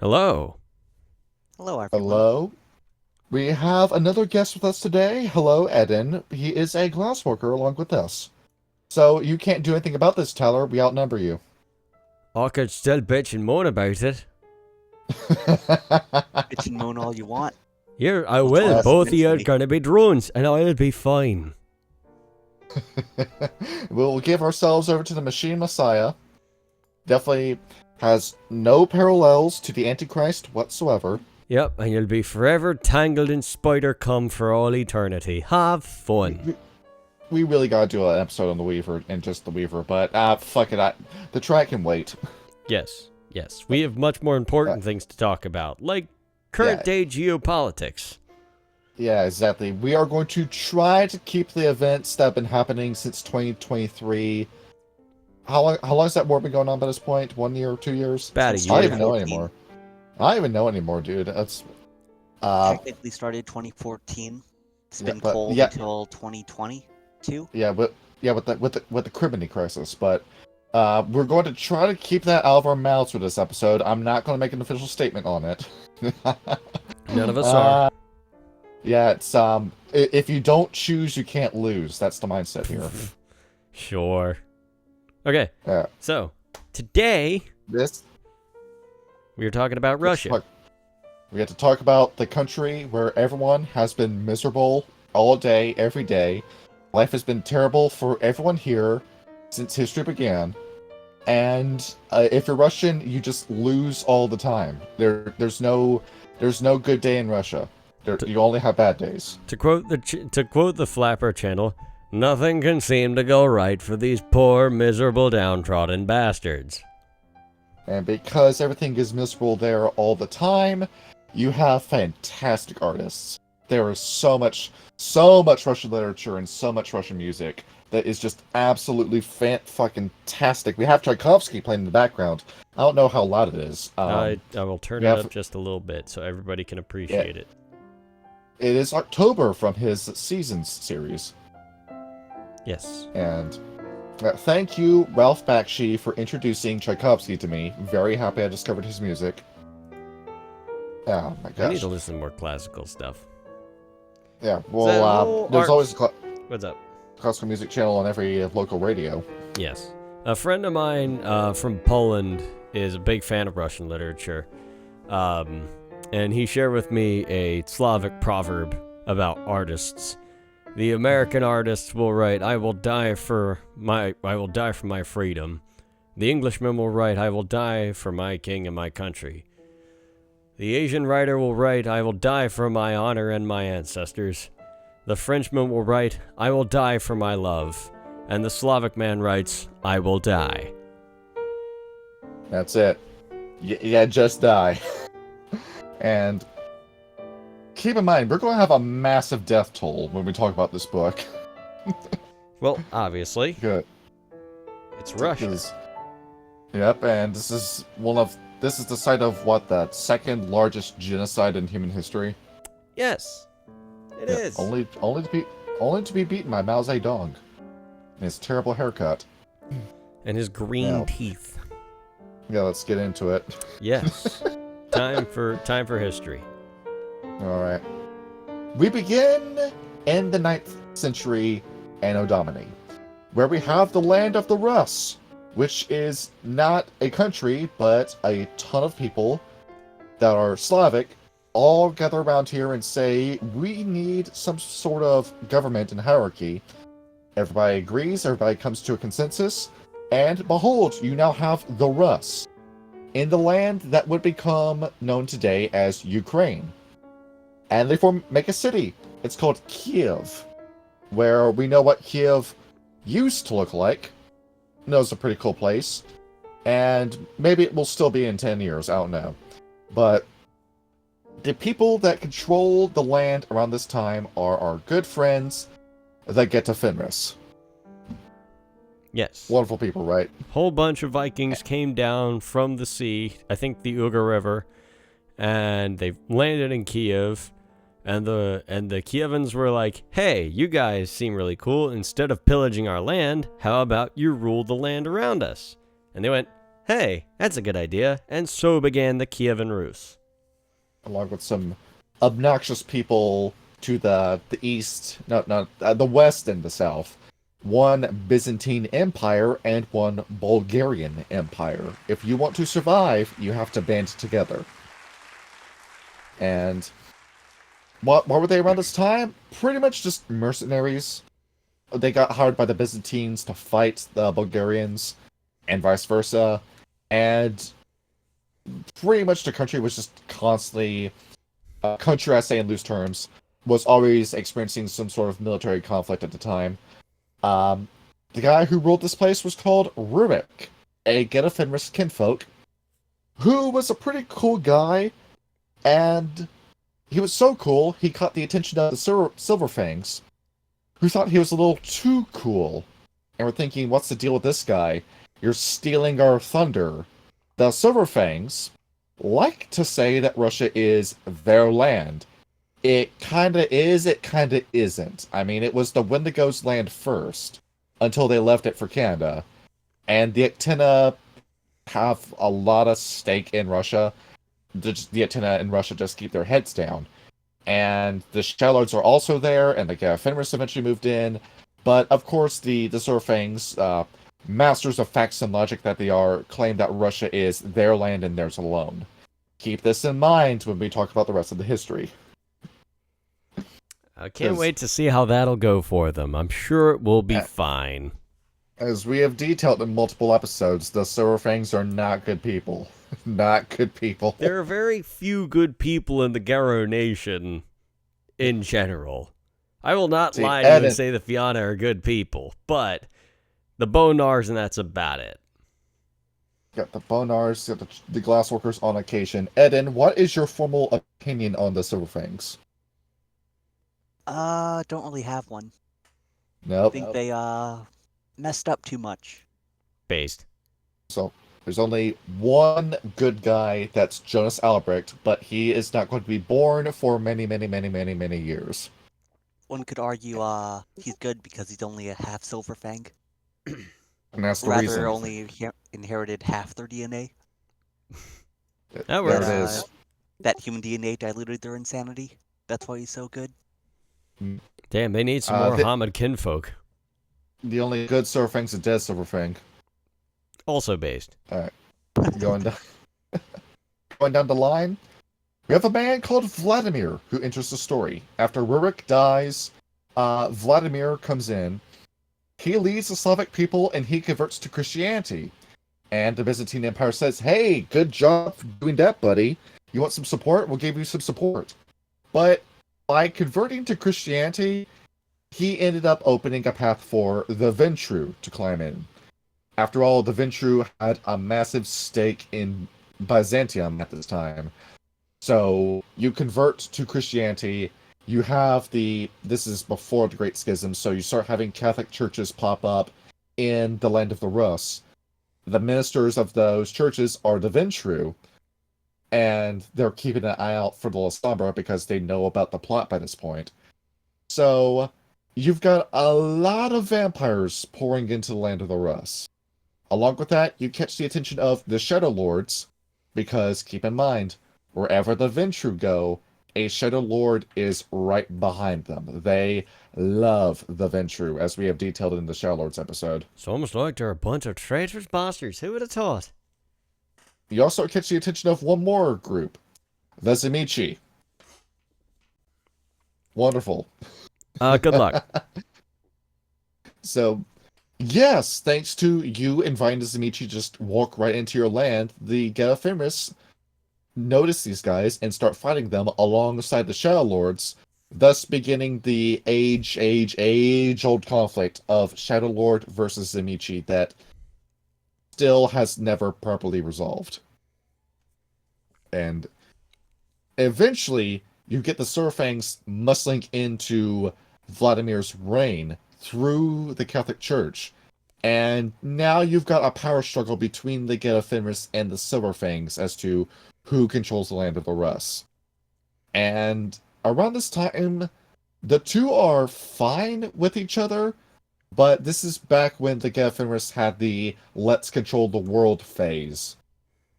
Hello. Hello, everyone. Hello. We have another guest with us today. Hello, Eden. He is a glassworker along with us. So you can't do anything about this, Tyler. We outnumber you. I could still bitch and moan about it. Bitch and moan all you want. Here, I What's will. all Both of this you are meant to be? gonna be drones, and I'll be fine. We'll give ourselves over to the Machine Messiah. Definitely has no parallels to the Antichrist whatsoever. Yep, and you'll be forever tangled in spider cum for all eternity. Have fun. We really gotta do an episode on the Weaver and just the Weaver, but fuck it. The track can wait. Yes. We have much more important things to talk about, like current day geopolitics. Yeah, exactly. We are going to try to keep the events that have been happening since 2023. How long has that war been going on by this point? 1 year, 2 years? About a Since year. I don't even know 2014. anymore. I don't even know anymore, dude. That's Technically started 2014. It's been but- cold yeah. until 2022. with the Criminy crisis, but we're going to try to keep that out of our mouths with this episode. I'm not going to make an official statement on it. None of us are. Yeah, it's if you don't choose, you can't lose. That's the mindset here. Sure. Okay, Yeah. so today This we are talking about Russia. We have to talk about the country where everyone has been miserable all day, every day. Life has been terrible for everyone here since history began. And if you're Russian, you just lose all the time. There's no good day in Russia. You only have bad days. To quote the Flapper channel, nothing can seem to go right for these poor, miserable, downtrodden bastards. And because everything is miserable there all the time, you have fantastic artists. There is so much Russian literature and so much Russian music that is just absolutely fucking-tastic. We have Tchaikovsky playing in the background. I don't know how loud it is. I will turn we it have- up just a little bit so everybody can appreciate it. It is October from his Seasons series. Yes. And thank you, Ralph Bakshi, for introducing Tchaikovsky to me. Very happy I discovered his music. Oh my I need gosh. to listen to more classical stuff. Yeah, So, well, there's art- always a What's up? classical music channel on every local radio. Yes. A friend of mine from Poland is a big fan of Russian literature. And he shared with me a Slavic proverb about artists. The American artists will write, "I will die for my freedom." The Englishman will write, "I will die for my king and my country." The Asian writer will write, "I will die for my honor and my ancestors." The Frenchman will write, "I will die for my love." And the Slavic man writes, "I will die." That's it. Yeah, just die. And keep in mind, we're going to have a massive death toll when we talk about this book. Well, obviously, Good. it's Russia. Because- Yep, and this is the site of what, the second largest genocide in human history. Yes, it Yeah, is. Only to be beaten by Mao Zedong. And his terrible haircut. And his green Yeah. teeth. Yeah, let's get into it. Yes. Time for history. Alright. We begin in the 9th century Anno Domini, where we have the land of the Rus, which is not a country, but a ton of people that are Slavic all gather around here and say, we need some sort of government and hierarchy. Everybody agrees, everybody comes to a consensus, and behold, you now have the Rus in the land that would become known today as Ukraine. And they make a city. It's called Kiev, where we know what Kiev used to look like. You know, it's a pretty cool place. And maybe it will still be in 10 years, I don't know. But the people that control the land around this time are our good friends, the Fenris. Yes. Wonderful people, right? Whole bunch of Vikings came down from the sea, I think the Uga River, and they landed in Kiev. And the Kievans were like, "Hey, you guys seem really cool. Instead of pillaging our land, how about you rule the land around us?" And they went, Hey, that's a good idea. And so began the Kievan Rus. Along with some obnoxious people to the east, the west and the south. One Byzantine Empire and one Bulgarian Empire. If you want to survive, you have to band together. And what were they around this time? Pretty much just mercenaries. They got hired by the Byzantines to fight the Bulgarians, and vice versa. And pretty much the country was just constantly, country, I say in loose terms, was always experiencing some sort of military conflict at the time. The guy who ruled this place was called Rurik, a Getafenris kinfolk, who was a pretty cool guy, and he was so cool, he caught the attention of the Silverfangs, who thought he was a little too cool, and were thinking, what's the deal with this guy? You're stealing our thunder. The Silverfangs like to say that Russia is their land. It kinda is, it kinda isn't. I mean, it was the Wendigos' land first, until they left it for Canada. And the Actina have a lot of stake in Russia. The Actina in Russia just keep their heads down. And the Shallards are also there, and the Fenris eventually moved in. But, of course, the Silverfangs, masters of facts and logic that they are, claim that Russia is their land and theirs alone. Keep this in mind when we talk about the rest of the history. I can't wait to see how that'll go for them. I'm sure it will be fine. As we have detailed in multiple episodes, the Silverfangs are not good people. Not good people. There are very few good people in the Garo Nation in general. I will not lie to you and say the Fianna are good people, but the Bonars, and that's about it. Got the Bonars, got the Glassworkers on occasion. Eden, what is your formal opinion on the Silverfangs? Don't really have one. Nope. I think they, messed up too much. Based. So, there's only one good guy, that's Jonas Albrecht, but he is not going to be born for many, many, many, many, many years. One could argue, he's good because he's only a half Silverfang. And that's the Rather reason. only inherited half their DNA. That works. There it is. That human DNA diluted their insanity. That's why he's so good. Damn, they need some more Hamid kinfolk. The only good Silverfang's a dead Silverfang. Also based. Alright. Going down the line, we have a man called Vladimir who enters the story. After Rurik dies, Vladimir comes in. He leads the Slavic people and he converts to Christianity. And the Byzantine Empire says, hey, good job doing that, buddy. You want some support? We'll give you some support. But by converting to Christianity, he ended up opening a path for the Ventru to climb in. After all, the Ventru had a massive stake in Byzantium at this time. So, you convert to Christianity, you have this is before the Great Schism, so you start having Catholic churches pop up in the land of the Rus. The ministers of those churches are the Ventru, and they're keeping an eye out for the La Sombra because they know about the plot by this point. So, you've got a lot of vampires pouring into the land of the Rus. Along with that, you catch the attention of the Shadow Lords, because, keep in mind, wherever the Ventru go, a Shadow Lord is right behind them. They love the Ventru, as we have detailed in the Shadow Lords episode. It's almost like they're a bunch of traitorous bastards. Who would have thought? You also catch the attention of one more group, the Dimitri. Wonderful. Good luck. So, yes, thanks to you inviting the Dimitri to just walk right into your land, the Getafenris notice these guys and start fighting them alongside the Shadow Lords, thus beginning the age-old conflict of Shadow Lord versus Dimitri that still has never properly resolved. And eventually, you get the Silverfangs muscling into Vladimir's reign through the Catholic Church, and now you've got a power struggle between the Getafenris and the Silverfangs as to who controls the land of the Rus. And around this time, the two are fine with each other, But this is back when the Kievan Rus had the let's control the world phase.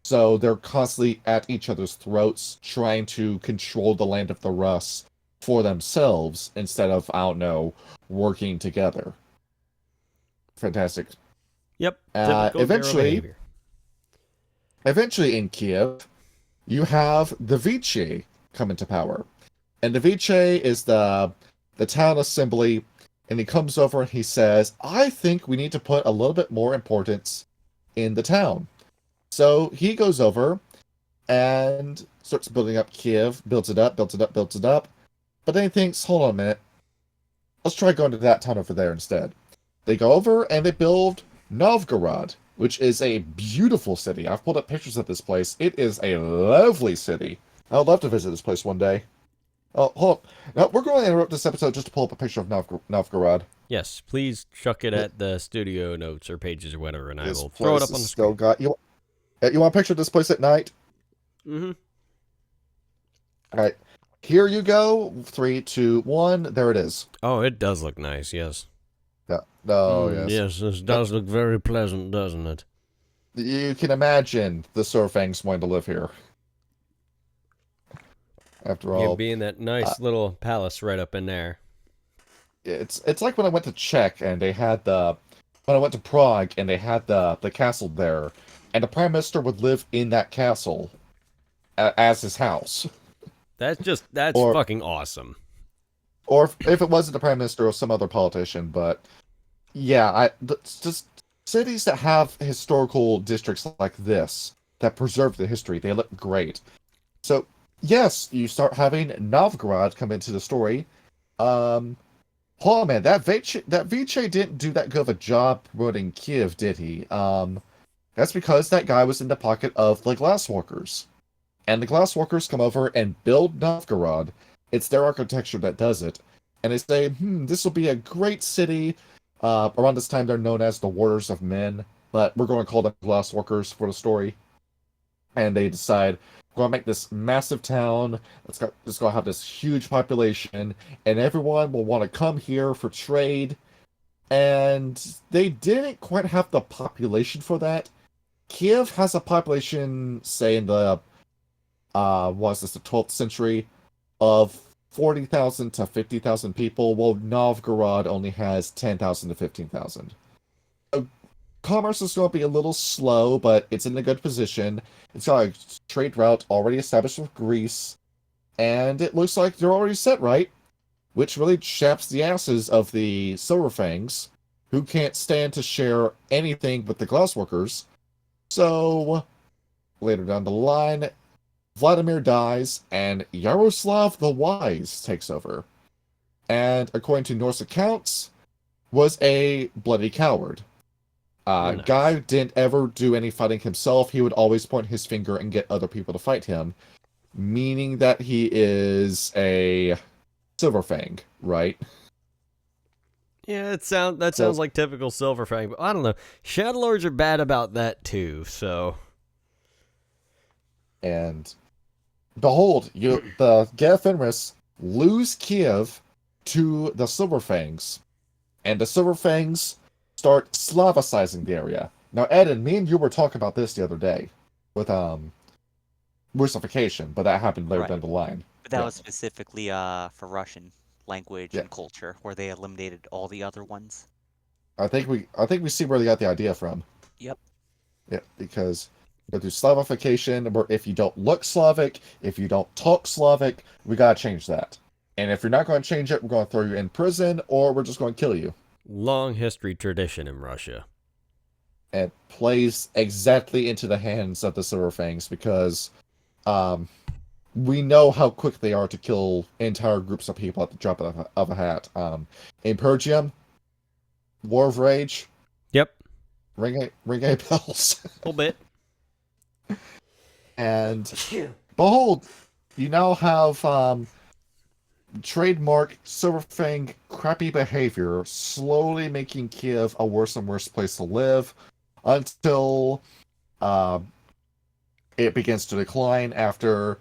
So they're constantly at each other's throats, trying to control the land of the Rus for themselves instead of, I don't know, working together. Fantastic. Yep. Typical Gero behavior. Eventually in Kiev, you have the Vichy come into power. And the Vichy is the town assembly, and he comes over and he says, I think we need to put a little bit more importance in the town. So he goes over and starts building up Kiev, builds it up. But then he thinks, hold on a minute, let's try going to that town over there instead. They go over and they build Novgorod, which is a beautiful city. I've pulled up pictures of this place. It is a lovely city. I'd love to visit this place one day. Oh, hold on. Now, we're going to interrupt this episode just to pull up a picture of Novgorod. Yes, please chuck it at the studio notes or pages or whatever, and I This will throw it up place on the is screen. you want a picture of this place at night? Mm-hmm. All right. Here you go. 3, 2, 1. There it is. Oh, it does look nice, yes. Yeah. Oh, yes. Yes, this does look very pleasant, doesn't it? You can imagine the Surfangs wanting to live here. After all, Yeah, being that nice little palace right up in there. it's like when I went to Czech and they had when I went to Prague and they had the castle there, and the prime minister would live in that castle as his house. That's Or- fucking awesome. Or if it wasn't the prime minister or some other politician, but yeah, just cities that have historical districts like this that preserve the history, they look great. So yes, you start having Novgorod come into the story. Oh man, that Vichy didn't do that good of a job promoting Kiev, did he? That's because that guy was in the pocket of the Glasswalkers. And the Glasswalkers come over and build Novgorod. It's their architecture that does it. And they say, this will be a great city. Around this time, they're known as the Warriors of Men, but we're going to call them Glasswalkers for the story. And they decide, we're going to make this massive town. It's going to have this huge population, and everyone will want to come here for trade. And they didn't quite have the population for that. Kiev has a population, say in the the 12th century, of 40,000 to 50,000 people, while Novgorod only has 10,000 to 15,000. So commerce is going to be a little slow, but it's in a good position. It's got a trade route already established with Greece, and it looks like they're already set right, which really chaps the asses of the Silverfangs, who can't stand to share anything with the Glassworkers. So, later down the line, Vladimir dies, and Yaroslav the Wise takes over. And according to Norse accounts, was a bloody coward. Nice. Guy didn't ever do any fighting himself. He would always point his finger and get other people to fight him, meaning that he is a Silverfang, right? Yeah, that sounds like typical Silverfang, but I don't know. Shadowlords are bad about that too, so. And behold, the Kievan Rus lose Kiev to the Silverfangs, and the Silverfangs start Slavicizing the area. Now, Eden, me and you were talking about this the other day with Russification, but that happened later down the line. But that was specifically for Russian language and culture, where they eliminated all the other ones. I think we see where they got the idea from. Yep. Yeah, because go through Slavification, where if you don't look Slavic, if you don't talk Slavic, we gotta change that. And if you're not going to change it, we're going to throw you in prison, or we're just going to kill you. Long history tradition in Russia. It plays exactly into the hands of the Silverfangs, because we know how quick they are to kill entire groups of people at the drop of a hat. Impergium, War of Rage. Yep. Ring a bells. A little bit. And behold, you now have trademark Silverfang crappy behavior slowly making Kiev a worse and worse place to live until it begins to decline after,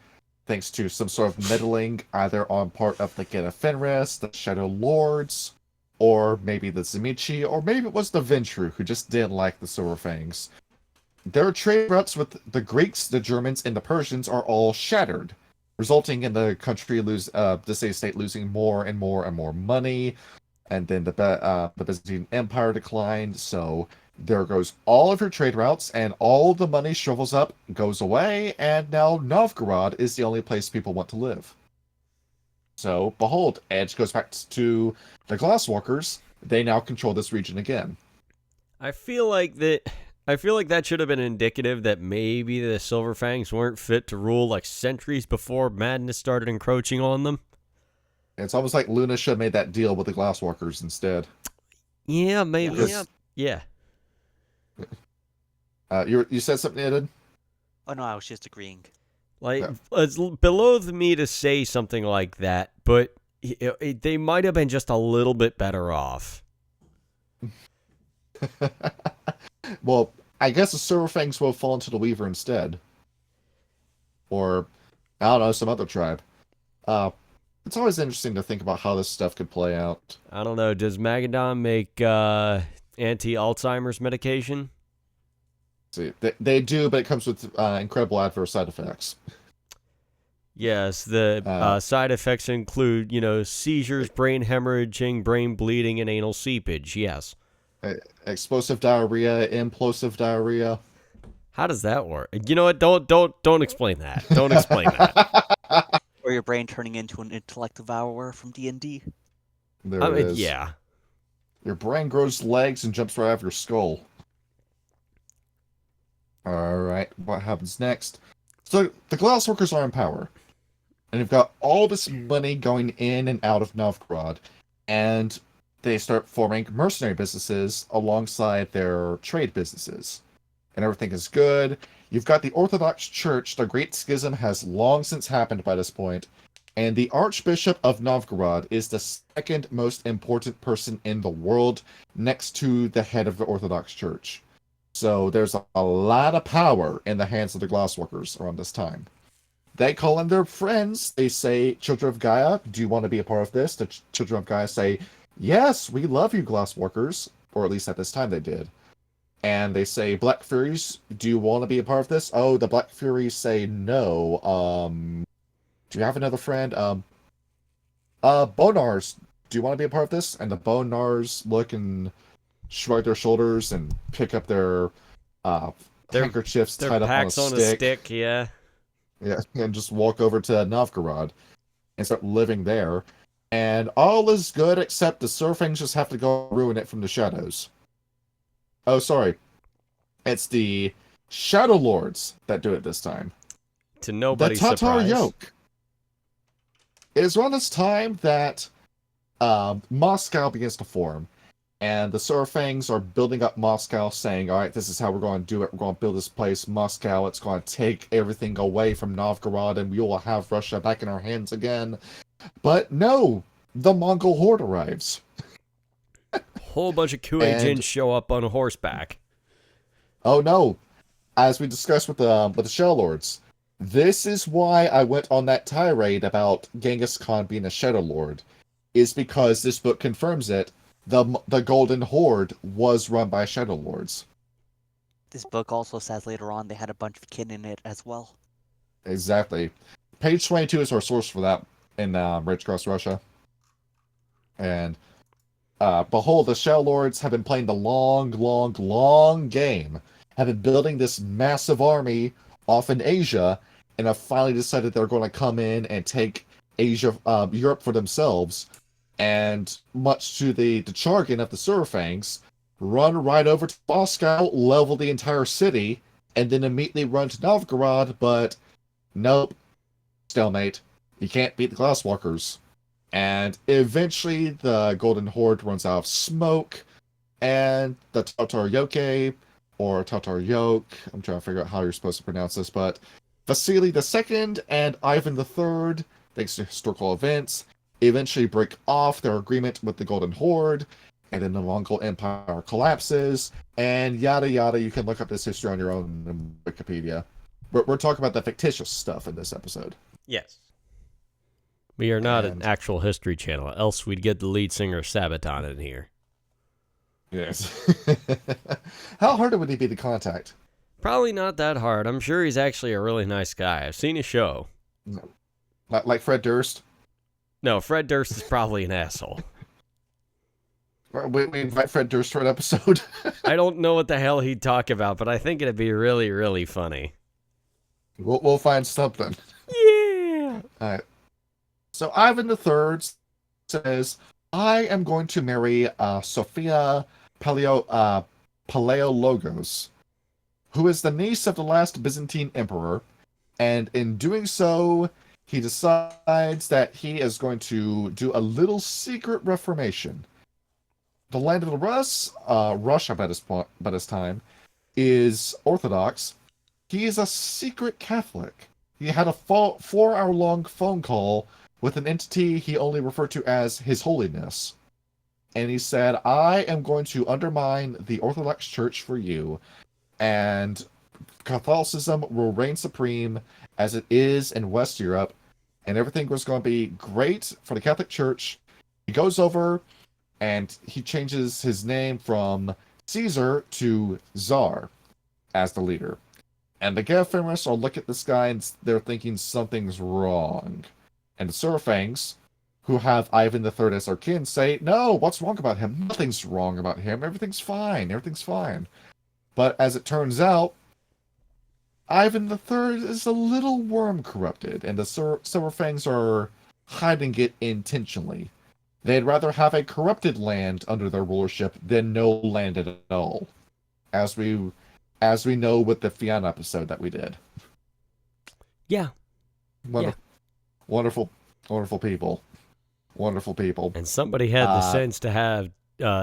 thanks to some sort of meddling either on part of the Kievan Rus, the Shadow Lords, or maybe the Dimitri, or maybe it was the Ventru who just didn't like the Silver Fangs. Their trade routes with the Greeks, the Germans, and the Persians are all shattered, resulting in the country the state losing more and more and more money, and then the Byzantine Empire declined. So there goes all of your trade routes, and all the money shrivels up, goes away, and now Novgorod is the only place people want to live. So, behold, Edge goes back to the Glasswalkers. They now control this region again. I feel like that should have been indicative that maybe the Silver Fangs weren't fit to rule like centuries before madness started encroaching on them. It's almost like Luna should have made that deal with the Glasswalkers instead. Yeah, maybe. Yeah. You said something, Ed? Oh no, I was just agreeing. Like, it's below me to say something like that, but they might have been just a little bit better off. Well, I guess the Silver Fangs will fall into the Weaver instead. Or, I don't know, some other tribe. It's always interesting to think about how this stuff could play out. I don't know. Does Magadon make anti-Alzheimer's medication? See, they do, but it comes with incredible adverse side effects. Yes, the side effects include, seizures, brain hemorrhaging, brain bleeding, and anal seepage. Yes. Explosive diarrhea, implosive diarrhea. How does that work? You know what? Don't explain that. Don't explain that. Or your brain turning into an intellect devourer from D&D. There it is. Yeah. Your brain grows legs and jumps right out of your skull. Alright, what happens next? So, the Glassworkers are in power. And you've got all this money going in and out of Novgorod. And they start forming mercenary businesses alongside their trade businesses. And everything is good. You've got the Orthodox Church. The Great Schism has long since happened by this point. And the Archbishop of Novgorod is the second most important person in the world, next to the head of the Orthodox Church. So there's a lot of power in the hands of the Glassworkers around this time. They call in their friends. They say, Children of Gaia, do you want to be a part of this? The Children of Gaia say, yes, we love you, Glassworkers. Or at least at this time they did. And they say, Black Furies, do you want to be a part of this? Oh, the Black Furies say no. Do you have another friend? Bonars, do you want to be a part of this? And the Bonars look and shrug their shoulders and pick up their handkerchiefs tied up on a stick. Yeah. Yeah, and just walk over to Novgorod and start living there. And all is good except the Surfangs just have to go ruin it from the shadows. Oh, sorry. It's the Shadow Lords that do it this time. To nobody's surprise. The Tatar surprise. Yoke. It is around this time that Moscow begins to form. And the Surfangs are building up Moscow, saying, all right, this is how we're going to do it. We're going to build this place, Moscow. It's going to take everything away from Novgorod, and we will have Russia back in our hands again. But no, the Mongol horde arrives. Whole bunch of Kuei-jin show up on horseback. Oh no, as we discussed with the Shell Lords, this is why I went on that tirade about Genghis Khan being a Shadow Lord, is because this book confirms it. The Golden Horde was run by Shadow Lords. This book also says later on they had a bunch of kin in it as well. Exactly. Page 22 is our source for that in Rage Across Russia. And behold, the Shadow Lords have been playing the long game. Have been building this massive army off in Asia, and have finally decided they're going to come in and take Asia, Europe for themselves. And much to the jargon of the Surfangs, run right over to Moscow, level the entire city, and then immediately run to Novgorod, but nope. Stalemate. You can't beat the Glasswalkers. And eventually the Golden Horde runs out of smoke, and the Tatar Yoke, or Tatar Yoke, I'm trying to figure out how you're supposed to pronounce this, but Vasily II and Ivan III, thanks to historical events, eventually break off their agreement with the Golden Horde, and then the Mongol Empire collapses, and yada yada. You can look up this history on your own in Wikipedia. We're talking about the fictitious stuff in this episode. Yes. We are not an And- actual history channel, else we'd get the lead singer of Sabaton in here. Yes. How hard would he be to contact? Probably not that hard. I'm sure he's actually a really nice guy. I've seen his show. Like Fred Durst? No, Fred Durst is probably an asshole. We invite Fred Durst for an episode. I don't know what the hell he'd talk about, but I think it'd be really, really funny. We'll find something. Yeah! All right. So Ivan III says, I am going to marry Sophia Paleologos, who is the niece of the last Byzantine emperor, and in doing so, he decides that he is going to do a little secret reformation. The land of the Russia by this time, is Orthodox. He is a secret Catholic. He had a 4-hour-long phone call with an entity he only referred to as His Holiness. And he said, I am going to undermine the Orthodox Church for you, and Catholicism will reign supreme as it is in West Europe, and everything was going to be great for the Catholic Church. He goes over, and he changes his name from Caesar to Tsar as the leader. And the Geofframists all look at this guy, and they're thinking something's wrong. And the Surfangs, who have Ivan III as their kin, say, no, what's wrong about him? Nothing's wrong about him. Everything's fine. Everything's fine. But as it turns out, Ivan III is a little worm-corrupted, and the Surfangs are hiding it intentionally. They'd rather have a corrupted land under their rulership than no land at all. As we know with the Fianna episode that we did. Yeah. Wonderful people. Wonderful people. And somebody had the sense to have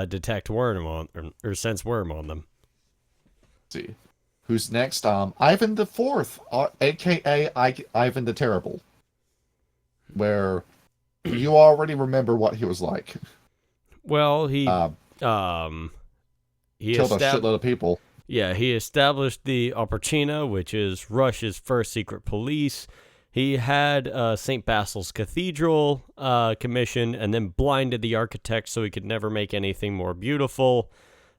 detect worm on, or sense worm on them. Let's see. Who's next? Ivan IV, aka Ivan the Terrible. Where you already remember what he was like. Well, he killed a shitload of people. Yeah, he established the Operchina, which is Russia's first secret police. He had St. Basil's Cathedral commissioned, and then blinded the architect so he could never make anything more beautiful.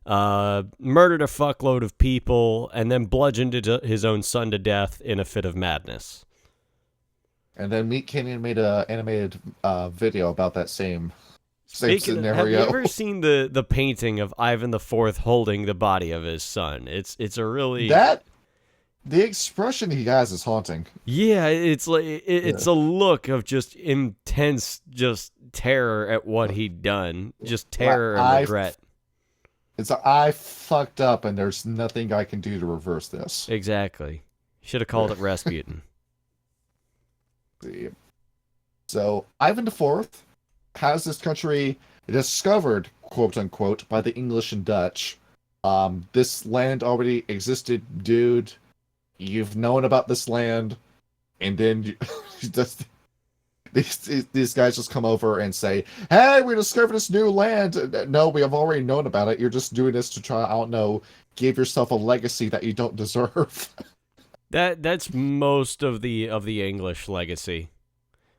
Murdered a fuckload of people, and then bludgeoned his own son to death in a fit of madness. And then Meat Canyon made an animated video about that same scenario. Have you ever seen the painting of Ivan IV holding the body of his son? It's a really... The expression he has is haunting. Yeah, it's like it's a look of just intense, just terror at what he'd done, just terror and regret. It's like, I fucked up, and there's nothing I can do to reverse this. Exactly. Should have called it Rasputin. So Ivan IV has this country discovered, quote unquote, by the English and Dutch. This land already existed, dude. You've known about this land, and then these guys just come over and say, hey, we discovered this new land. No, we have already known about it. You're just doing this to try, I don't know, give yourself a legacy that you don't deserve. That's most of the English legacy.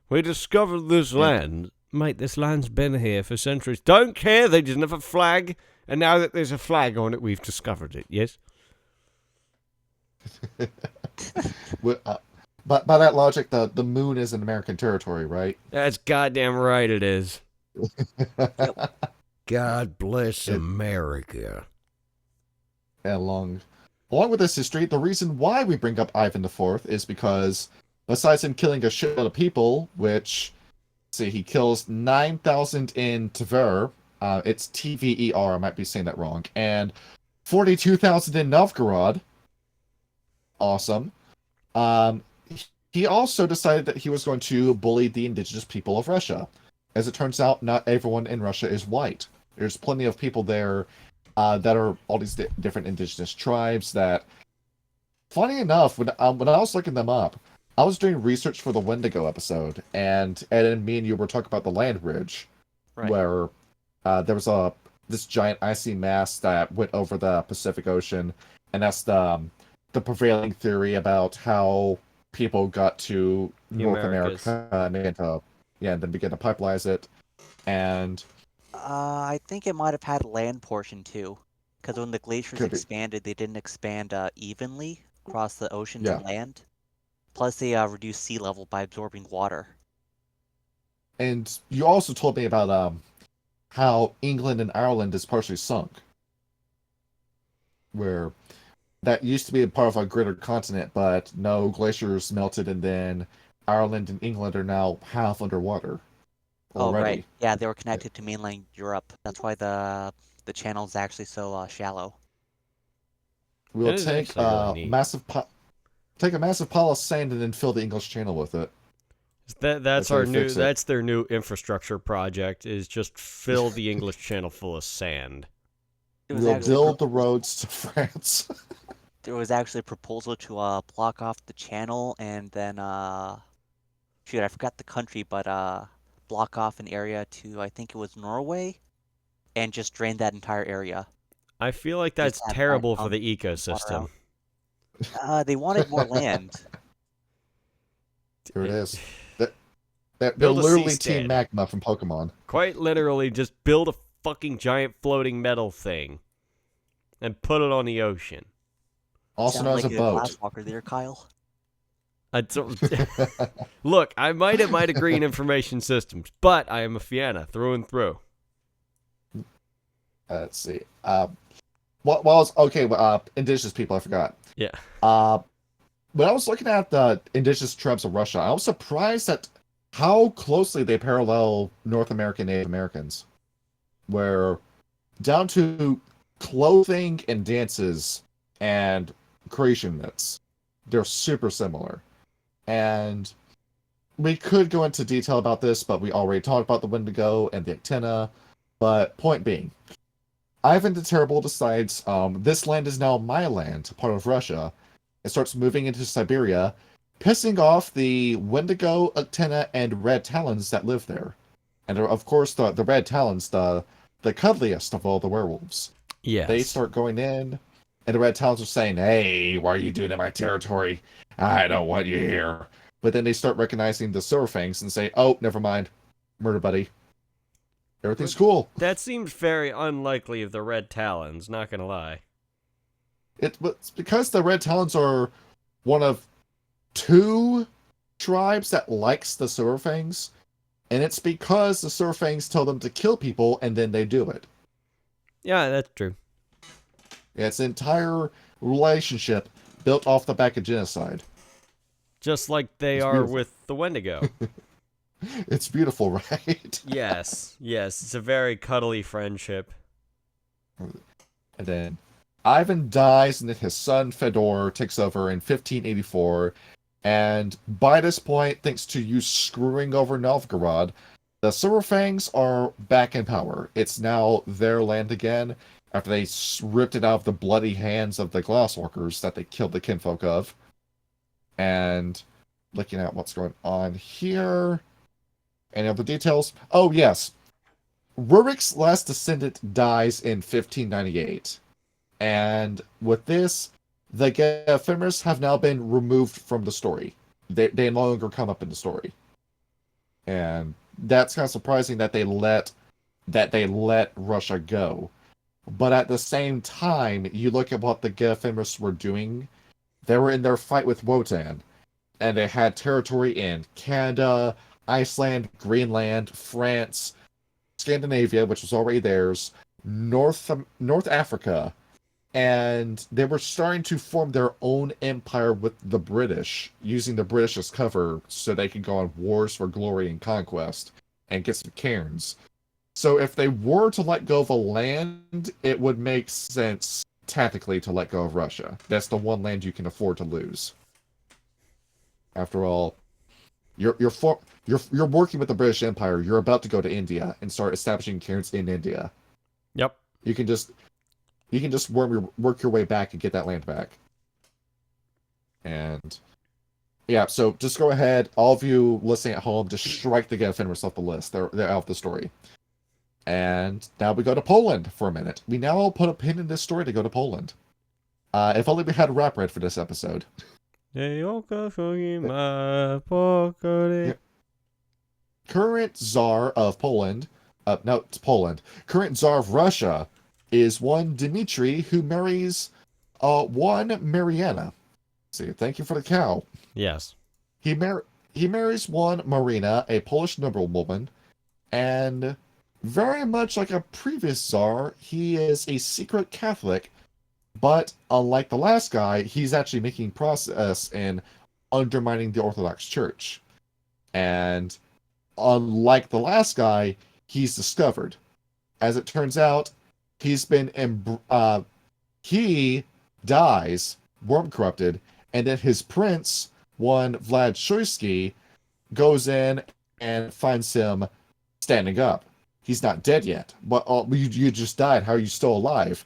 We discovered this land. Mate, this land's been here for centuries. Don't care, they didn't have a flag, and now that there's a flag on it, we've discovered it, yes? But by that logic, the moon is an American territory, right? That's goddamn right it is. God bless America. And along with this history, the reason why we bring up Ivan IV is because, besides him killing a shitload of people, which, he kills 9,000 in Tver, it's Tver, I might be saying that wrong, and 42,000 in Novgorod. Awesome. He also decided that he was going to bully the indigenous people of Russia. As it turns out, not everyone in Russia is white. There's plenty of people there that are all these different indigenous tribes that, funny enough, when I was looking them up, I was doing research for the Wendigo episode, and me and you were talking about the land bridge, right, where there was this giant icy mass that went over the Pacific Ocean, and that's the prevailing theory about how people got to North America and into Yeah, and then begin to pipelize it. And I think it might have had a land portion too, because when the glaciers could be, expanded, they didn't expand evenly across the oceans yeah. and land. Plus, they reduced sea level by absorbing water. And you also told me about how England and Ireland is partially sunk, where that used to be a part of a greater continent, but no, glaciers melted, and then Ireland and England are now half underwater Oh, right. already. Yeah, they were connected to mainland Europe. That's why the channel is actually so shallow. We'll It is take actually really a neat. massive pile of sand and then fill the English Channel with it. That's how our you new. fix it. That's their new infrastructure project. Is just fill the English Channel full of sand. There was We'll actually build the roads to France. there was actually a proposal to block off the channel and then shoot, I forgot the country, but block off an area to I think it was Norway, and just drain that entire area. I feel like Just that's have terrible for pump the water ecosystem. out. They wanted more land. Here it is. They're Build a literally sea Team stand. Magma from Pokemon. Quite literally, just build a fucking giant floating metal thing and put it on the ocean. Also Sound known as like a boat. glasswalker there, Kyle. I don't- Look, I might have my degree in information systems, but I am a Fianna through and through. Let's see. Indigenous people, I forgot. Yeah. When I was looking at the indigenous tribes of Russia, I was surprised at how closely they parallel North American Native Americans. Where down to clothing and dances and creation myths, they're super similar. And we could go into detail about this, but we already talked about the Wendigo and the antenna. But point being, Ivan the Terrible decides this land is now my land, part of Russia, and starts moving into Siberia, pissing off the Wendigo, Antenna, and Red Talons that live there. And of course, the Red Talons, the cuddliest of all the werewolves. Yes. They start going in, and the Red Talons are saying, "Hey, what are you doing in my territory? I don't want you here." But then they start recognizing the Silverfangs and say, "Oh, never mind. Murder buddy. Everything's cool." That seems very unlikely of the Red Talons, not gonna lie. It's because the Red Talons are one of two tribes that likes the Silverfangs, and it's because the Silverfangs tell them to kill people and then they do it. Yeah, that's true. It's an entire relationship built off the back of genocide. Just like they It's are beautiful. with the Wendigo. It's beautiful, right? Yes, it's a very cuddly friendship. And then Ivan dies, and then his son Fedor takes over in 1584. And by this point, thanks to you screwing over Novgorod, the Silverfangs are back in power. It's now their land again after they ripped it out of the bloody hands of the Glasswalkers that they killed the kinfolk of. And looking at what's going on here. Any other details? Oh, yes. Rurik's last descendant dies in 1598. And with this, the ephemeris have now been removed from the story. They no longer come up in the story. And that's kind of surprising that they let Russia go. But at the same time, you look at what the ephemeris were doing. They were in their fight with Wotan. And they had territory in Canada, Iceland, Greenland, France, Scandinavia, which was already theirs, North Africa, and they were starting to form their own empire with the British, using the British as cover so they could go on wars for glory and conquest and get some cairns. So if they were to let go of a land, it would make sense tactically to let go of Russia. That's the one land you can afford to lose. After all, you're working with the British Empire. You're about to go to India and start establishing cairns in India. Yep. You can just work your way back and get that land back. And yeah, so just go ahead, all of you listening at home, just strike the ephemeris off the list. They're out of the story. And now we go to Poland for a minute. We now put a pin in this story to go to Poland. If only we had a rap read for this episode. Kind current Tsar of Poland, no, it's Poland. Current Tsar of Russia is one Dimitri who marries one Mariana. See, thank you for the cow. Yes. He marries one Marina, a Polish noblewoman, and very much like a previous Tsar, he is a secret Catholic, but unlike the last guy, he's actually making progress in undermining the Orthodox Church. And unlike the last guy, he's discovered. As it turns out, he dies, worm corrupted, and then his prince, one Vlad Shoysky, goes in and finds him standing up. He's not dead yet, but you just died. How are you still alive?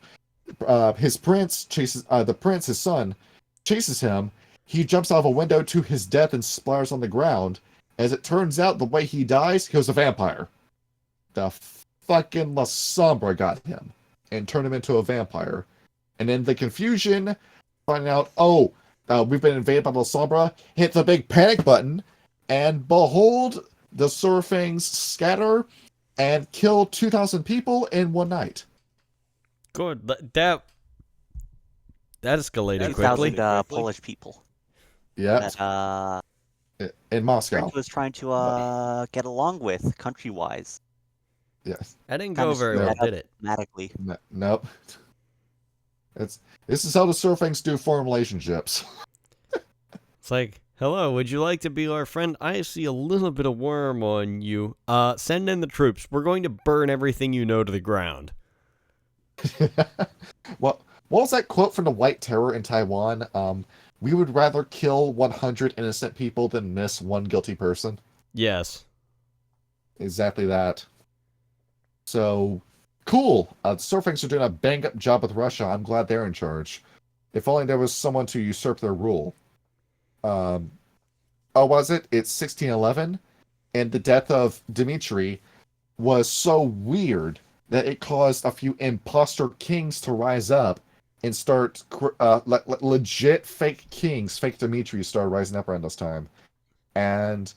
His prince chases his son, chases him. He jumps out of a window to his death and splatters on the ground. As it turns out, the way he dies, he was a vampire. The fucking La Sombra got him and turned him into a vampire. And in the confusion, finding out, we've been invaded by La Sombra, hit the big panic button, and behold, the Surfangs scatter and kill 2,000 people in one night. Good. That escalated quickly. 2,000 Polish people. Yeah. In Moscow. He was trying to get along with country-wise. Yes. That didn't go very well, did it? Automatically. Nope. This is how the Surfangs do foreign relationships. It's like, hello, would you like to be our friend? I see a little bit of worm on you. Send in the troops. We're going to burn everything you know to the ground. What was that quote from the White Terror in Taiwan? We would rather kill 100 innocent people than miss one guilty person. Yes. Exactly that. So, cool. The Surfangs are doing a bang-up job with Russia. I'm glad they're in charge. If only there was someone to usurp their rule. Was it? It's 1611, and the death of Dimitri was so weird that it caused a few imposter kings to rise up and start legit fake kings, fake Dimitri started rising up around this time. And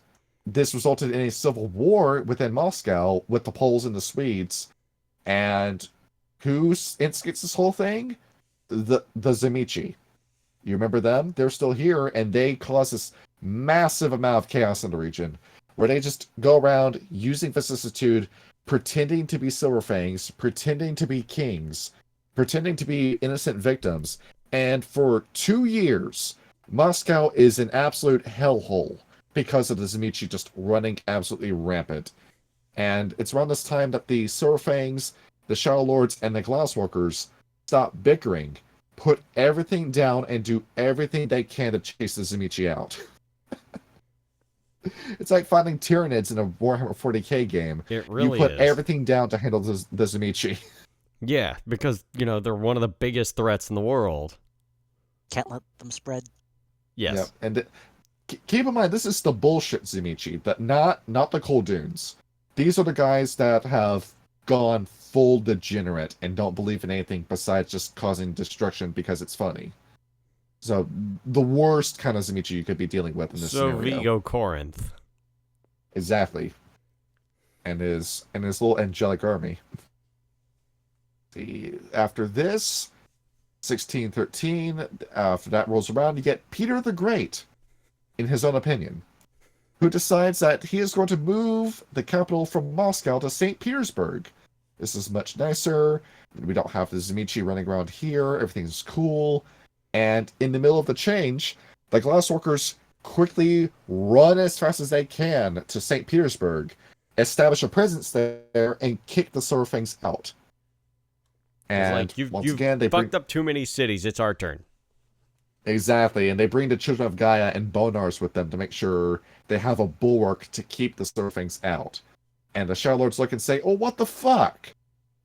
this resulted in a civil war within Moscow with the Poles and the Swedes. And who instigates this whole thing? The Dimitri. You remember them? They're still here, and they cause this massive amount of chaos in the region, where they just go around using vicissitude, pretending to be Silverfangs, pretending to be kings, pretending to be innocent victims. And for 2 years, Moscow is an absolute hellhole because of the Dimitri just running absolutely rampant. And it's around this time that the Silverfangs, the Shadow Lords, and the Glasswalkers stop bickering, put everything down, and do everything they can to chase the Dimitri out. It's like finding Tyranids in a Warhammer 40k game. It really is. You put is. everything down to handle the Dimitri. Yeah, because, they're one of the biggest threats in the world. Can't let them spread. Yes. Yeah. And keep in mind, this is the bullshit Dimitri, but not the Kolduns. These are the guys that have gone full degenerate and don't believe in anything besides just causing destruction because it's funny. So, the worst kind of Dimitri you could be dealing with in this scenario. Vigo Corinth. Exactly. And his little angelic army. See, after this, 1613, after that rolls around, you get Peter the Great, in his own opinion, who decides that he is going to move the capital from Moscow to St. Petersburg. This is much nicer. We don't have the Dimitri running around here. Everything's cool. And in the middle of the change, the Glasswalkers quickly run as fast as they can to St. Petersburg, establish a presence there, and kick the Surfangs out. And you've again, they fucked up too many cities. It's our turn. Exactly, and they bring the Children of Gaia and Bonars with them to make sure they have a bulwark to keep the Surfangs out. And the Shadow Lords look and say, "Oh, what the fuck?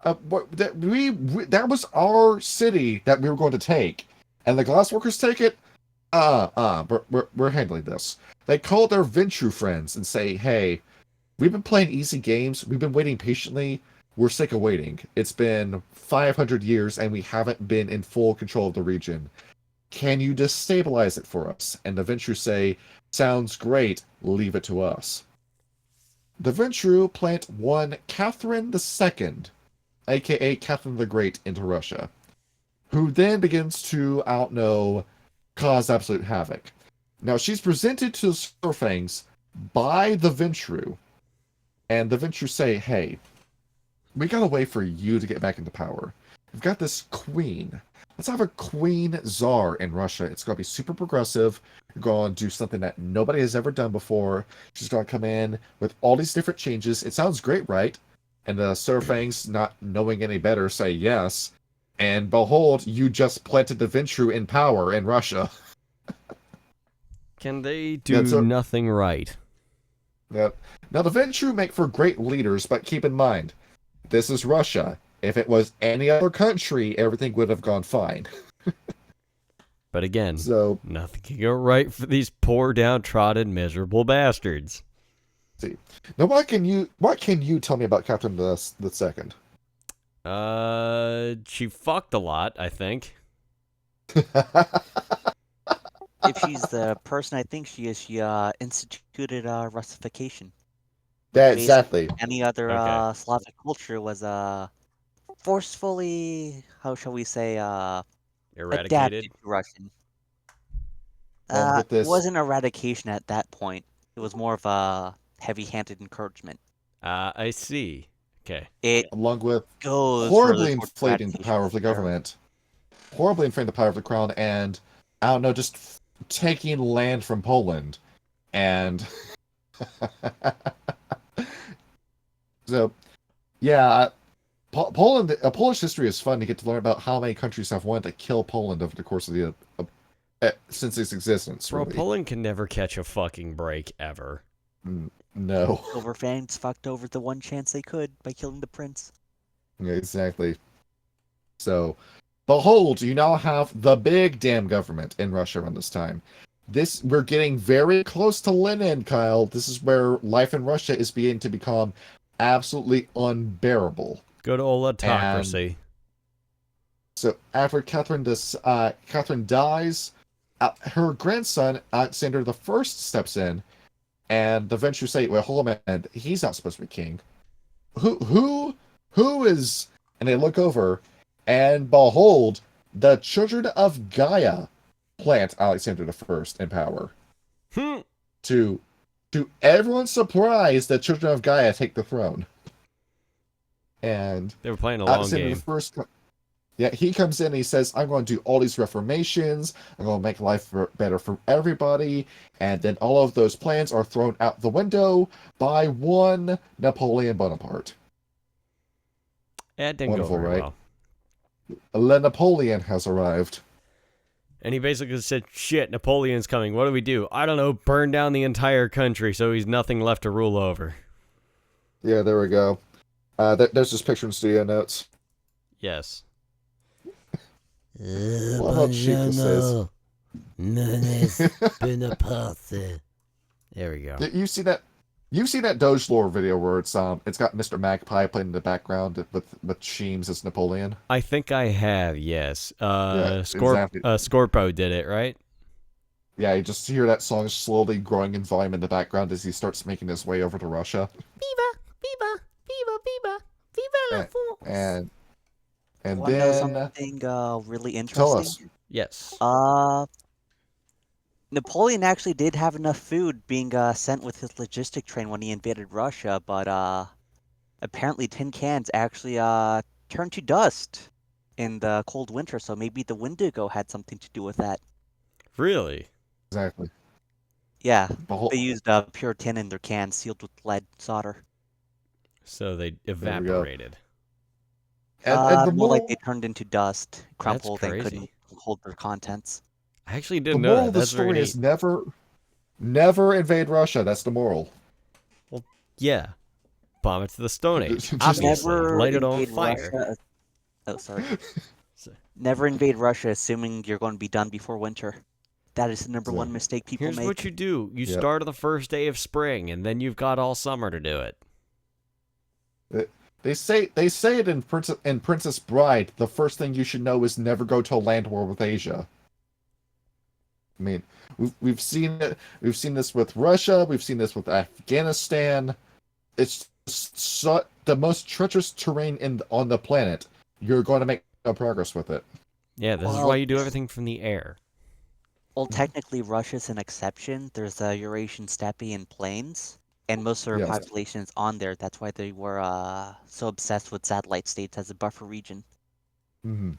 That was our city that we were going to take, and the Glassworkers take it. We're handling this." They call their Ventru friends and say, "Hey, we've been playing easy games. We've been waiting patiently. We're sick of waiting. It's been 500 years, and we haven't been in full control of the region. Can you destabilize it for us?" And the Ventru say, "Sounds great. Leave it to us." the Ventrue plant one Catherine II, aka Catherine the Great, into Russia, who then begins to, cause absolute havoc. Now, she's presented to the Surfangs by the Ventrue, and the Ventrue say, hey, we got a way for you to get back into power. We've got this queen. Let's have a queen czar in Russia. It's going to be super progressive. You're going to do something that nobody has ever done before. She's going to come in with all these different changes. It sounds great, right? And the Surfangs, not knowing any better, say yes. And behold, you just planted the Ventrue in power in Russia. Can they do nothing right? Now, the Ventrue make for great leaders, but keep in mind, this is Russia. If it was any other country, everything would have gone fine. But again, so nothing can go right for these poor, downtrodden, miserable bastards. See, now what can you tell me about Catherine the Second? She fucked a lot, I think. If she's the person I think she is, she instituted Russification. Yeah, exactly. Any other Slavic culture was forcefully, how shall we say, Eradicated? adapted to Russian. And It wasn't eradication at that point. It was more of a heavy-handed encouragement. I see. Okay. It along with goes horribly further towards inflating the power of the government, horribly inflating the power of the crown, and just taking land from Poland, and so yeah, Poland. Polish history is fun to get to learn about how many countries have wanted to kill Poland over the course of the since its existence. Bro, really. Poland can never catch a fucking break ever. No. Silver Fangs fucked over the one chance they could by killing the prince. Yeah, exactly. So, behold, you now have the big damn government in Russia around this time. We're getting very close to Lenin, Kyle. This is where life in Russia is beginning to become absolutely unbearable. Good old autocracy. So after Catherine dies, her grandson Alexander I steps in, and the Ventrue say, "Well, hold on, man, he's not supposed to be king. Who is?" And they look over, and behold, the children of Gaia plant Alexander I in power. To everyone's surprise, the children of Gaia take the throne. And they were playing a long game. He comes in and he says, I'm going to do all these reformations. I'm going to make life better for everybody. And then all of those plans are thrown out the window by one Napoleon Bonaparte. It didn't go very well. Le Napoleon has arrived. And he basically said, shit, Napoleon's coming. What do we do? I don't know. Burn down the entire country so he's nothing left to rule over. Yeah, there we go. There's this picture in studio notes. Yes. Well, there we go. You see that Doge Lore video where it's got Mr. Magpie playing in the background with Sheems as Napoleon? I think I have, yes. Exactly. Scorpo did it, right? Yeah, you just hear that song slowly growing in volume in the background as he starts making his way over to Russia. Viva, viva, viva, viva, viva la France. And want to know something really interesting? Tell us. Yes. Napoleon actually did have enough food being sent with his logistic train when he invaded Russia, but apparently tin cans actually turned to dust in the cold winter, so maybe the Wendigo had something to do with that. Really? Exactly. Yeah, they used pure tin in their cans sealed with lead solder. So they evaporated. And more like they turned into dust, crumpled, and couldn't hold their contents. I actually didn't know that. The moral of the story is never invade Russia. That's the moral. Well, yeah. Bomb it to the Stone Age. Obviously. Light it on fire. Russia. Oh, sorry. Never invade Russia assuming you're going to be done before winter. That is the number one mistake people make. Here's what you do. You start on the first day of spring, and then you've got all summer to do it. They say it in Princess Bride. The first thing you should know is never go to a land war with Asia. I mean, we've seen it. We've seen this with Russia. We've seen this with Afghanistan. it's the most treacherous terrain on the planet. You're going to make no progress with it. Yeah, this is Well, why you do everything from the air. well, technically, Russia's an exception. There's the Eurasian steppe and plains, and most of their Yes. population is on there. That's why they were so obsessed with satellite states as a buffer region. hmm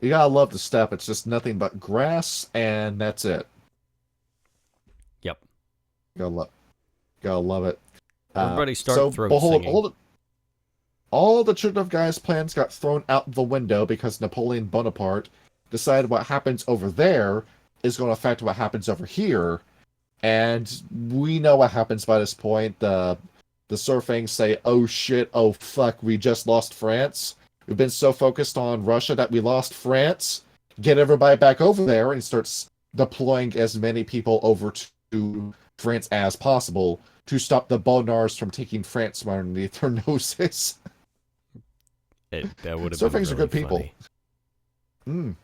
You gotta love the steppe. It's just nothing but grass, and that's it. Yep. Gotta love it. Everybody start So, throat behold, singing. all the Chernobyl guys' plans got thrown out the window because Napoleon Bonaparte decided what happens over there is going to affect what happens over here, and we know what happens by this point. The Surfangs say, "Oh shit! Oh fuck! We just lost France. We've been so focused on Russia that we lost France. Get everybody back over there," and starts deploying as many people over to France as possible to stop the Bonars from taking France underneath their noses. That would have been Surfangs really are good people. funny.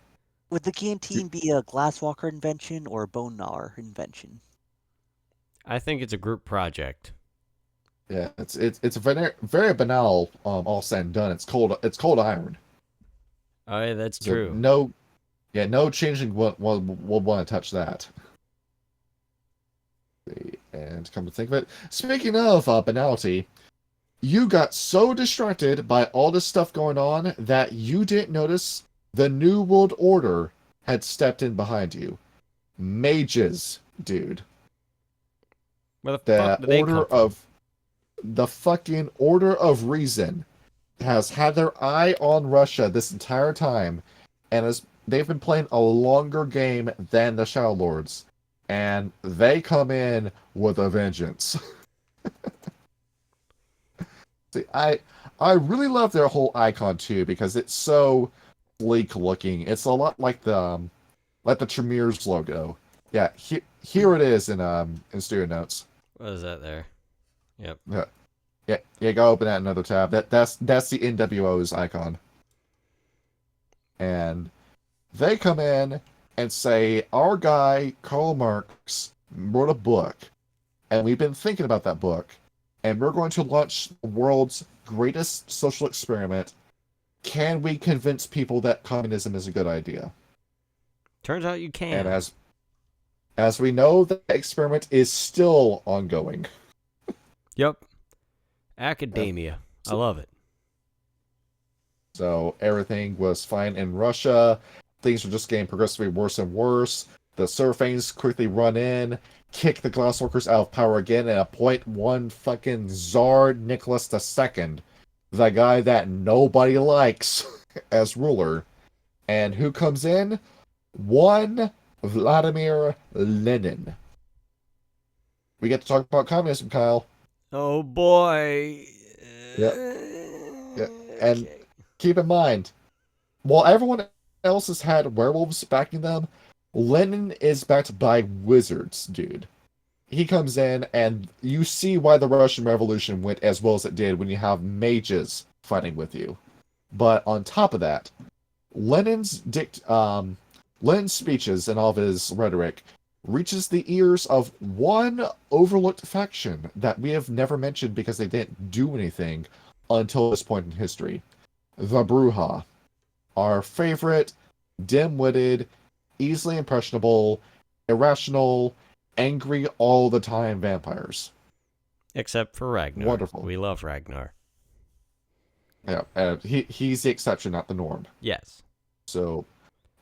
Would the guillotine be a Glasswalker invention or a Bonar invention? I think it's a group project. Yeah, it's a very very banal. All said and done, it's cold iron. Oh, yeah, that's So true. no changing will want to touch that. And come to think of it, speaking of banality, you got so distracted by all this stuff going on that you didn't notice the New World Order had stepped in behind you. Mages, dude. Where the fuck The did they order come from? of the fucking Order of Reason has had their eye on Russia this entire time, and they've been playing a longer game than the Shadow Lords, and they come in with a vengeance. See, I really love their whole icon too because it's so sleek looking. It's a lot like the Tremere's logo. Yeah, here it is in studio notes. What is that there? Yep. Yeah, go open that in another tab. That's the NWO's icon. And they come in and say, our guy, Karl Marx, wrote a book, and we've been thinking about that book, and we're going to launch the world's greatest social experiment. Can we convince people that communism is a good idea? Turns out you can. And as we know, the experiment is still ongoing. Yep. Academia. I love it. So everything was fine in Russia. Things were just getting progressively worse and worse. The Surfangs quickly run in, kick the Glassworkers out of power again, and appoint one fucking Tsar Nicholas II, the guy that nobody likes, as ruler. And who comes in? One Vladimir Lenin. We get to talk about communism, Kyle. Oh boy. Yep. Yeah. And keep in mind, while everyone else has had werewolves backing them, Lenin is backed by wizards, dude. He comes in, and you see why the Russian Revolution went as well as it did when you have mages fighting with you. But on top of that, Lenin's speeches and all of his rhetoric reaches the ears of one overlooked faction that we have never mentioned because they didn't do anything until this point in history. The Bruja. Our favorite, dim-witted, easily impressionable, irrational, angry all the time vampires. Except for Ragnar. Wonderful. We love Ragnar. Yeah, he's the exception, not the norm. Yes. So,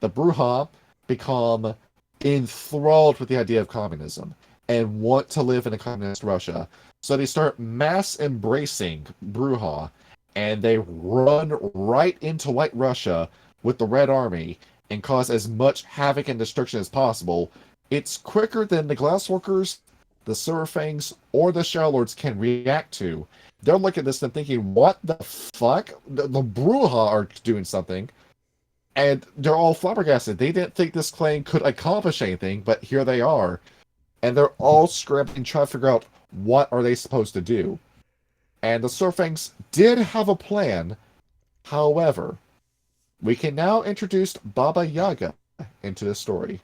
the Bruja become enthralled with the idea of communism and want to live in a communist Russia. So they start mass embracing Bruja, and they run right into White Russia with the Red Army and cause as much havoc and destruction as possible. It's quicker than the Glassworkers, the Surfangs, or the Shadow Lords can react to. They're looking at this and thinking, what the fuck? The Bruja are doing something. And they're all flabbergasted. They didn't think this claim could accomplish anything, but here they are. And they're all scrambling, trying to figure out what are they supposed to do. And the Surfangs did have a plan. However, we can now introduce Baba Yaga into the story.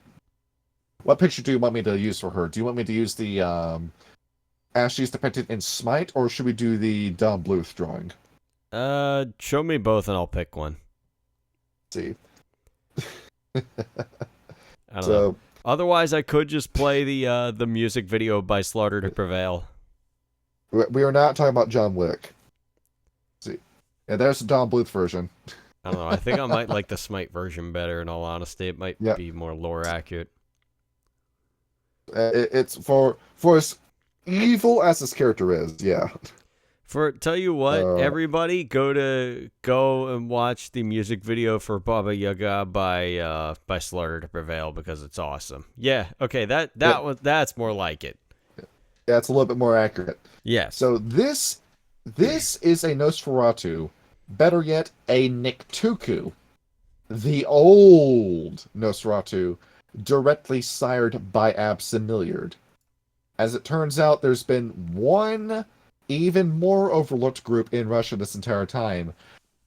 What picture do you want me to use for her? Do you want me to use the as she's depicted in Smite, or should we do the Don Bluth drawing? Show me both and I'll pick one. Let's see. I don't know. So, Otherwise, I could just play the music video by Slaughter to Prevail. we are not talking about John Wick. Let's see. Yeah, there's the Don Bluth version. I don't know. I think I might like the Smite version better, in all honesty. It might Yep. be more lore accurate. It's for as evil as this character is, yeah. Tell you what, everybody, go and watch the music video for Baba Yaga by Slaughter to Prevail, because it's awesome. Yeah, okay, that's more like it. Yeah, it's a little bit more accurate. Yes. So this is a Nosferatu, better yet, a Niktuku, the old Nosferatu, directly sired by Absimiliard. As it turns out, there's been one even more overlooked group in Russia this entire time,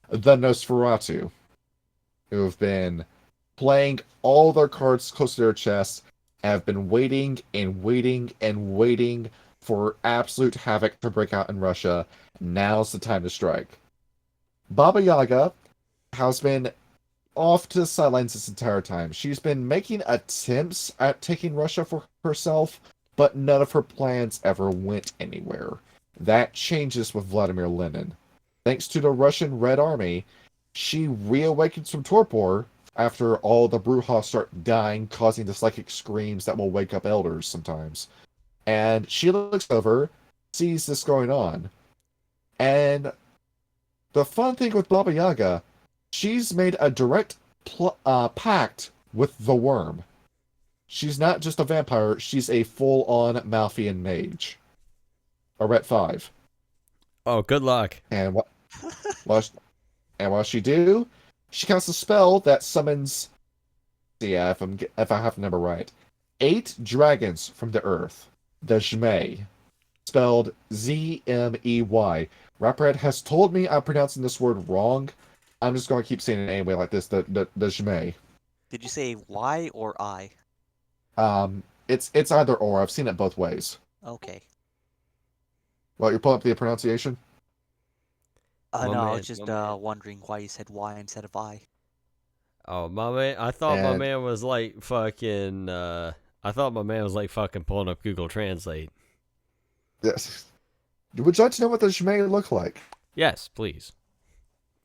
the Nosferatu, who have been playing all their cards close to their chests, have been waiting and waiting and waiting for absolute havoc to break out in Russia. Now's the time to strike. Baba Yaga has been off to the sidelines this entire time. She's been making attempts at taking Russia for herself, but none of her plans ever went anywhere. That changes with Vladimir Lenin. Thanks to the Russian Red Army, she reawakens from torpor after all the Brujas start dying, causing the psychic screams that will wake up elders sometimes. And she looks over, sees this going on, and the fun thing with Baba Yaga, she's made a direct pact with the worm. She's not just a vampire, she's a full-on Malfian mage. A Ret 5. Oh, good luck. And what she do, she casts a spell that summons, yeah, if I have the number right, 8 dragons from the earth. The Zhmei. Spelled Z-M-E-Y. Rapperhead has told me I'm pronouncing this word wrong. I'm just going to keep saying it anyway like this, the Zhmei. Did you say Y or I? It's either or. I've seen it both ways. Okay. Well, you're pulling up the pronunciation? No, I was just wondering why you said Y instead of I. Oh, my man! I thought my And- man was like fucking. I thought my man was like fucking pulling up Google Translate. Yes. Would you like to know what the Zhmei look like? Yes, please.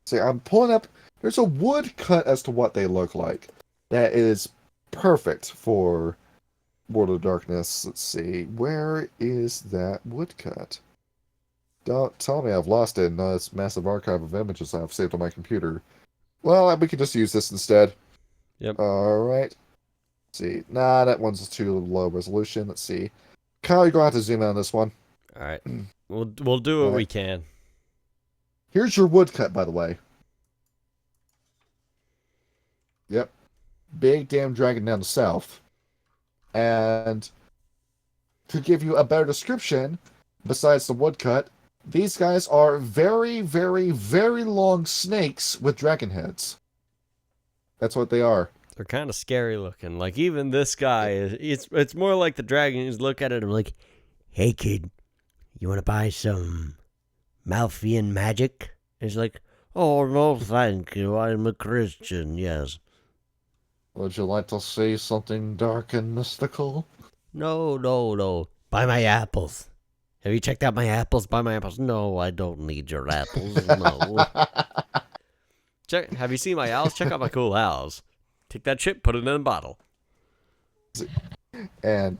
See, I'm pulling up. There's a woodcut as to what they look like. That is perfect for World of Darkness. Let's see. Where is that woodcut? Don't tell me I've lost it in this massive archive of images I've saved on my computer. Well, we can just use this instead. Yep. Alright. Let's see. Nah, that one's too low resolution. Let's see. Kyle, you're going to have to zoom in on this one. All right, we'll do what we can. Here's your woodcut, by the way. Yep. Big damn dragon down the south. And to give you a better description, besides the woodcut, these guys are very, very, very long snakes with dragon heads. That's what they are. They're kind of scary looking. Like, even this guy it's more like the dragon. He's look at it and like, "Hey kid, you want to buy some Malfian magic?" And he's like, "Oh no, thank you. I'm a Christian. Yes." Would you like to see something dark and mystical? No. Buy my apples. Have you checked out my apples? Buy my apples. No, I don't need your apples. No. Have you seen my owls? Check out my cool owls. Take that chip, put it in a bottle. And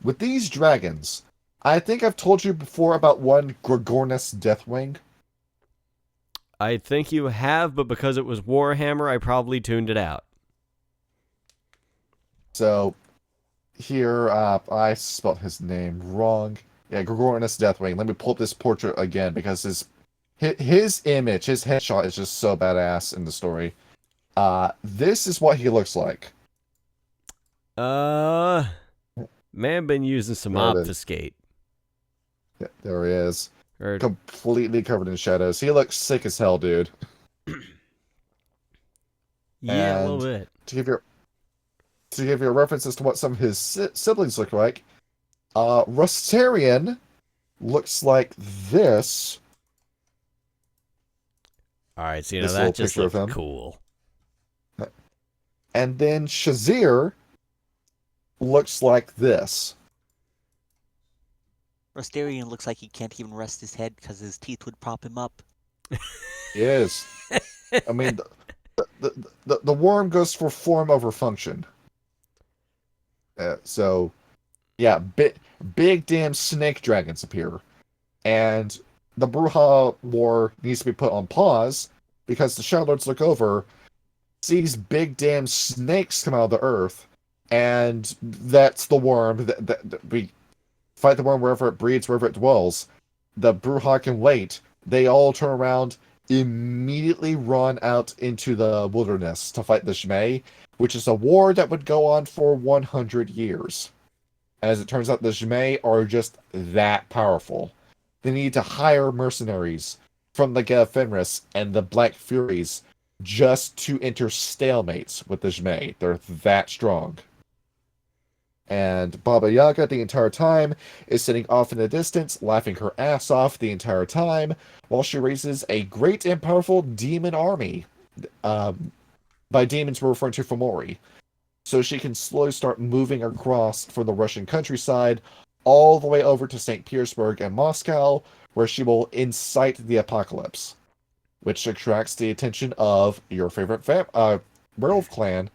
with these dragons, I think I've told you before about one Gregornis Deathwing. I think you have, but because it was Warhammer, I probably tuned it out. So, here, I spelled his name wrong. Yeah, Gregornis Deathwing. Let me pull up this portrait again, because his image, his headshot is just so badass in the story. This is what he looks like. Man been using some There it is. obfuscate. Yeah, there he is. Or, Completely covered in shadows. He looks sick as hell, dude. yeah, a little And bit. To give you a reference as to what some of his siblings look like, Rustarian looks like this. All right, so This that little just picture of looks him. cool. And then Shazir looks like this. Rostarian looks like he can't even rest his head because his teeth would prop him up. He is. I mean, the worm goes for form over function. So, yeah, big damn snake dragons appear. And the Bruja War needs to be put on pause because the Shadow Lords look over, sees big damn snakes come out of the earth, and that's the worm that we fight the worm wherever it breeds, wherever it dwells. The Bruja can wait. They all turn around, immediately run out into the wilderness to fight the Zhmei, which is a war that would go on for 100 years. As it turns out, the Zhmei are just that powerful. They need to hire mercenaries from the Fenris and the Black Furies just to enter stalemates with the Zhmei. They're that strong. And Baba Yaga, the entire time, is sitting off in the distance, laughing her ass off the entire time, while she raises a great and powerful demon army. By demons, we're referring to Fomori. So she can slowly start moving across from the Russian countryside all the way over to St. Petersburg and Moscow, where she will incite the apocalypse, which attracts the attention of your favorite werewolf clan,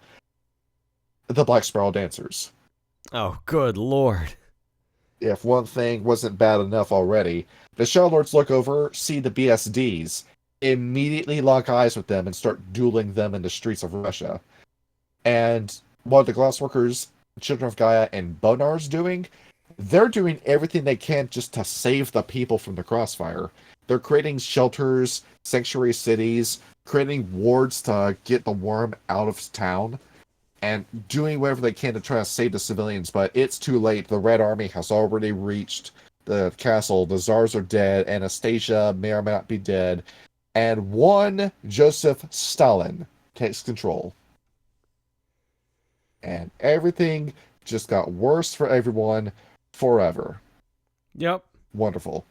the Black Spiral Dancers. Oh, good lord. If one thing wasn't bad enough already, the Shadow Lords look over, see the BSDs, immediately lock eyes with them and start dueling them in the streets of Russia. And what the Glassworkers, Children of Gaia, and Bonar's doing, they're doing everything they can just to save the people from the crossfire. They're creating shelters, sanctuary cities, creating wards to get the worm out of town, and doing whatever they can to try to save the civilians, but it's too late. The Red Army has already reached the castle. The Tsars are dead. Anastasia may or may not be dead. And one Joseph Stalin takes control. And everything just got worse for everyone forever. Yep. Wonderful.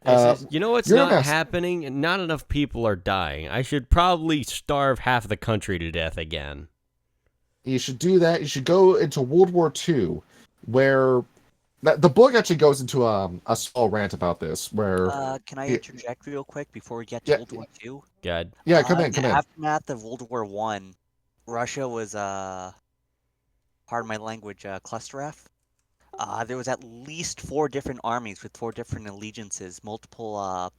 You know what's not happening? Not enough people are dying. I should probably starve half the country to death again. You should do that. You should go into World War II, where the book actually goes into a small rant about this. Where can I interject real quick before we get to World War II? Good. Yeah, come in. In the aftermath of World War I, Russia was pardon my language, cluster F. There was at least 4 different armies with 4 different allegiances, multiple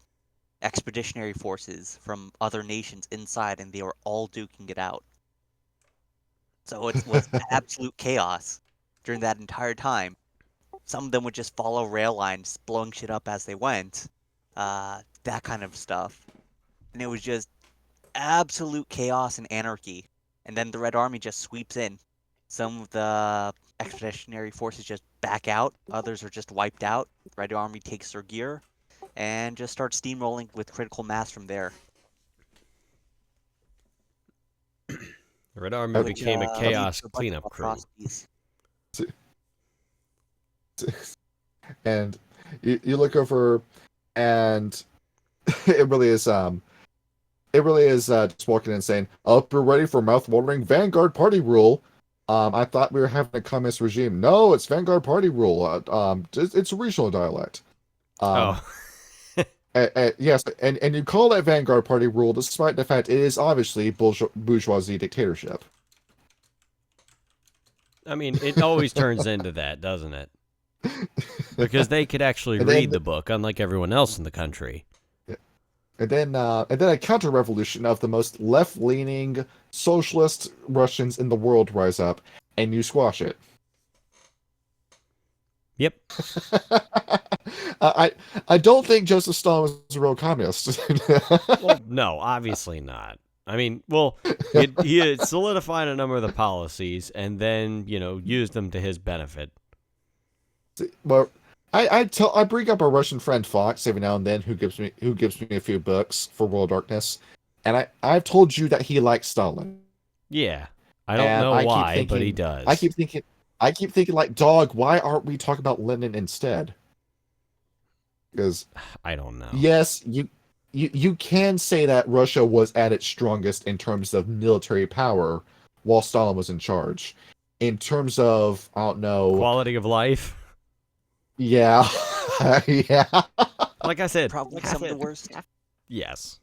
expeditionary forces from other nations inside, and they were all duking it out. So it was absolute chaos during that entire time. Some of them would just follow rail lines, blowing shit up as they went. That kind of stuff. And it was just absolute chaos and anarchy. And then the Red Army just sweeps in. Some of the expeditionary forces just back out. Others are just wiped out. The Red Army takes their gear and just starts steamrolling with critical mass from there. The Red Army became a chaos cleanup crew. And you look over, and it really is just walking in and saying, "Oh, we're ready for mouth-watering Vanguard Party rule." I thought we were having a communist regime. No, it's Vanguard Party rule. It's a regional dialect. Yes, and you call that Vanguard Party rule despite the fact it is obviously bourgeoisie dictatorship. I mean, it always turns into that, doesn't it? Because they could actually read the book, unlike everyone else in the country. And then a counter-revolution of the most left-leaning socialist Russians in the world rise up, and you squash it. Yep. I don't think Joseph Stalin was a real communist. Well, no, obviously not. I mean, well, he had solidified a number of the policies and then, used them to his benefit. Well, I bring up our Russian friend Fox every now and then, who gives me a few books for World of Darkness, and I've told you that he likes Stalin. Yeah, I don't know why, but he does. I keep thinking like, dog, why aren't we talking about Lenin instead? Because I don't know. yes, you can say that Russia was at its strongest in terms of military power while Stalin was in charge. In terms of, I don't know, Quality of life. yeah, yeah. Like I said, Probably some of the worst. yes.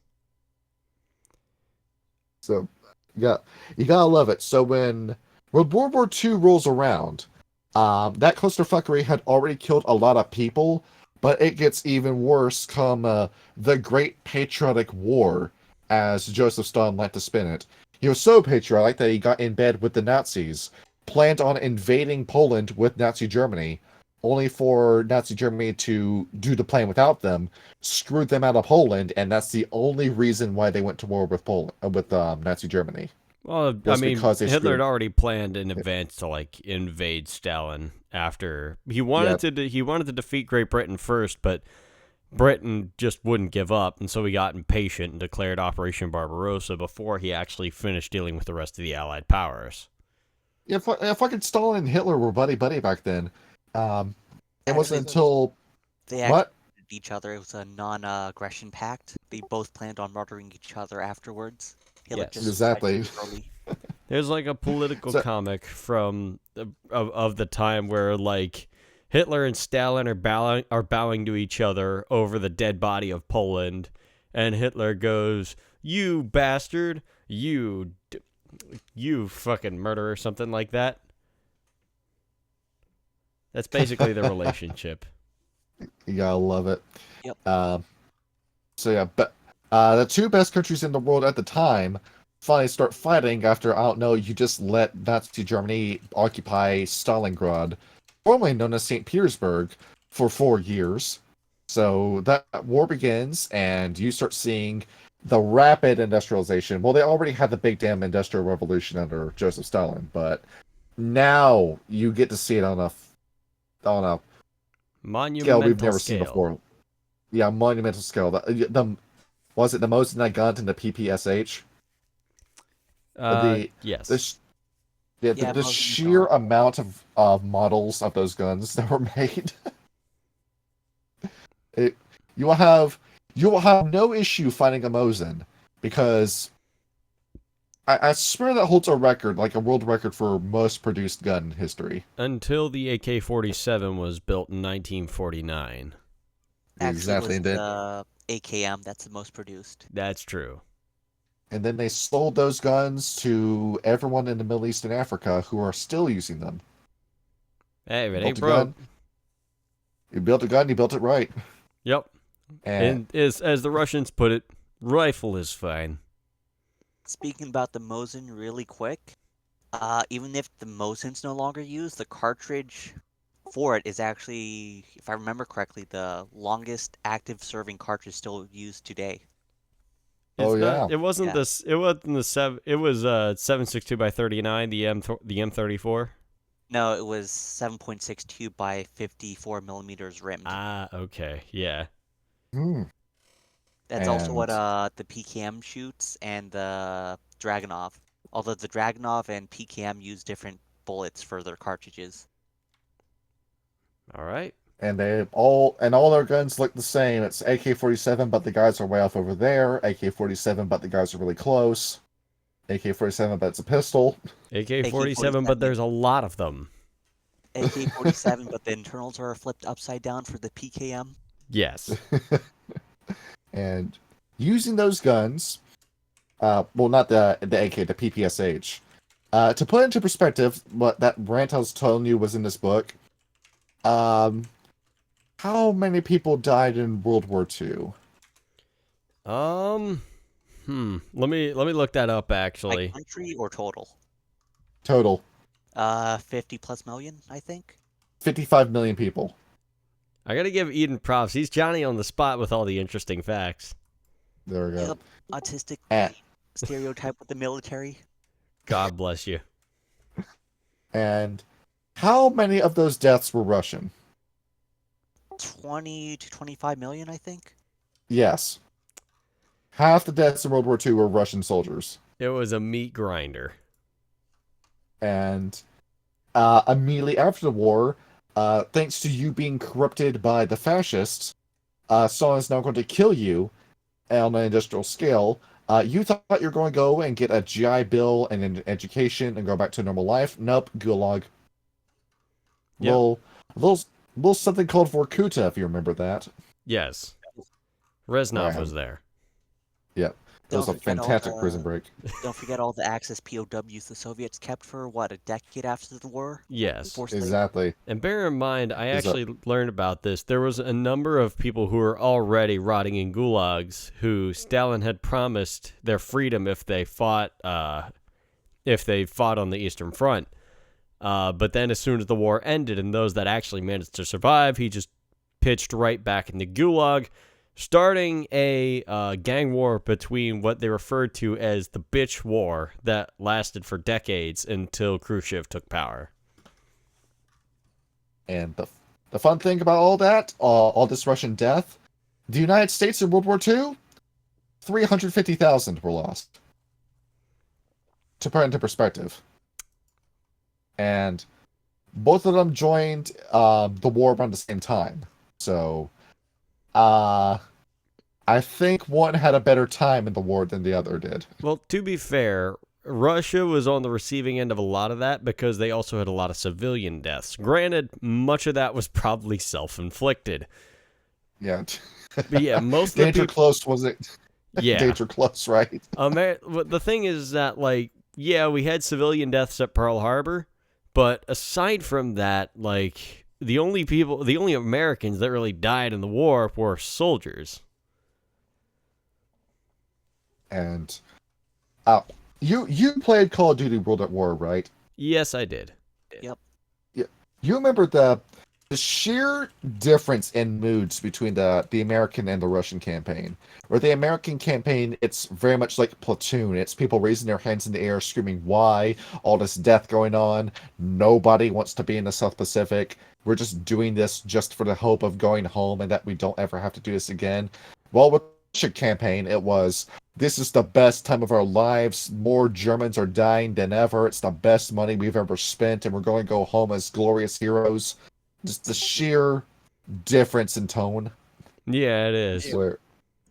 So, yeah, you gotta love it. So when World War II rolls around, that clusterfuckery had already killed a lot of people, but it gets even worse come the Great Patriotic War, as Joseph Stalin liked to spin it. He was so patriotic that he got in bed with the Nazis, planned on invading Poland with Nazi Germany, only for Nazi Germany to do the plan without them, screwed them out of Poland, and that's the only reason why they went to war with Nazi Germany. Well, I Was mean, because they Hitler had screwed. already planned in advance to like invade Stalin after he wanted Yep. he wanted to defeat Great Britain first, but Britain just wouldn't give up, and so he got impatient and declared Operation Barbarossa before he actually finished dealing with the rest of the Allied powers. Yeah, fucking Stalin and Hitler were buddy buddy back then. It wasn't Actually, until they actually what? hated each other. It was a non-aggression pact. They both planned on murdering each other afterwards. Hitler Yes. just Exactly. died early. There's like a political So- comic from of the time where like Hitler and Stalin are bowing to each other over the dead body of Poland, and Hitler goes, "You bastard, you fucking murderer," something like that. That's basically the relationship. You gotta love it. Yep. So yeah, but the two best countries in the world at the time finally start fighting after, I don't know, you just let Nazi Germany occupy Stalingrad, formerly known as St. Petersburg, for 4 years. So that war begins, and you start seeing the rapid industrialization. Well, they already had the big damn industrial revolution under Joseph Stalin, but now you get to see it on a scale Monumental we've never seen before. Yeah, monumental scale. Was it the most I got in the PPSH? Yes. The Yeah, most of them sheer are. amount of models of those guns that were made. You will have no issue finding a Mosin, because I swear that holds a record, like a world record for most produced gun in history. Until the AK-47 was built in 1949. Actually, Exactly, it and was then the AKM that's the most produced. That's true. they sold those guns to everyone in the Middle East and Africa who are still using them. Hey, if it Built ain't a broke. gun. You built a gun, you built it right. Yep. And As the Russians put it, rifle is fine. Speaking about the Mosin really quick, even if the Mosin's no longer used, the cartridge for it is actually, if I remember correctly, the longest active serving cartridge still used today. Oh, yeah. It wasn't Yeah. this. It wasn't the seven. It was 7.62 by 39. The M34. No, it was 7.62 by 54 millimeters rimmed. Ah, okay, yeah. That's also what and- the PKM shoots and the Dragunov. Although the Dragunov and PKM use different bullets for their cartridges. All right. and all their guns look the same. It's AK-47, but the guys are way off over there. AK-47, but the guys are really close. AK-47, but it's a pistol. AK-47, but there's a lot of them. AK-47, but the internals are flipped upside down for the PKM. Yes. And using those guns, well, not the AK, the PPSH. To put into perspective what that rant I was telling you was in this book, how many people died in World War II? Let me look that up actually. Like country or total? Total. 50 plus million, I think. 55 million people. I gotta give Eden props. He's Johnny on the spot with all the interesting facts. There we go. Yep. Autistic And, stereotype with the military. God bless you. and how many of those deaths were Russian? 20 to 25 million, I think. Yes. Half the deaths in World War II were Russian soldiers. It was a meat grinder. And immediately after the war, thanks to you being corrupted by the fascists, Stalin's now going to kill you on an industrial scale. You thought you were going to go and get a GI Bill and an education and go back to normal life. Nope, Gulag. Yep. Little something called Vorkuta, if you remember that. Yes. Reznov Right. was there. Yep. It was a Don't forget all fantastic the- prison break. Don't forget all the Axis POWs the Soviets kept for, what, a decade after the war? Yes. Forced labor? Exactly. And bear in mind, I Is that- actually learned about this. There was a number of people who were already rotting in gulags who Stalin had promised their freedom if they fought on the Eastern Front. But then as soon as the war ended and those that actually managed to survive, he just pitched right back in the gulag, starting a gang war between what they referred to as the Bitch War that lasted for decades until Khrushchev took power. And the fun thing about all that, all this Russian death, the United States in World War II, 350,000 were lost. To put it into perspective. And both of them joined the war around the same time. So, I think one had a better time in the war than the other did. Well, to be fair, Russia was on the receiving end of a lot of that because they also had a lot of civilian deaths. Granted, much of that was probably self-inflicted. Yeah. But yeah, most of the Danger people... Close, was it? Yeah. Danger Close, right? The thing is that, like, yeah, we had civilian deaths at Pearl Harbor, but aside from that, like, the only Americans that really died in the war were soldiers. And you played Call of Duty World at War, right? Yes, I did. Yep. You remember the sheer difference in moods between the American and the Russian campaign. Where the American campaign, it's very much like Platoon. It's people raising their hands in the air, screaming, "Why?" All this death going on. Nobody wants to be in the South Pacific. We're just doing this just for the hope of going home and that we don't ever have to do this again. Well, with the Russian campaign, it was, this is the best time of our lives. More Germans are dying than ever. It's the best money we've ever spent, and we're going to go home as glorious heroes. Just the sheer difference in tone. Yeah, it is. Where,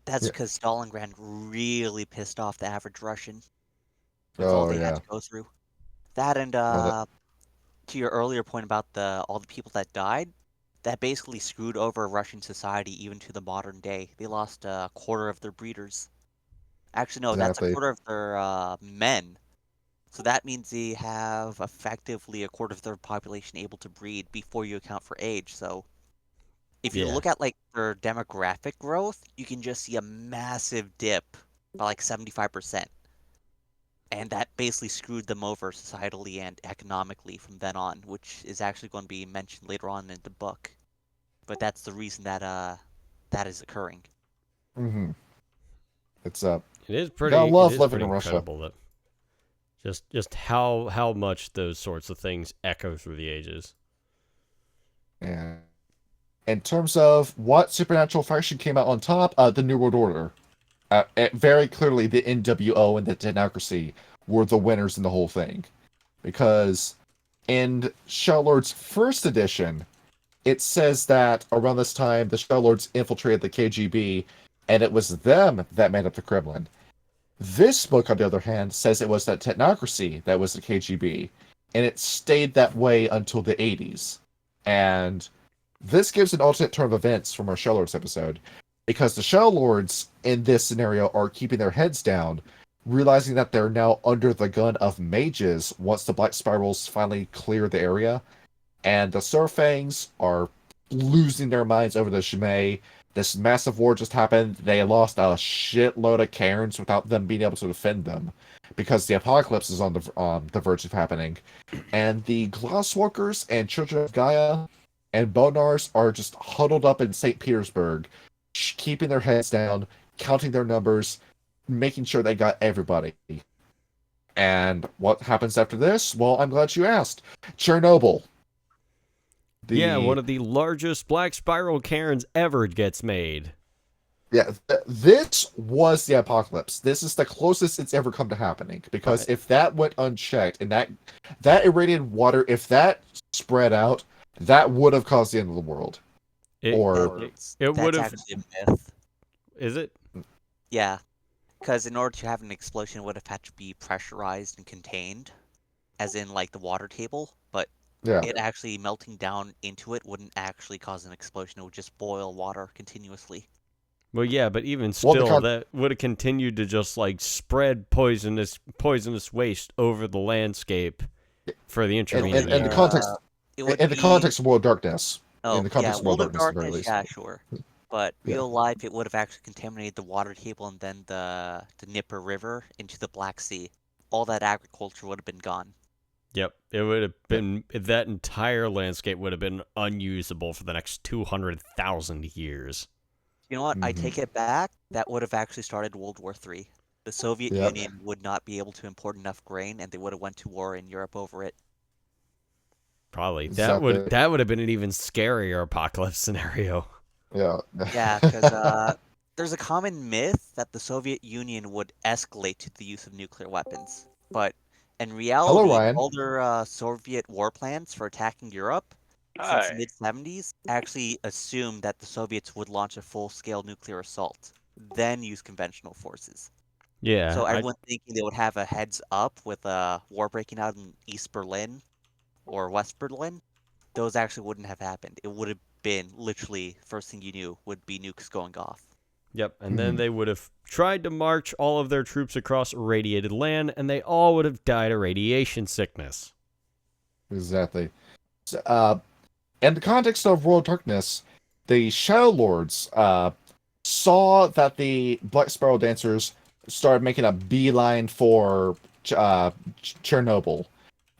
That's Yeah. because Stalingrad really pissed off the average Russian. That's all oh they had yeah, to go through. That and to your earlier point about all the people that died, that basically screwed over Russian society even to the modern day. They lost a quarter of their breeders. Actually, no, that's a Exactly. quarter of their men. So that means they have effectively a quarter of their population able to breed before you account for age. So if you Yeah. look at like their demographic growth, you can just see a massive dip by like 75%. And that basically screwed them over societally and economically from then on, which is actually going to be mentioned later on in the book. But that's the reason that that is occurring. mm-hmm. It's It is pretty. Gotta love it is living pretty in Russia. incredible that just how much those sorts of things echo through the ages. And in terms of what supernatural faction came out on top, the New World Order. Very clearly, the NWO and the Technocracy were the winners in the whole thing. Because in Shellord's first edition, it says that around this time, the Shellords infiltrated the KGB, and it was them that made up the Kremlin. This book, on the other hand, says it was the Technocracy that was the KGB, and it stayed that way until the 80s. And this gives an alternate turn of events from our Shellords episode, because the Shellords in this scenario are keeping their heads down, realizing that they're now under the gun of mages once the Black Spirals finally clear the area, and the Surfangs are losing their minds over the Shimei. This massive war just happened. They lost a shitload of cairns without them being able to defend them, because the apocalypse is on the verge of happening. And the Glasswalkers and Children of Gaia and Bonars are just huddled up in St. Petersburg, keeping their heads down, counting their numbers, making sure they got everybody. And what happens after this? Well, I'm glad you asked. Chernobyl. Yeah, one of the largest Black Spiral cairns ever gets made. Yeah, this was the apocalypse. This is the closest it's ever come to happening. Because Right. if that went unchecked, and that irradiated water, if that spread out, that would have caused the end of the world. Or it would That's have. actually a myth. Is it? Yeah, because in order to have an explosion, it would have had to be pressurized and contained, as in like the water table. But yeah, it actually melting down into it wouldn't actually cause an explosion. It would just boil water continuously. Well, yeah, but even Well, still, that would have continued to just like spread poisonous waste over the landscape for the intervening in the years. context It would in the be... context of World Darkness. Oh, In the context of World World of Darkness, at the very Darkness, least. yeah, sure. But Yeah. real life, it would have actually contaminated the water table and then the Dnieper River into the Black Sea. All that agriculture would have been gone. Yep, it would have been that entire landscape would have been unusable for the next 200,000 years. You know what? I Mhm. take it back. That would have actually started World War III. The Soviet Yep. Union would not be able to import enough grain, and they would have went to war in Europe over it. Probably Exactly. that would have been an even scarier apocalypse scenario. Yeah. Yeah, because there's a common myth that the Soviet Union would escalate to the use of nuclear weapons. But in reality, Ryan. all their Soviet war plans for attacking Europe since the mid-70s actually assumed that the Soviets would launch a full-scale nuclear assault, then use conventional forces. Yeah. So everyone thinking they would have a heads up with a war breaking out in East Berlin or West Berlin, those actually wouldn't have happened. It would have been literally first thing you knew would be nukes going off. Yep, and then they would have tried to march all of their troops across irradiated land, and they all would have died of radiation sickness. Exactly. So, in the context of World Darkness, the Shadow Lords saw that the Black Spiral Dancers started making a beeline for Chernobyl.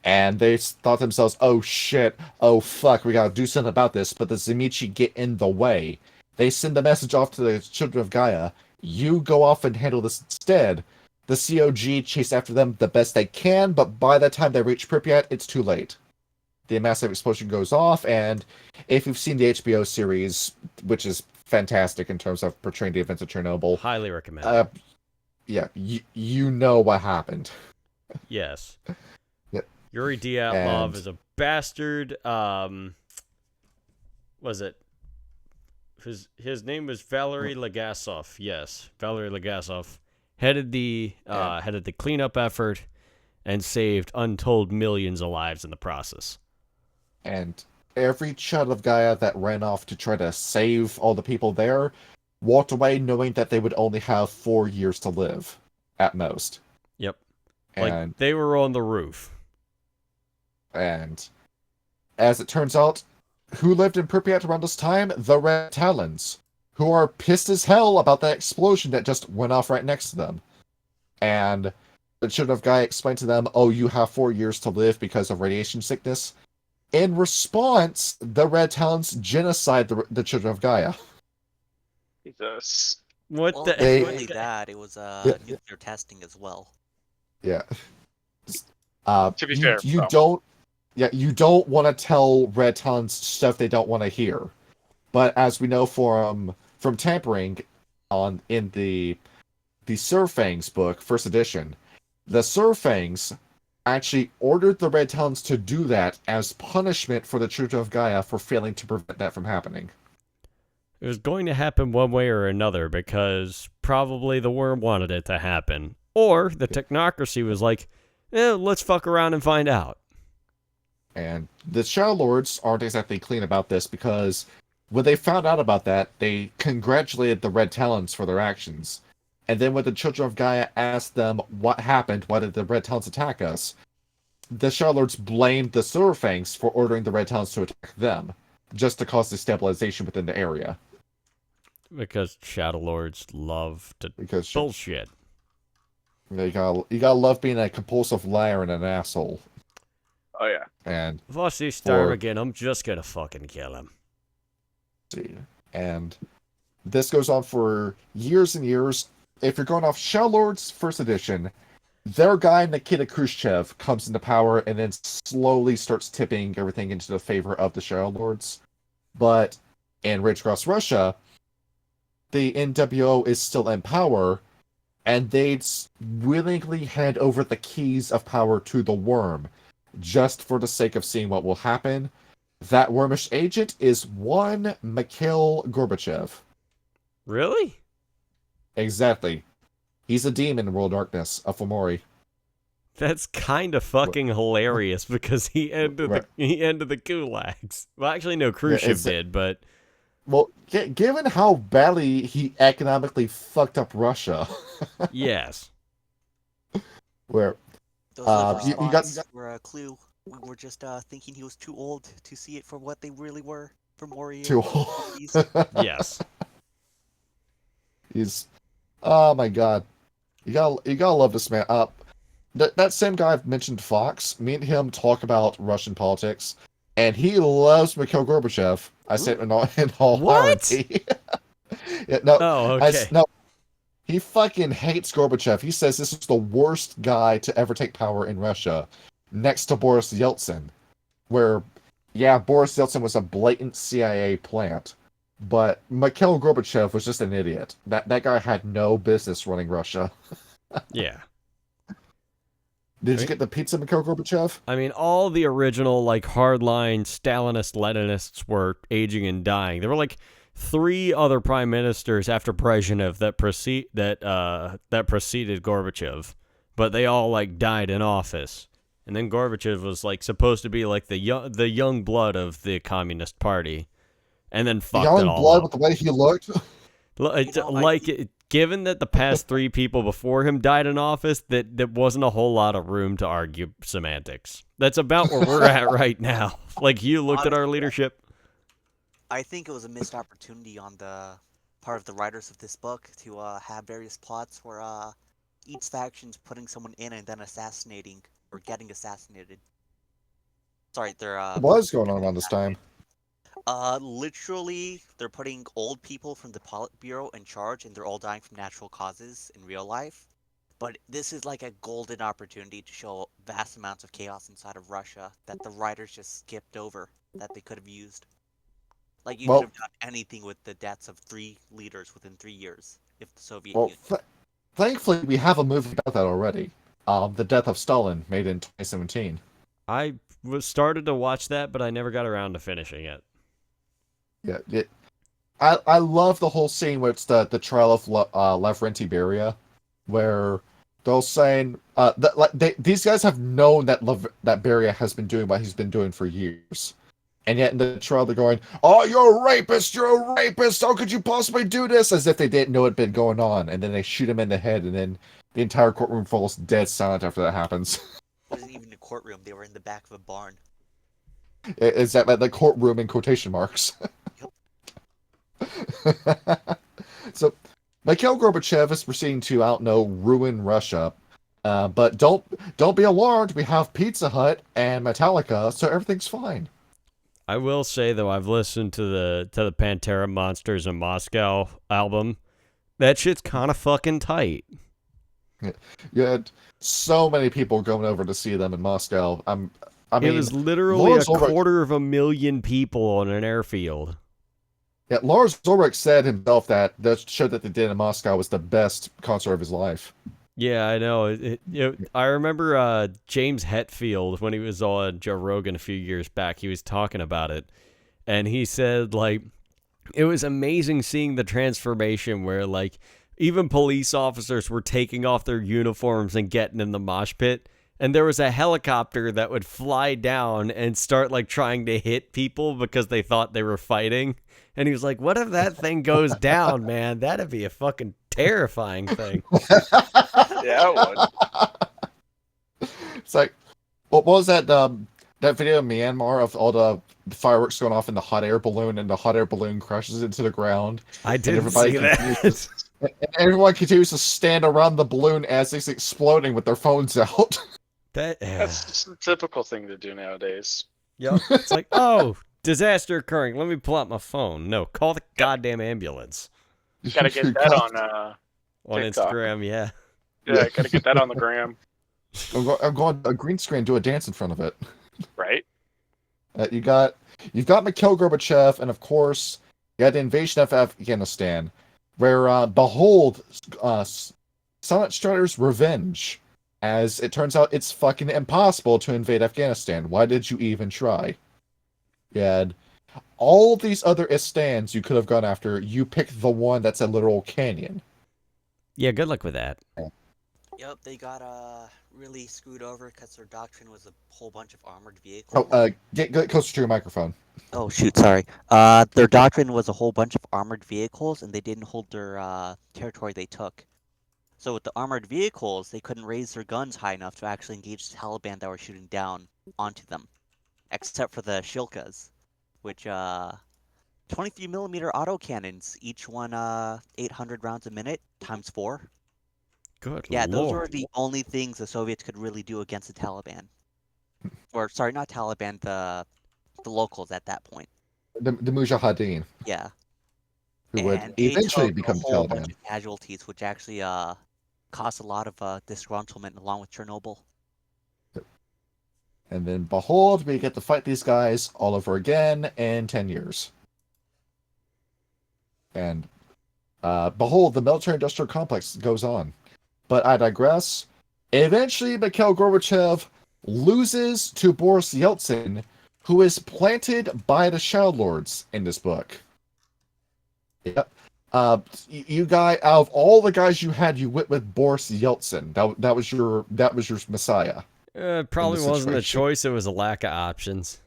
And they thought to themselves, oh shit, oh fuck, we gotta do something about this. But the Dimitri get in the way. They send the message off to the Children of Gaia. You go off and handle this instead. The COG chase after them the best they can, but by the time they reach Pripyat, it's too late. The massive explosion goes off, and if you've seen the HBO series, which is fantastic in terms of portraying the events of Chernobyl, Highly recommend. Yeah, you know what happened. Yes. Yep. Yuri Dyatlov is a bastard. Was it? His name was Valery Legasov. Yes, Valery Legasov headed the cleanup effort and saved untold millions of lives in the process. And every child of Gaia that ran off to try to save all the people there walked away knowing that they would only have 4 years to live, at most. Yep. And like they were on the roof. And as it turns out, who lived in Pripyat around this time? The Red Talons, who are pissed as hell about that explosion that just went off right next to them. And the Children of Gaia explained to them, oh, you have 4 years to live because of radiation sickness. In response, the Red Talons genocide the Children of Gaia. Jesus. What Well, the? not only that, it was nuclear testing as well. Yeah. To be fair, you though. you don't want to tell Red Talons stuff they don't want to hear. But as we know from tampering in the Surfangs book, first edition, the Surfangs actually ordered the Red Talons to do that as punishment for the Children of Gaia for failing to prevent that from happening. It was going to happen one way or another because probably the worm wanted it to happen. Or the technocracy was like, let's fuck around and find out. And the Shadow Lords aren't exactly clean about this because when they found out about that, they congratulated the Red Talons for their actions. And then when the Children of Gaia asked them what happened, why did the Red Talons attack us, the Shadow Lords blamed the Surfangs for ordering the Red Talons to attack them, just to cause destabilization within the area. Because Shadow Lords love to bullshit. You gotta love being a compulsive liar and an asshole. Oh yeah. And if I see Storm again, I'm just gonna fucking kill him. See, and this goes on for years and years. If you're going off Shadow Lords first edition, their guy Nikita Khrushchev comes into power and then slowly starts tipping everything into the favor of the Shadow Lords. But in Rage Across Russia, the NWO is still in power, and they'd willingly hand over the keys of power to the Worm, just for the sake of seeing what will happen. That wormish agent is one Mikhail Gorbachev. Really? Exactly. He's a demon in World Darkness, a Fomori. That's kind of fucking hilarious because he ended the gulags. Well, actually, no, Khrushchev did, but well, given how badly he economically fucked up Russia, yes, where those you got were a clue. We were just thinking he was too old to see it for what they really were. Fomori. too old. yes. He's, oh my god, you gotta love this man. That same guy I've mentioned, Fox. Me and him talk about Russian politics, and he loves Mikhail Gorbachev. I said in all honesty. Yeah, no, oh, okay. no, he fucking hates Gorbachev. He says this is the worst guy to ever take power in Russia, next to Boris Yeltsin. Where, yeah, Boris Yeltsin was a blatant CIA plant, but Mikhail Gorbachev was just an idiot. That guy had no business running Russia. Yeah. Did you get the pizza, Mikhail Gorbachev? I mean, all the original, like, hardline Stalinist Leninists were aging and dying. There were, like, 3 other prime ministers after Brezhnev that preceded Gorbachev, but they all, like, died in office. And then Gorbachev was, like, supposed to be, like, the young blood of the Communist Party, and then fucked it all up. Young blood with the way he looked? Given that the past 3 people before him died in office, that wasn't a whole lot of room to argue semantics. That's about where we're at right now. Like, you looked at our leadership. I think it was a missed opportunity on the part of the writers of this book to have various plots where each faction's putting someone in and then assassinating or getting assassinated. Sorry, they're What was going on this time? Literally, they're putting old people from the Politburo in charge, and they're all dying from natural causes in real life. But this is like a golden opportunity to show vast amounts of chaos inside of Russia that the writers just skipped over, that they could have used. Like, you could have done anything with the deaths of 3 leaders within 3 years, if the Soviet Union... Thankfully, we have a movie about that already. The Death of Stalin, made in 2017. I started to watch that, but I never got around to finishing it. Yeah, I love the whole scene where it's the trial of Lavrenti Beria, where they're saying these guys have known that Beria has been doing what he's been doing for years, and yet in the trial they're going, "Oh, you're a rapist! You're a rapist! How could you possibly do this?" As if they didn't know it'd been going on, and then they shoot him in the head, and then the entire courtroom falls dead silent after that happens. It wasn't even a courtroom; they were in the back of a barn. Is that like the courtroom in quotation marks? So, Mikhail Gorbachev is proceeding to ruin Russia, but don't be alarmed. We have Pizza Hut and Metallica, so everything's fine. I will say though, I've listened to the Pantera Monsters in Moscow album. That shit's kind of fucking tight. You had so many people going over to see them in Moscow. I mean, it was literally 250,000 people on an airfield. Yeah, Lars Ulrich said himself that the show that they did in Moscow was the best concert of his life. Yeah, I know. I remember James Hetfield, when he was on Joe Rogan a few years back, he was talking about it. And he said, like, it was amazing seeing the transformation where, like, even police officers were taking off their uniforms and getting in the mosh pit. And there was a helicopter that would fly down and start, like, trying to hit people because they thought they were fighting. And he was like, what if that thing goes down, man? That'd be a fucking terrifying thing. Yeah, it would. It's like, what was that video in Myanmar of all the fireworks going off in the hot air balloon, and the hot air balloon crashes into the ground? I didn't see that. And everyone continues to stand around the balloon as it's exploding with their phones out. That's just a typical thing to do nowadays. Yep. It's like, oh, disaster occurring. Let me pull out my phone. No, call the goddamn ambulance. You gotta get that on Instagram, yeah. Yeah, gotta get that on the gram. I'm going a green screen, do a dance in front of it. Right. You've got Mikhail Gorbachev, and of course, you had the invasion of Afghanistan, where behold, Silent Strider's revenge. As it turns out, it's fucking impossible to invade Afghanistan. Why did you even try? You had all these other Istans you could have gone after. You picked the one that's a literal canyon. Yeah, good luck with that. Yep, they got really screwed over because their doctrine was a whole bunch of armored vehicles. Oh, get closer to your microphone. Oh shoot, sorry. Their doctrine was a whole bunch of armored vehicles, and they didn't hold their territory they took. So with the armored vehicles, they couldn't raise their guns high enough to actually engage the Taliban that were shooting down onto them, except for the Shilkas, which 23mm autocannons, each one 800 rounds a minute times 4. Good Yeah, those were lord. the only things the Soviets could really do against the Taliban. Or sorry, not Taliban, the locals at that point. The Mujahideen, Yeah. who would And they eventually took become a the whole bunch Taliban. of casualties, which actually caused a lot of disgruntlement along with Chernobyl. And then, behold, we get to fight these guys all over again in 10 years. And, behold, the military-industrial complex goes on. But I digress. Eventually, Mikhail Gorbachev loses to Boris Yeltsin, who is planted by the Shadow Lords in this book. Yep. You guy, out of all the guys you had, you went with Boris Yeltsin. That was your messiah. It probably this wasn't a situation. choice, it was a lack of options.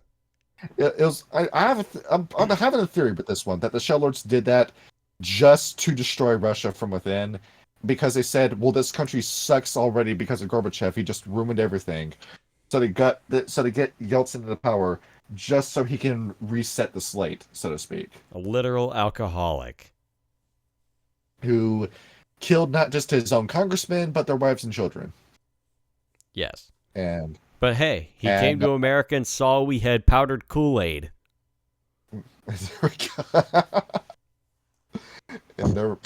It was. I'm having a theory with this one that the Shadow Lords did that just to destroy Russia from within, because they said, "Well, this country sucks already because of Gorbachev. He just ruined everything." So they get Yeltsin into power just so he can reset the slate, so to speak. A literal alcoholic. Who killed not just his own congressmen, but their wives and children. Yes. And But hey, he And- came to America and saw we had powdered Kool-Aid. there we go. And there.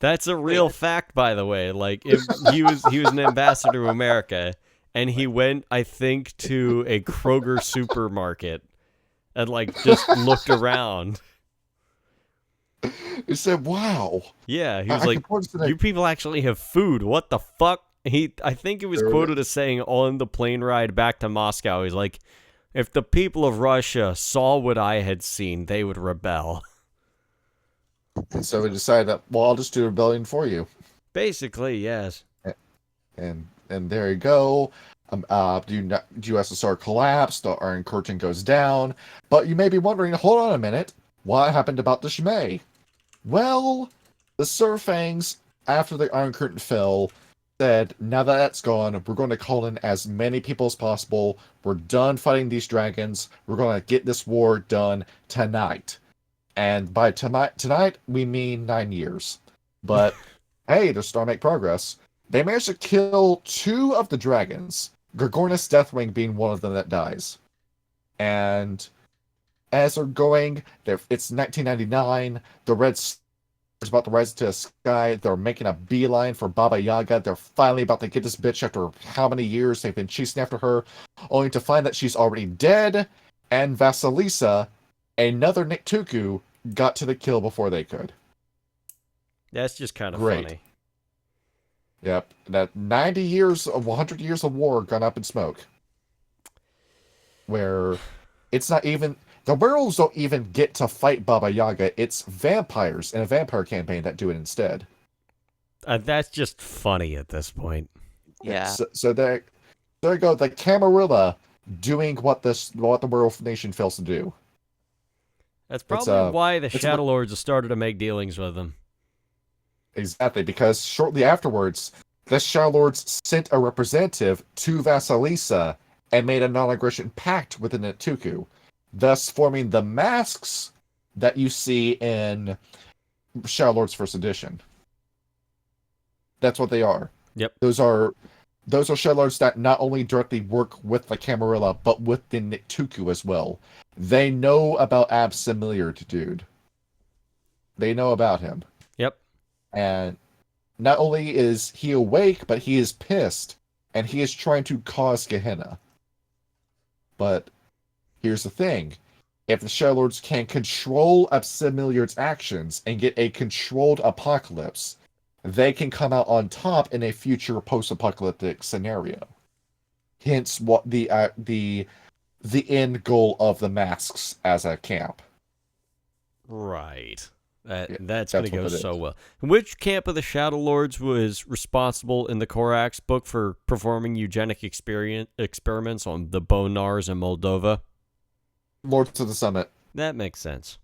That's a real fact, by the way. Like, if he was an ambassador to America, and he went, I think, to a Kroger supermarket and like just looked around. He said, "Wow." Yeah, he was I like, can point to that- "You people actually have food? What the fuck?" I think it was There- quoted as saying on the plane ride back to Moscow, he's like, "If the people of Russia saw what I had seen, they would rebel." And so we decided that, well, I'll just do a rebellion for you. Basically, yes. And there you go. The USSR collapsed, the Iron Curtain goes down. But you may be wondering, hold on a minute, what happened about the Shmei? Well, the Surfangs, after the Iron Curtain fell, said, now that that's gone, we're going to call in as many people as possible. We're done fighting these dragons. We're going to get this war done tonight. And by tonight, we mean 9 years. But, hey, they're starting to make progress. They managed to kill 2 of the dragons, Gorgornis Deathwing being one of them that dies. And as they're going, it's 1999, the Red Star is about to rise to the sky, they're making a beeline for Baba Yaga, they're finally about to get this bitch after how many years they've been chasing after her, only to find that she's already dead, and Vasilisa, another Niktuku, got to the kill before they could. That's just kind of Great. funny. Yep, that 90 years of 100 years of war gone up in smoke. Where it's not even the werewolves don't even get to fight Baba Yaga. It's vampires in a vampire campaign that do it instead. That's just funny at this point. Yeah. So there you go. The Camarilla doing what the werewolf nation fails to do. That's probably why the it's Shadow Lords have started to make dealings with them. Exactly, because shortly afterwards, the Shadow Lords sent a representative to Vasilisa and made a non-aggression pact with the Niktuku, thus forming the masks that you see in Shadow Lords First Edition. That's what they are. Yep. Those are Shadow Lords that not only directly work with the Camarilla, but with the Niktuku as well. They know about Absimilitude. They know about him. Yep. And not only is he awake, but he is pissed, and he is trying to cause Gehenna. But here's the thing. If the Shadow Lords can control Absimilitude's actions and get a controlled apocalypse, they can come out on top in a future post-apocalyptic scenario. Hence what the the end goal of the masks as a camp. Right. Yeah, That's going to go what it so is. well. Which camp of the Shadow Lords was responsible in the Korax book for performing eugenic experiments on the Bonars in Moldova? Lords of the Summit. That makes sense.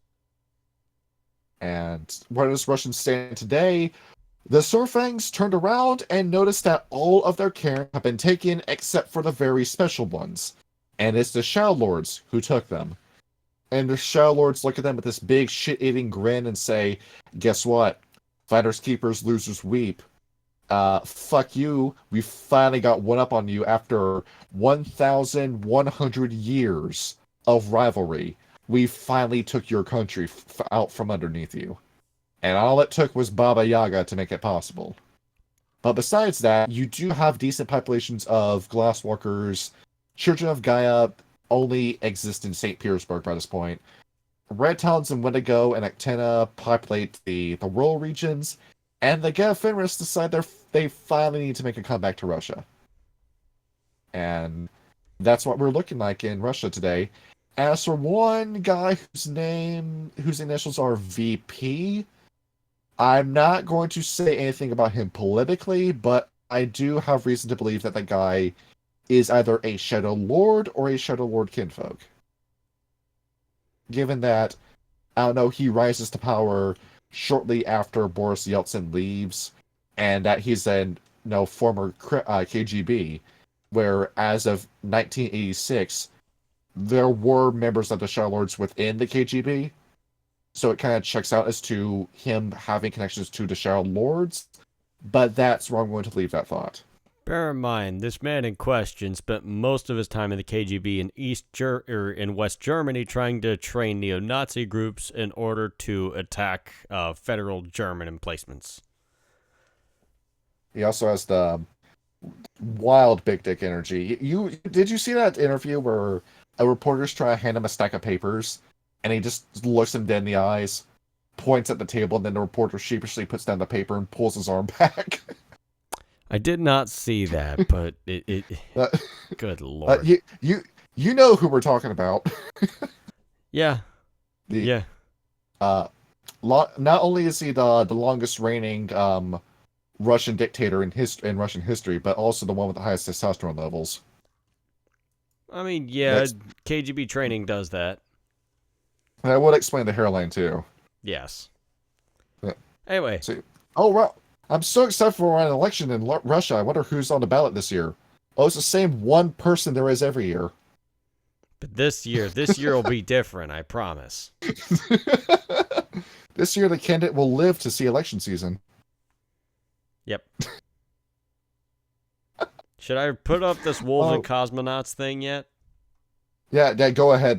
And where does Russians stand today? The Surfangs turned around and noticed that all of their care have been taken except for the very special ones. And it's the Shadow Lords who took them. And the Shadow Lords look at them with this big shit-eating grin and say, guess what? Fighters, keepers, losers weep. Fuck you. We finally got one up on you after 1,100 years of rivalry. We finally took your country out from underneath you. And all it took was Baba Yaga to make it possible. But besides that, you do have decent populations of Glasswalkers. Children of Gaia only exist in St. Petersburg by this point. Red Talons and Wendigo and Actena populate the rural regions. And the Gaia Fenris decide they finally need to make a comeback to Russia. And that's what we're looking like in Russia today. As for one guy whose initials are VP, I'm not going to say anything about him politically, but I do have reason to believe that the guy is either a Shadow Lord or a Shadow Lord kinfolk. Given that, I don't know, he rises to power shortly after Boris Yeltsin leaves, and that he's a former KGB, where as of 1986, there were members of the Shadow Lords within the KGB. So it kind of checks out as to him having connections to the Shadow Lords, but that's where I'm going to leave that thought. Bear in mind, this man in question spent most of his time in the KGB in West Germany trying to train neo-Nazi groups in order to attack federal German emplacements. He also has the wild big dick energy. Did you see that interview where a reporter's trying to hand him a stack of papers, and he just looks him dead in the eyes, points at the table, and then the reporter sheepishly puts down the paper and pulls his arm back? I did not see that, but it good lord. You know who we're talking about. Yeah. Yeah. Not only is he the longest reigning Russian dictator in Russian history, but also the one with the highest testosterone levels. I mean, yeah, KGB training does that. And I would explain the hairline too. Yes. Yeah. Anyway. Well, I'm so excited for an election in Russia. I wonder who's on the ballot this year. Oh, it's the same one person there is every year. But this year will be different, I promise. This year, the candidate will live to see election season. Yep. Should I put up this Wolves and Cosmonauts thing yet? Yeah, go ahead.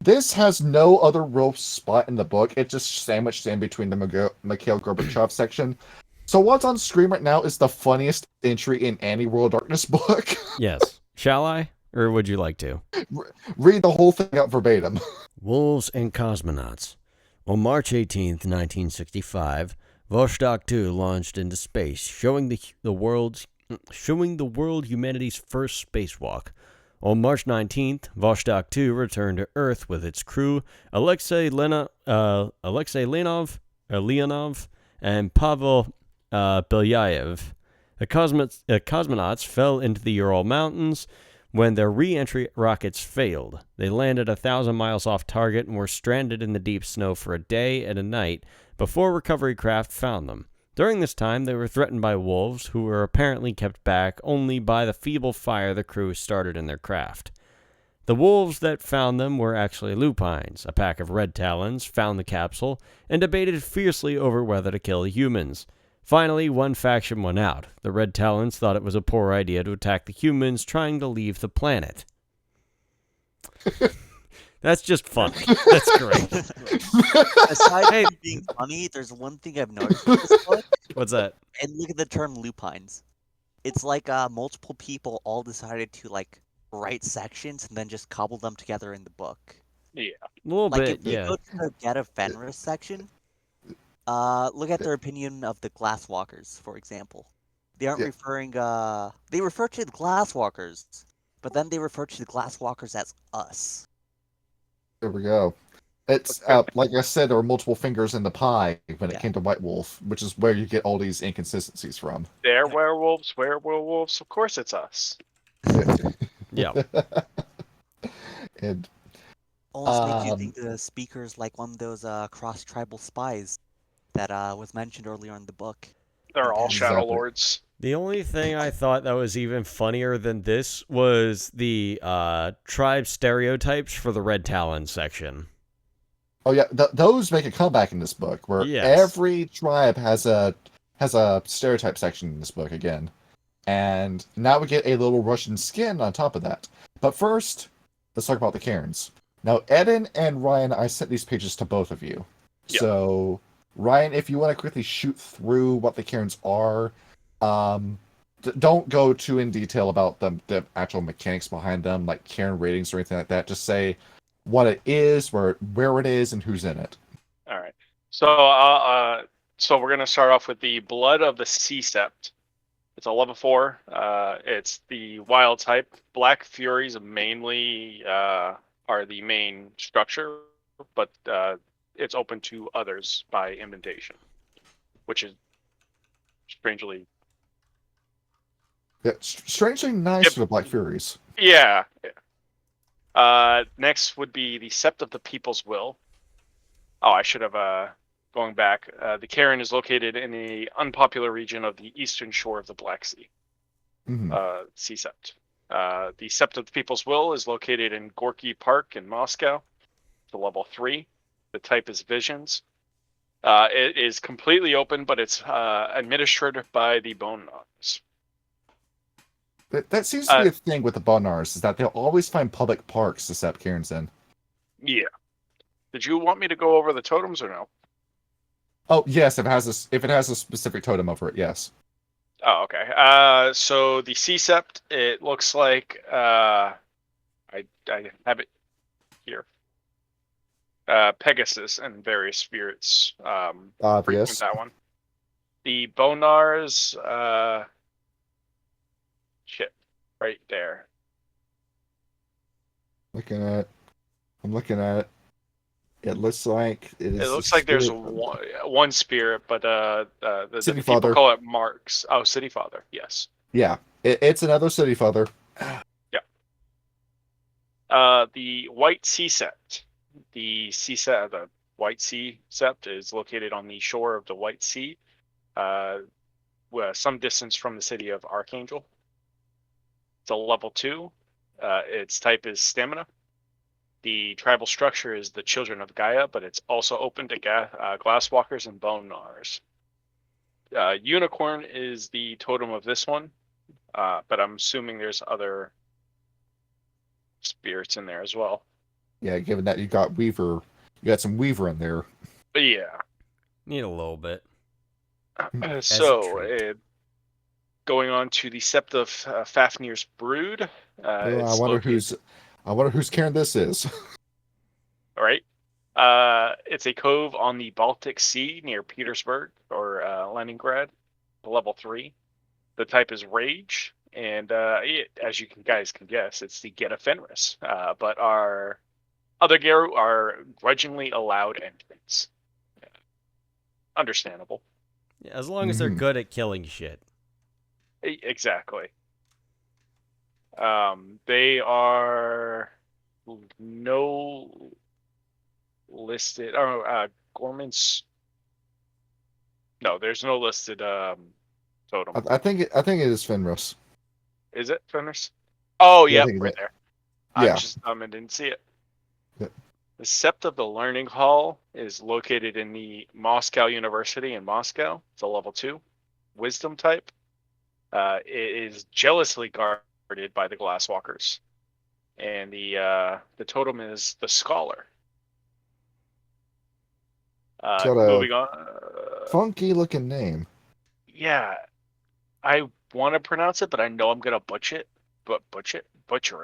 This has no other real spot in the book. It's just sandwiched in between the Mikhail Gorbachev section. So what's on screen right now is the funniest entry in any World of Darkness book. Yes. Shall I? Or would you like to? Read the whole thing out verbatim. Wolves and Cosmonauts. On March 18th, 1965, Vostok 2 launched into space, showing the world humanity's first spacewalk. On March 19th, Vostok 2 returned to Earth with its crew, Alexei Leonov, and Pavel Belyayev. The cosmonauts fell into the Ural Mountains when their re-entry rockets failed. They landed 1,000 miles off target and were stranded in the deep snow for a day and a night before recovery craft found them. During this time, they were threatened by wolves, who were apparently kept back only by the feeble fire the crew started in their craft. The wolves that found them were actually lupines. A pack of red talons found the capsule and debated fiercely over whether to kill the humans. Finally, one faction won out. The red talons thought it was a poor idea to attack the humans trying to leave the planet. That's just funny. That's great. Aside from being funny, there's one thing I've noticed with this book. What's that? And look at the term lupines. It's like multiple people all decided to write sections and then just cobble them together in the book. Yeah. A little Like bit, if you yeah. go to the Get a Fenris section, look at their opinion of the Glasswalkers, for example. They aren't referring. They refer to the Glasswalkers, But then they refer to the Glasswalkers as us. There we go. It's like I said, there were multiple fingers in the pie when it came to White Wolf, which is where you get all these inconsistencies from. They're werewolves, we're werewolves. Of course, it's us. Yeah. And Almost makes you think the speaker's like one of those cross-tribal spies that was mentioned earlier in the book. They're all Exactly. Shadow Lords. The only thing I thought that was even funnier than this was the tribe stereotypes for the Red Talon section. oh yeah, those make a comeback in this book, where Yes. every tribe has a stereotype section in this book again. And now we get a little Russian skin on top of that. But first, let's talk about the Cairns. Now, Eden and Ryan, I sent these pages to both of you. Yeah. So, Ryan, if you want to quickly shoot through what the Cairns are, don't go too in detail about the actual mechanics behind them, like Cairn ratings or anything like that. Just say what it is, where it is, and who's in it. All right. So we're gonna start off with the Blood of the Sea Sept. It's a level 4. It's the wild type. Black Furies mainly are the main structure, but it's open to others by invitation, which is strangely. Yeah, strangely nice for the Black Furies. Yeah. Next would be the Sept of the People's Will. Oh, I should have going back. The Cairn is located in the unpopular region of the eastern shore of the Black Sea. Mhm. Sea Sept. The Sept of the People's Will is located in Gorky Park in Moscow. It's a level 3. The type is Visions. It is completely open, but it's administered by the Bone Knobs. That seems to be a thing with the Bonars, is that they'll always find public parks to set Cairns in. Yeah. Did you want me to go over the totems or no? Oh yes, if it has a specific totem over it, yes. Oh, okay. So the Sea Sept, it looks like I have it here. Pegasus and various spirits. Obvious. That one. The Bonars, shit, right there. I'm looking at it. It looks like it is. It looks like there's one spirit, but the City people Father. call it Marks. Oh, City Father. Yes. Yeah, it's another City Father. Yeah. The White Sea Sept. The White Sea Sept is located on the shore of the White Sea, some distance from the city of Archangel. It's a level 2. Its type is Stamina. The tribal structure is the Children of Gaia, but it's also open to Glasswalkers and Bone Gnars. Unicorn is the totem of this one, but I'm assuming there's other spirits in there as well. Yeah, given that you got some Weaver in there. But yeah. Need a little bit. So, going on to the Sept of Fafnir's Brood. I wonder whose Cairn this is. All right. It's a cove on the Baltic Sea near Petersburg or Leningrad, level 3. The type is Rage, and as you guys can guess, it's the Geta Fenris. But our other Geru are grudgingly allowed entrance. Understandable. Yeah, as long as they're good at killing shit. Exactly. They are no listed. Gorman's. No, there's no listed totem. I think it is Fenris. Is it Fenris? Oh, Yeah, yeah, right there. Yeah. I just didn't see it. Yeah. The Sept of the Learning Hall is located in the Moscow University in Moscow. It's a level 2 wisdom type. It is jealously guarded by the Glasswalkers, and the totem is the Scholar. Moving on. Funky looking name. Yeah, I want to pronounce it, but I know I'm gonna butcher it. Butcher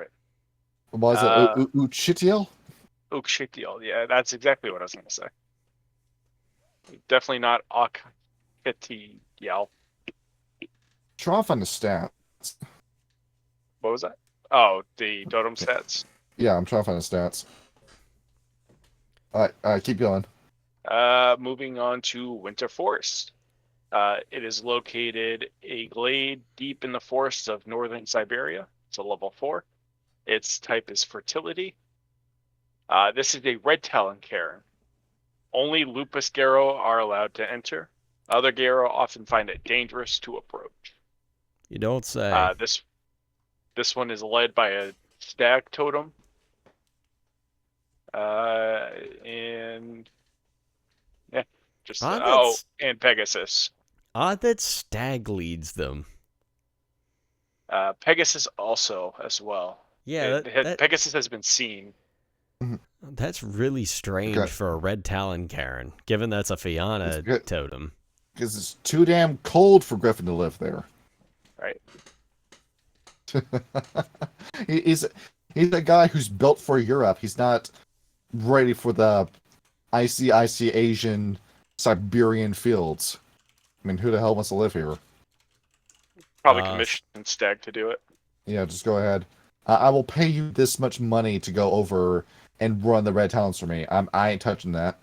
it. Was it Uchitiel? Ukshitiel. Yeah, that's exactly what I was gonna say. Definitely not Okhitiel. Try and find the stats. What was that? Oh, the totem stats. Yeah, I'm trying to find the stats. All right, keep going. Moving on to Winter Forest. It is located a glade deep in the forests of northern Siberia. It's a level 4. Its type is fertility. This is a red talon cairn. Only lupus Garo are allowed to enter. Other Garo often find it dangerous to approach. You don't say. This one is led by a stag totem. And yeah, just and Pegasus. Odd that stag leads them. Pegasus also as well. Yeah, Pegasus has been seen. That's really strange for a red talon Karen, given that's a Fianna totem. Because it's too damn cold for Griffin to live there. Right. he's a guy who's built for Europe. He's not ready for the icy Asian Siberian fields. I mean, who the hell wants to live here? Probably commission Stag to do it. Yeah, just go ahead. I will pay you this much money to go over and run the red talents for me. I ain't touching that.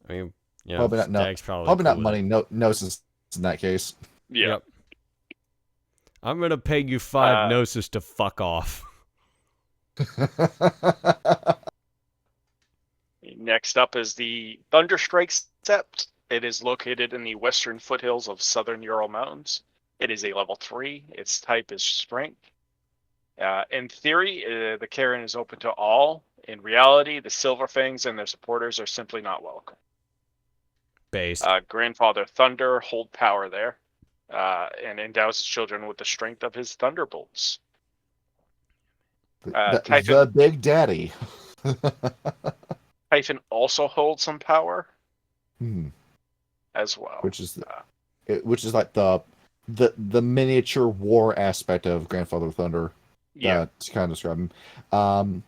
I mean, yeah, probably not money. No, gnosis in that case. Yeah. Yep. I'm gonna pay you 5 gnosis to fuck off. Next up is the Thunderstrike Sept. It is located in the western foothills of southern Ural Mountains. It is a level 3. Its type is Strength. In theory, the Karen is open to all. In reality, the Silverfangs and their supporters are simply not welcome. Based. Grandfather Thunder hold power there, and endows his children with the strength of his thunderbolts. The Big Daddy. Typhon also holds some power as well, which is like the miniature war aspect of Grandfather Thunder. Yeah, to kind of describe him.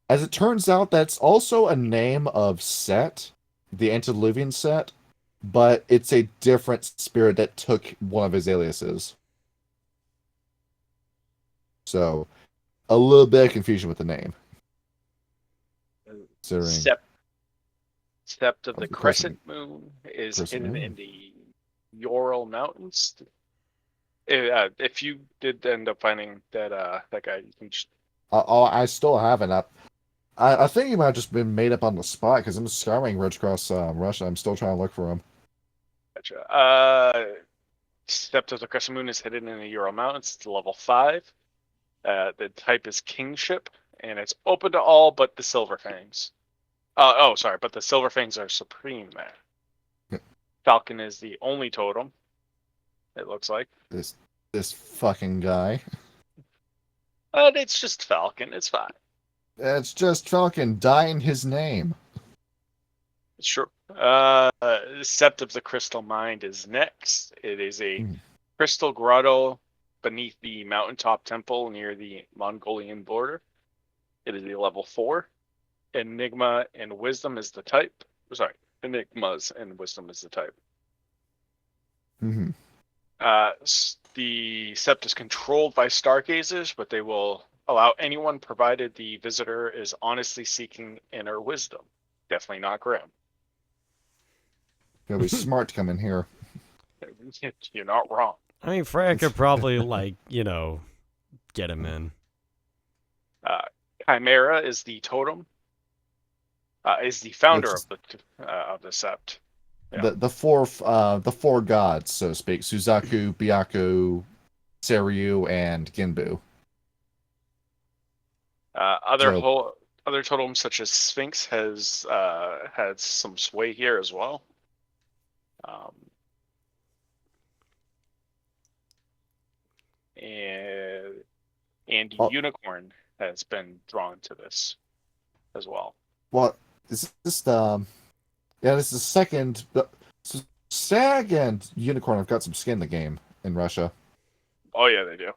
As it turns out, that's also a name of Set, the antediluvian Set, but it's a different spirit that took one of his aliases. So, a little bit of confusion with the name. Sept of the Crescent Moon is hidden in the Ural Mountains. If you did end up finding that guy, you can just... I still haven't. I think he might have just been made up on the spot because I'm scouring right across Russia. I'm still trying to look for him. Gotcha. Sept of the Crescent Moon is hidden in the Ural Mountains. It's level 5. The type is Kingship, and it's open to all but the Silverfangs. But the Silverfangs are supreme there. Falcon is the only totem, it looks like. This fucking guy. But it's just Falcon. It's fine. It's just Falcon dying his name. Sure. Sept of the Crystal Mind is next. It is a crystal grotto beneath the mountaintop temple near the Mongolian border. It is a level 4. Enigma and Wisdom is the type. Sorry, Enigmas and Wisdom is the type. The Sept is controlled by stargazers, but they will allow anyone provided the visitor is honestly seeking inner wisdom. Definitely not Grim. It'll be smart to come in here. You're not wrong. I mean, Freya could probably, get him in. Chimera is the totem. Is the founder of the Sept. Yeah. The four gods, so to speak: Suzaku, Byaku, Seryu, and Ginbu. Other totems such as Sphinx has had some sway here as well. And Unicorn has been drawn to this as well. Well, this is the second. Stag and Unicorn have got some skin in the game in Russia. Oh yeah, they do.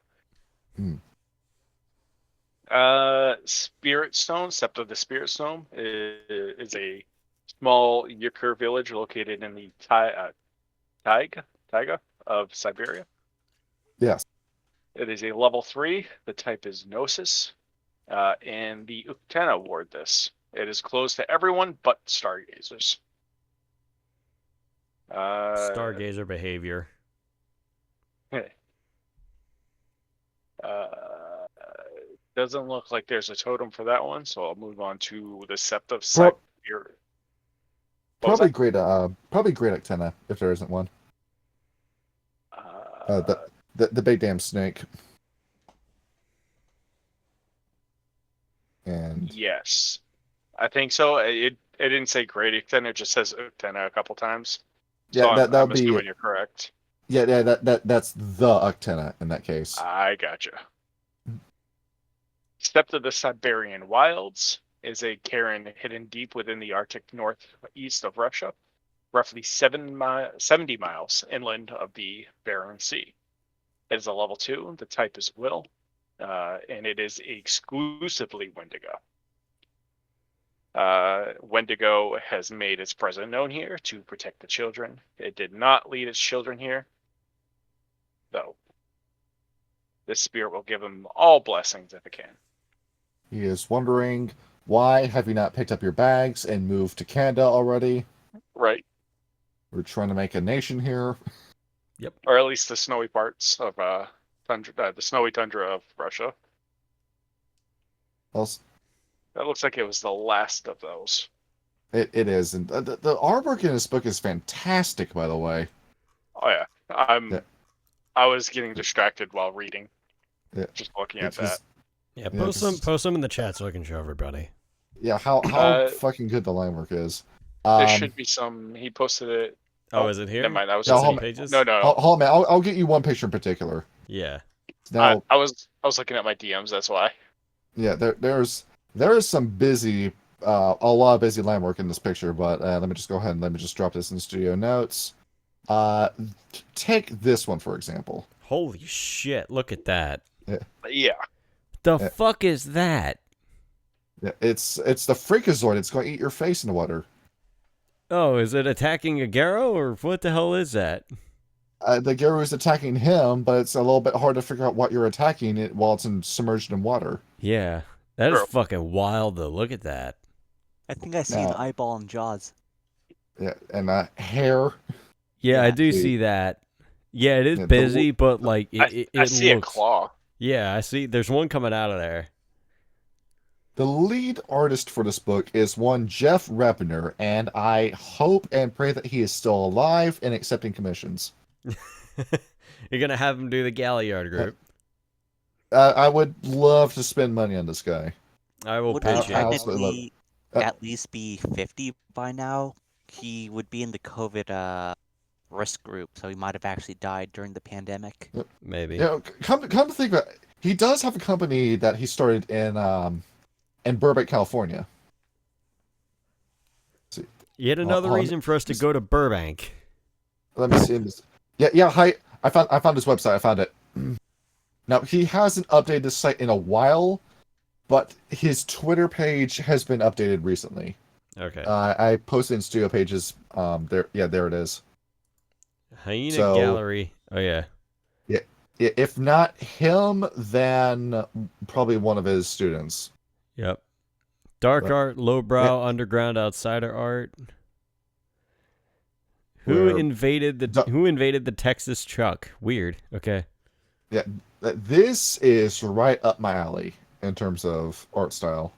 Spirit Stone, Sept of the Spirit Stone, is a small Yakur village located in the taiga of Siberia. Yes. It is a level 3. The type is Gnosis. And the Uktena ward this. It is closed to everyone but Stargazers. Stargazer behavior. Doesn't look like there's a totem for that one, so I'll move on to the Sept of Siberia. Probably great Uktena, if there isn't one. The big damn snake. And yes, I think so. It didn't say great Uktena, it just says Uktena a couple times. So yeah, that'll I'm be. assuming you're correct. Yeah, that's the Uktena in that case. I gotcha. Steppe of the Siberian Wilds is a cairn hidden deep within the Arctic northeast of Russia, roughly 70 miles inland of the Barents Sea. It is a level 2. The type is Will, and it is exclusively Wendigo. Wendigo has made its presence known here to protect the children. It did not lead its children here, though. This spirit will give them all blessings if it can. He is wondering, why have you not picked up your bags and moved to Canada already? Right. We're trying to make a nation here. Yep. Or at least the snowy parts of the snowy tundra of Russia. Else, That looks like it was the last of those. it is, and the artwork in this book is fantastic, by the way. Oh yeah, Yeah. I was getting distracted while reading. Yeah. Just looking at It's just- that. Yeah, Yeah, post them in the chat so I can show everybody. Yeah, how fucking good the line work is. There should be some. He posted it. Oh, is it here? Never mind. I was No, just hold- pages? no. Hold on, man. I'll get you one picture in particular. Yeah. Now, I was looking at my DMs. That's why. yeah, there is some busy, a lot of busy line work in this picture, but let me just go ahead and let me just drop this in studio notes. Take this one for example. Holy shit, look at that. Yeah. The Yeah. fuck is that? Yeah, it's the Freakazoid. It's going to eat your face in the water. Oh, is it attacking a Garo, or what the hell is that? The Garo is attacking him, but it's a little bit hard to figure out what you're attacking it while it's submerged in water. Yeah, that is Sure. fucking wild though. Look at that. I think I see an Now- eyeball in Jaws. Yeah, and hair. Yeah, I Yeah. do see that. Yeah, it is Yeah, busy, but like it I see looks. a claw. Yeah, I see. There's one coming out of there. The lead artist for this book is one Jeff Repner, and I hope and pray that he is still alive and accepting commissions. You're gonna have him do the Galliard group. I would love to spend money on this guy. I will Would he pitch I it. also love- technically uh, at least be 50 by now? He would be in the COVID risk group, so he might have actually died during the pandemic. Maybe. You know, come to think of it, he does have a company that he started in Burbank, California. Yet another hold on. reason for us to go to Burbank. Let me see. Yeah. Hi, I found his website. I found it. Now he hasn't updated this site in a while, but his Twitter page has been updated recently. Okay. I posted in studio pages. There it is. Hyena so- Gallery. Oh yeah. If not him, then probably one of his students. Yep. Dark But- art, lowbrow, underground, outsider art. Who Where- invaded the Texas Chuck? Weird. Okay. This is right up my alley in terms of art style.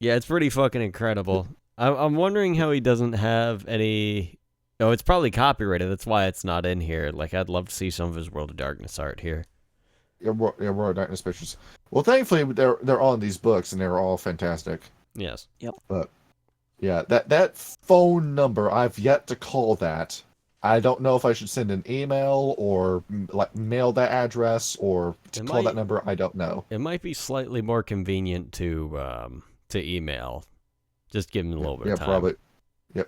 Yeah, it's pretty fucking incredible. I'm wondering how he doesn't have any. Oh, it's probably copyrighted. That's why it's not in here. Like, I'd love to see some of his World of Darkness art here. World of Darkness pictures. Well, thankfully they're all in these books and they're all fantastic. Yes. But yeah, that phone number, I've yet to call that. I don't know if I should send an email or like mail that address or to call that number. I don't know. It might be slightly more convenient to email. Just give him a little bit of time. Probably.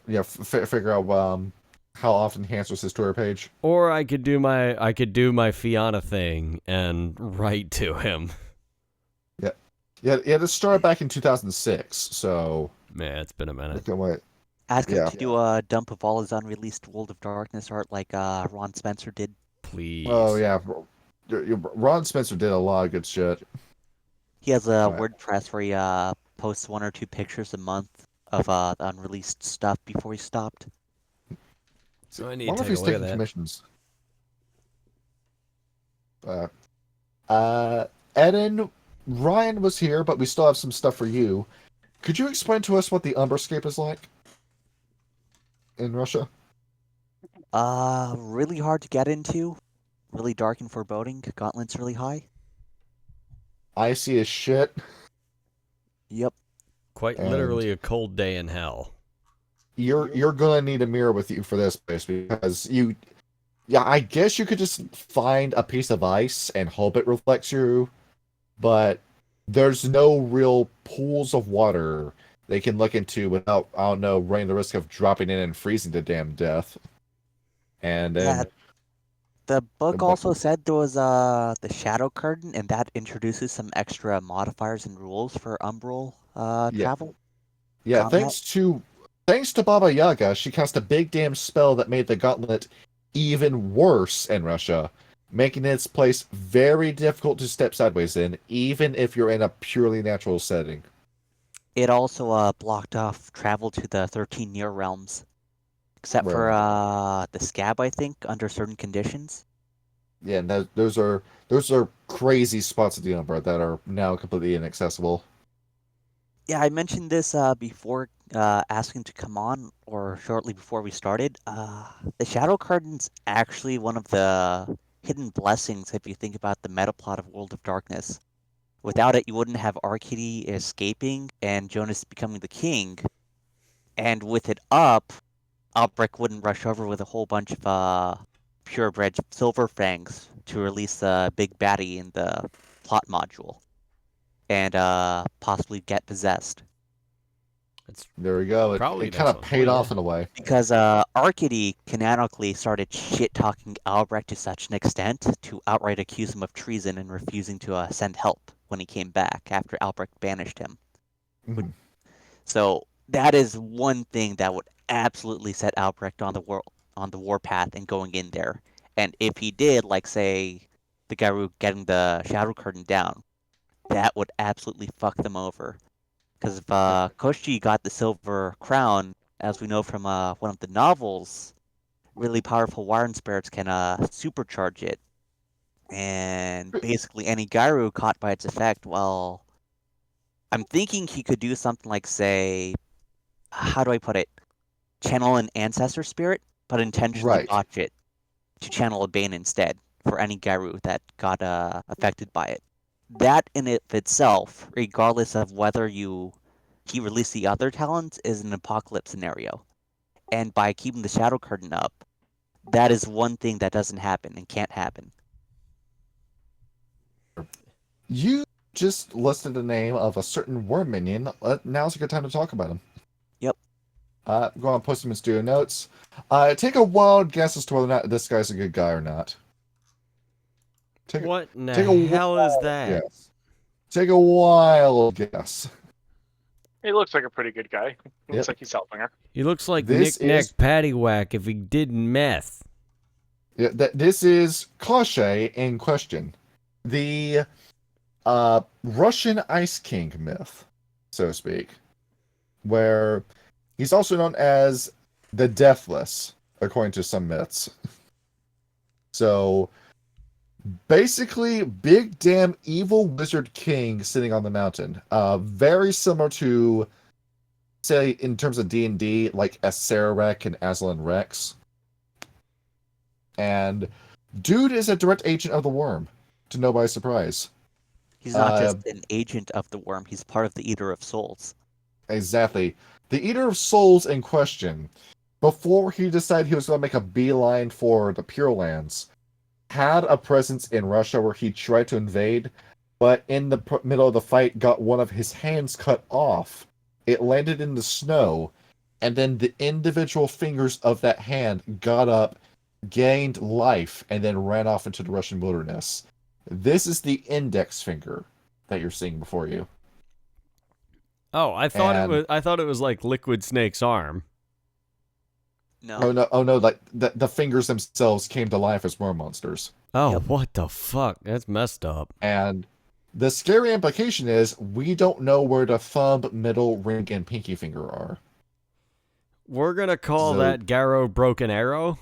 Yeah. Figure out how often he answers his Twitter page. Or I could do my Fiona thing and write to him. Yeah. This started back in 2006. So Man, it's been a minute. wait. Ask him Yeah. to do a dump of all his unreleased World of Darkness art like Ron Spencer did. Please. Oh yeah. Ron Spencer did a lot of good shit. He has a Right. WordPress where he posts 1 or 2 pictures a month of the unreleased stuff before he stopped. Oh, I I need wonder to if take he's a look at taking that. commissions. Eden, Ryan was here, but we still have some stuff for you. Could you explain to us what the Umberscape is like in Russia? Really hard to get into. Really dark and foreboding. Gauntlet's really high. Icy as shit. Yep. Quite And literally a cold day in hell. you're gonna need a mirror with you for this place because yeah, I guess you could just find a piece of ice and hope it reflects you, but there's no real pools of water they can look into without, I don't know, running the risk of dropping in and freezing to damn death. And Yeah, then the book but- also said there was the Shadow Curtain, and that introduces some extra modifiers and rules for Umbral Yeah. travel. yeah, Combat? thanks to Baba Yaga, she cast a big damn spell that made the gauntlet even worse in Russia, making its place very difficult to step sideways in, even if you're in a purely natural setting. It also blocked off travel to the 13 near realms, except for Right. the Scab, I think, under certain conditions. Yeah, and those are crazy spots of the Umbra that are now completely inaccessible. Yeah, I mentioned this before asking to come on, or shortly before we started. The Shadow Curtain's actually one of the hidden blessings if you think about the meta plot of World of Darkness. Without it, you wouldn't have Arcady escaping and Jonas becoming the king. And with it up, Albrecht wouldn't rush over with a whole bunch of purebred silver fangs to release the big baddie in the plot module and possibly get possessed. It's There we go. Probably It an kind of excellent paid point, off yeah. in a way. Because Arcady canonically started shit-talking Albrecht to such an extent to outright accuse him of treason and refusing to send help when he came back after Albrecht banished him. Mhm. So that is one thing that would absolutely set Albrecht on the warpath and going in there. And if he did, like say the guy who getting the Shadow Curtain down, that would absolutely fuck them over. Because if Koshi got the Silver Crown, as we know from one of the novels, really powerful Warren spirits can supercharge it. And basically any Gyru caught by its effect, well, I'm thinking he could do something like, say, how do I put it? Channel an ancestor spirit, but intentionally Right. botch it to channel a Bane instead for any Gyru that got affected by it. That in it itself, regardless of whether he released the other talents, is an apocalypse scenario. And by keeping the Shadow Curtain up, that is one thing that doesn't happen and can't happen. You just listed the name of a certain worm minion. Now's a good time to talk about him. Yep. Go on, post him in studio notes. Take a wild guess as to whether or not this guy's a good guy or not. What in the take a hell is that? Guess. Take a wild guess. He looks like a pretty good guy. He looks Yep. like he's helping her. He looks like This Knick-Knack is- Paddywhack if he did meth. Yeah, this is Koshe in question. The Russian Ice King myth, so to speak, where he's also known as the Deathless, according to some myths. So, basically, big damn evil wizard king sitting on the mountain. Very similar to, say, in terms of D&D, like Acererak and Aslan Rex. And dude is a direct agent of the worm, to nobody's surprise. He's not just an agent of the worm, he's part of the Eater of Souls. Exactly. The Eater of Souls in question, before he decided he was going to make a beeline for the Pure Lands, had a presence in Russia where he tried to invade, but in the middle of the fight got one of his hands cut off. It landed in the snow, and then the individual fingers of that hand got up, gained life, and then ran off into the Russian wilderness. This is the index finger that you're seeing before you. Oh, I thought it was like Liquid Snake's arm. No. Oh no, like the fingers themselves came to life as worm monsters. Oh, Yep. what the fuck? That's messed up. And the scary implication is we don't know where the thumb, middle, ring, and pinky finger are. We're gonna call So- that Garrow Broken Arrow.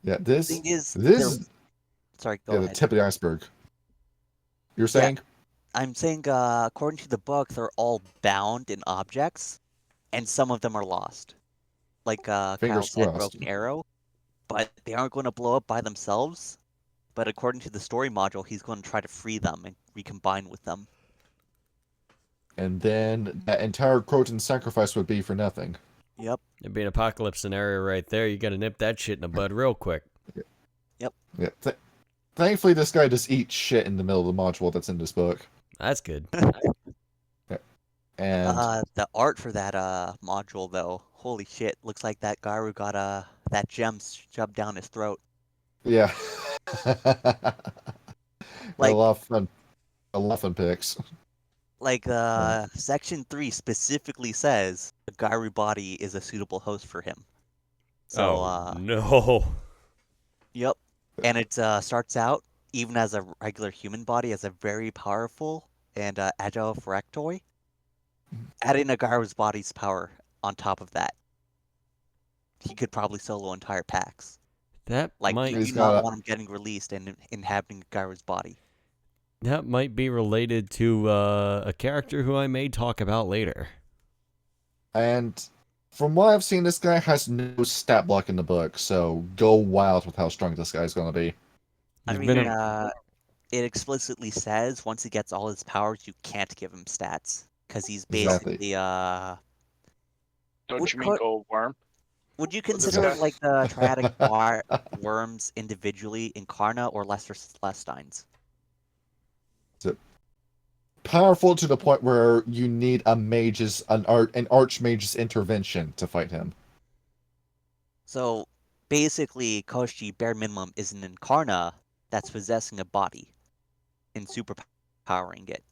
Yeah, The this thing is, is sorry, go yeah, the ahead. tip of the iceberg. You're saying? I'm saying, according to the book, they're all bound in objects, and some of them are lost. Like Kyle Fingers said, crossed. Broken Arrow, but they aren't going to blow up by themselves. But according to the story module, he's going to try to free them and recombine with them. And then that entire Croton sacrifice would be for nothing. Yep. It'd be an apocalypse scenario right there. You gotta nip that shit in the bud real quick. Yeah. Thankfully, this guy just eats shit in the middle of the module that's in this book. That's good. And The art for that module, though, holy shit, looks like that Garu got that gem shoved down his throat. yeah, Like- a lot of fun. A lot of fun pics. Like section 3 specifically says the Garu body is a suitable host for him. So no. yep. And it starts out, even as a regular human body, as a very powerful and agile Phyractoid. Adding a Garu's body's power on top of that, he could probably solo entire packs. That Like, might you He's do not got- want him getting released and inhabiting Garu's body. that might be related to a character who I may talk about later. And from what I've seen, this guy has no stat block in the book, so go wild with how strong this guy's going to be. I He's mean, been it explicitly says once he gets all his powers, you can't give him stats because he's Exactly. basically Don't Would you mean cut- gold worm? Would you What's consider that? like the triadic worms individually Incarna or Lesser Celestines? Powerful to the point where you need an archmage's intervention to fight him. So basically, Koshi bare minimum is an Incarna that's possessing a body and superpowering it.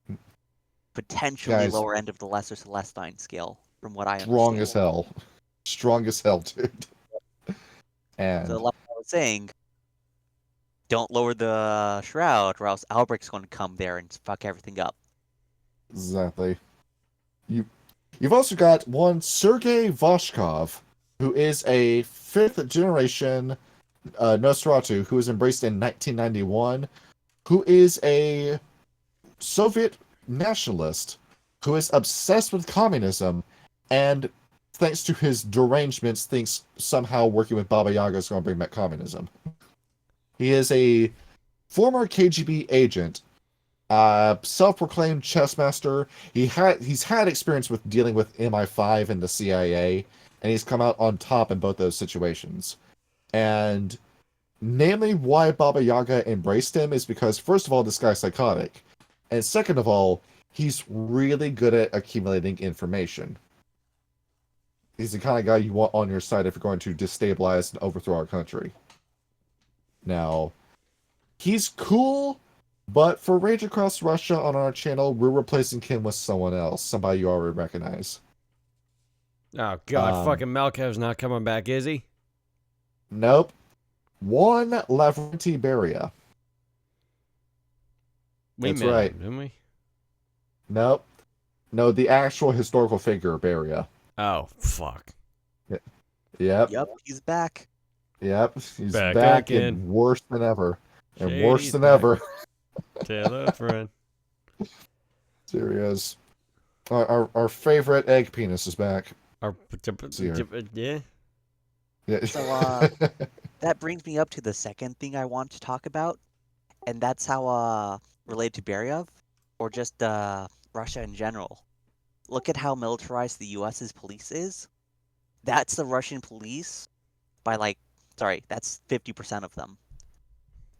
Potentially Guys, lower end of the Lesser Celestine scale, from what I Strong understand. as hell. Strong as hell, dude. And So like I was saying, don't lower the shroud, or else Alberic's going to come there and fuck everything up. exactly. You've also got one Sergei Voshkov, who is a fifth generation Nosferatu who was embraced in 1991, who is a Soviet nationalist who is obsessed with communism, and thanks to his derangements, thinks somehow working with Baba Yaga is going to bring back communism. He is a former KGB agent, self-proclaimed chess master. He's had experience with dealing with MI5 and the CIA, and he's come out on top in both those situations. And namely why Baba Yaga embraced him is because, first of all, this guy's psychotic. And second of all, he's really good at accumulating information. He's the kind of guy you want on your side if you're going to destabilize and overthrow our country. Now, he's cool, but for Rage Across Russia on our channel, we're replacing him with someone else, somebody you already recognize. Oh god, Um, fucking Malkev's not coming back, is he? Nope. One Lavrenti Beria. We That's met him, right. didn't we? Nope. No, the actual historical figure, Beria. Oh, fuck. Yep. Yep, he's back. Yep. He's Back back again. and worse than ever. And Shady's worse than back. ever. Tell a friend. Serious. Our favorite egg penis is back. Yeah. Yeah. So, that brings me up to the second thing I want to talk about, and that's how related to Beryov, or just Russia in general. Look at how militarized the U.S.'s police is. That's the Russian police by that's 50% of them.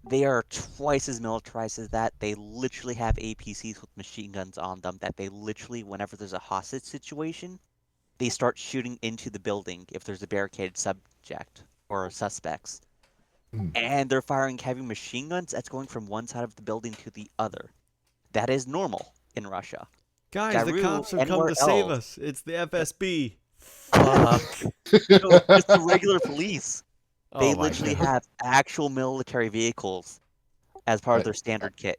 They are twice as militarized as that. They literally have APCs with machine guns on them that they literally, whenever there's a hostage situation, they start shooting into the building if there's a barricaded subject or suspects. And they're firing heavy machine guns that's going from one side of the building to the other. That is normal in Russia. Guys, the Garu, cops have come anywhere to save else. us. It's the FSB. Fuck. No, just the regular police. They Oh my literally god. have actual military vehicles as part of Right. their standard kit.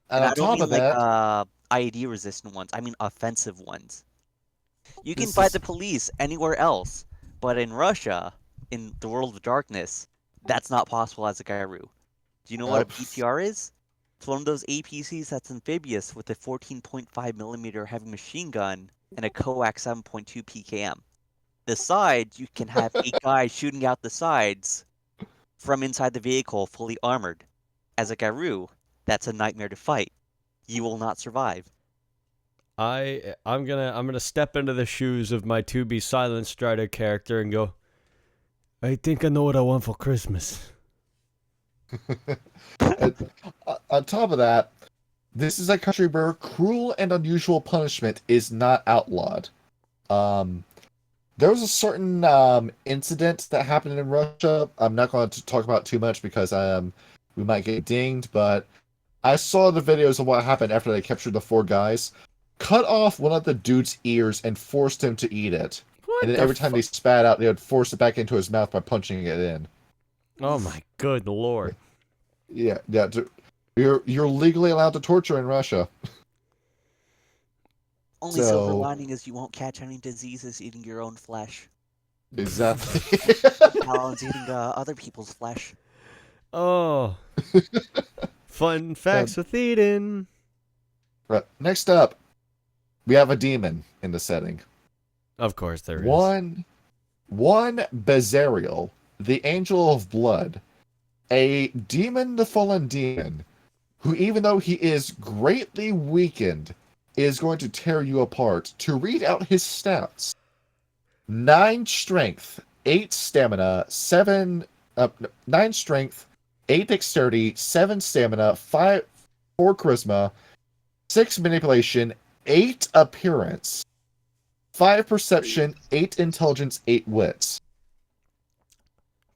And And on I don't top mean of like that, IED resistant ones. I mean offensive ones. You can this fight is the police anywhere else, but in Russia, in the world of darkness, that's not possible as a Gairu. Do you know what a nope. BTR is? It's one of those APCs that's amphibious with a 14.5 millimeter heavy machine gun and a coax 7.2 PKM. The sides, you can have 8 guys shooting out the sides from inside the vehicle fully armored. As a Gairu, that's a nightmare to fight. You will not survive. I'm gonna step into the shoes of my to be silent Strider character and go, I think I know what I want for Christmas. And, on top of that, this is a country where cruel and unusual punishment is not outlawed. There was a certain incident that happened in Russia. I'm not going to talk about too much because we might get dinged, but I saw the videos of what happened after they captured the 4 guys. Cut off one of the dude's ears and forced him to eat it. What And then the every time they spat out, they would force it back into his mouth by punching it in. Oh my good lord. Yeah. You're legally allowed to torture in Russia. Only silver So- lining is you won't catch any diseases eating your own flesh. Exactly. Paladins eating other people's flesh. Oh. Fun facts with Eden. Right. Next up, we have a demon in the setting. Of course there is. One Bezariel, the Angel of Blood, a demon, the fallen demon, who even though he is greatly weakened, is going to tear you apart. To read out his stats: 9 strength, 8 stamina, 9 strength, 8 dexterity, 7 stamina, 4 charisma, 6 manipulation, 8 appearance, 5 perception, 8 intelligence, 8 wits.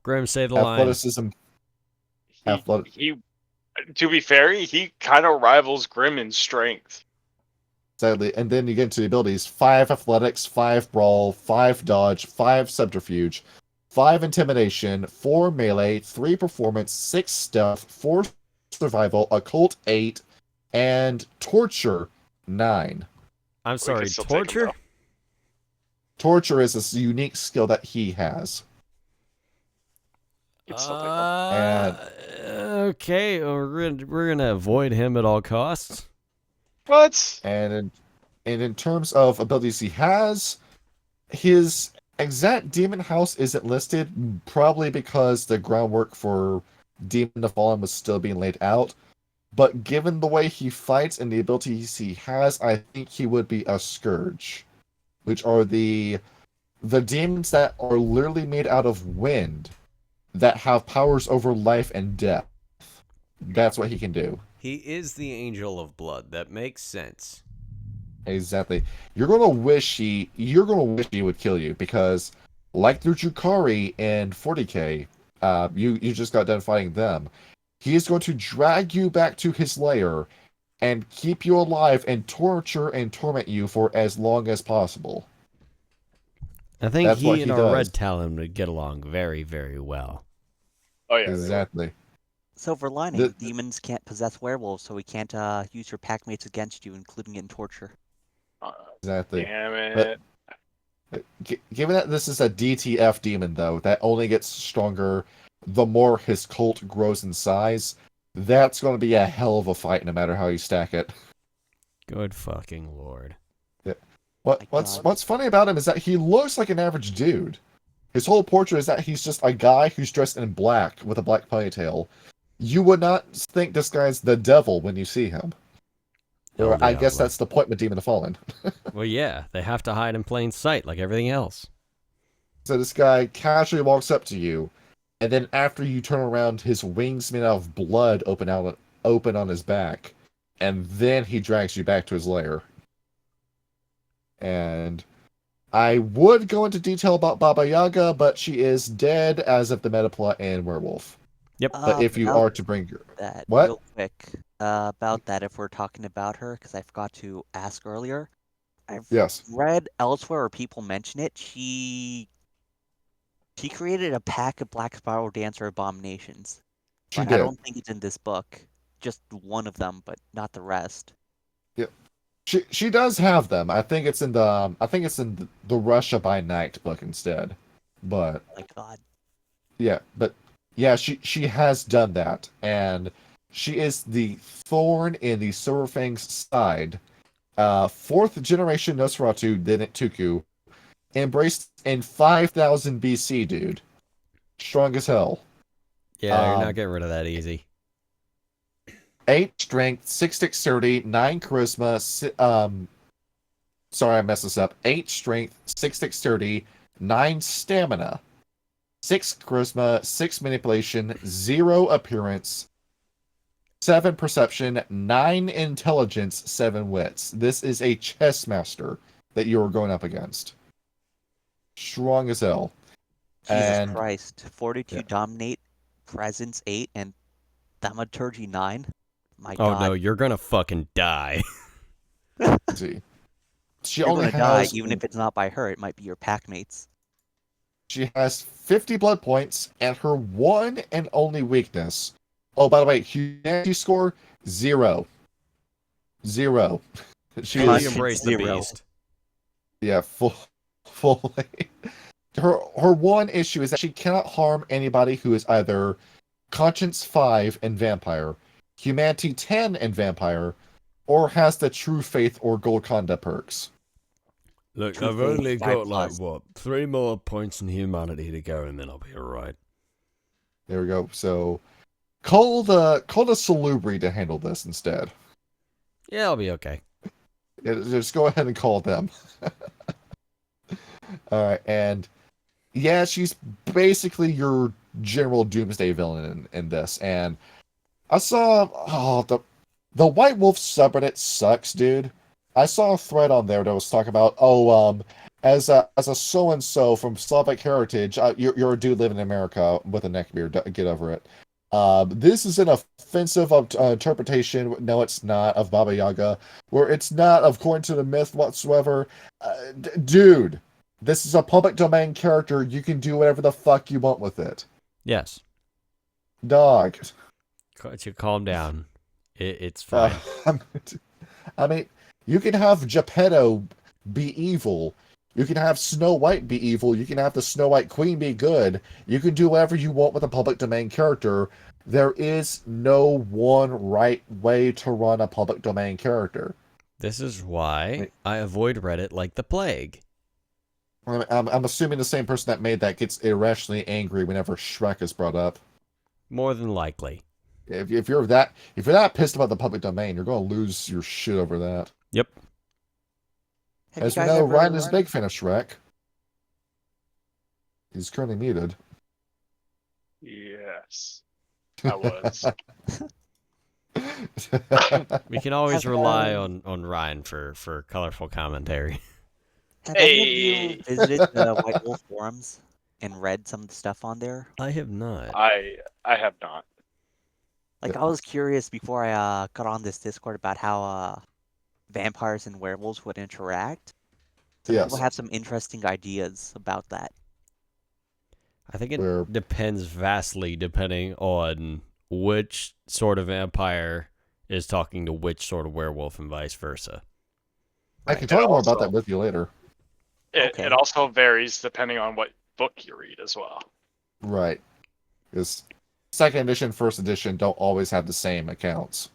Grim, say the line. Athleticism. He, to be fair, he kind of rivals Grim in strength. Sadly, and then you get into the abilities: 5 athletics, 5 brawl, 5 dodge, 5 subterfuge, 5 intimidation, 4 melee, 3 performance, 6 stealth, 4 survival, occult 8, and torture 9. I'm sorry, still take him, torture? though. Torture is a unique skill that he has. You'd still take him. Okay, we're gonna avoid him at all costs. What? And in terms of abilities he has, his exact demon house isn't listed, probably because the groundwork for Demon the Fallen was still being laid out. But given the way he fights and the abilities he has, I think he would be a Scourge, which are the demons that are literally made out of wind, that have powers over life and death. That's what he can do. He is the Angel of Blood. That makes sense. Exactly. You're gonna wish he would kill you, because like through Jukari and 40k, you just got done fighting them. He is going to drag you back to his lair and keep you alive and torture and torment you for as long as possible. I think That's what he and he our does. Red Talon would get along very, very well. Oh yeah. Exactly. Silver lining, The- demons can't possess werewolves, so we can't use your packmates against you, including in torture. Exactly. Damn it. Given that this is a DTF demon, though, that only gets stronger the more his cult grows in size, that's going to be a hell of a fight no matter how you stack it. Good fucking lord. What's funny about him is that he looks like an average dude. His whole portrait is that he's just a guy who's dressed in black with a black ponytail. You would not think this guy's the devil when you see him. Or Hell I yeah, guess right. that's the point with Demon of Fallen. Well, yeah, they have to hide in plain sight like everything else. So this guy casually walks up to you, and then after you turn around, his wings made out of blood open on his back, and then he drags you back to his lair. And I would go into detail about Baba Yaga, but she is dead as of the metaplot in Werewolf. Yep. But if you About are to bring your... that, What? real quick, about that, if we're talking about her, because I forgot to ask earlier, I've Yes, read elsewhere or people mention it. She created a pack of black spiral dancer abominations, she but I did. don't think it's in this book. Just one of them, but not the rest. She does have them. I think it's in the Russia by Night book instead. But Oh my God. yeah, she has done that, and she is the thorn in the Silverfang's side. Fourth generation Nosferatu Tuku, embraced in 5000 BC, dude. Strong as hell. Yeah, you're Um, not getting rid of that easy. 8 strength, 6 dexterity, 9 charisma. Sorry, I messed this up. 8 strength, 6 dexterity, 9 stamina, 6 charisma, 6 manipulation, 0 appearance, 7 perception, 9 intelligence, 7 wits. This is a chess master that you are going up against. Strong as hell. Jesus And Christ. Fortitude yeah. dominate, presence 8, and thaumaturgy 9. My Oh God. no, you're gonna fucking die. see. She You're only gonna die, has even if it's not by her. It might be your pack mates. she has 50 blood points, and her one and only weakness. Oh, by the way, humanity score 0. 0. She Fully Punch is embrace the 0. beast. yeah, fully. Her one issue is that she cannot harm anybody who is either conscience 5 and vampire, humanity 10 and vampire, or has the true faith or Golconda perks. Look, True I've faith, only 5 got plus. 3 more points in humanity to go, and then I'll be alright. There we go. So call the Salubri to handle this instead. Yeah, I'll be okay. Yeah, just go ahead and call them. Alright, and yeah, she's basically your general doomsday villain in this. And I saw the White Wolf subreddit sucks, dude. I saw a thread on there that was talking about as a so and so from Slavic heritage, you're a dude living in America with a neckbeard. Get over it. This is an offensive interpretation. No, it's not, of Baba Yaga, where it's not according to the myth whatsoever. Dude, this is a public domain character. You can do whatever the fuck you want with it. Yes. Dog. Calm down. It's fine. I mean, you can have Geppetto be evil. You can have Snow White be evil. You can have the Snow White Queen be good. You can do whatever you want with a public domain character. There is no one right way to run a public domain character. This is why I avoid Reddit like the plague. I'm assuming the same person that made that gets irrationally angry whenever Shrek is brought up. More than likely. If you're that pissed about the public domain, you're going to lose your shit over that. Yep. Have As you we guys know, ever Ryan is a big fan of Shrek. He's currently muted. Yes, I was. We can always Have, rely on Ryan for colorful commentary. Have any of Hey. you visited the White Wolf forums and read some of the stuff on there? I have not. I have not. Like, I was curious before I got on this Discord about how vampires and werewolves would interact. So Yes. people have some interesting ideas about that. I think it Where- depends vastly depending on which sort of vampire is talking to which sort of werewolf and vice versa. I can And talk more about also- that with you later. Okay. It also varies depending on what book you read as well. Right. Because second edition, first edition don't always have the same accounts.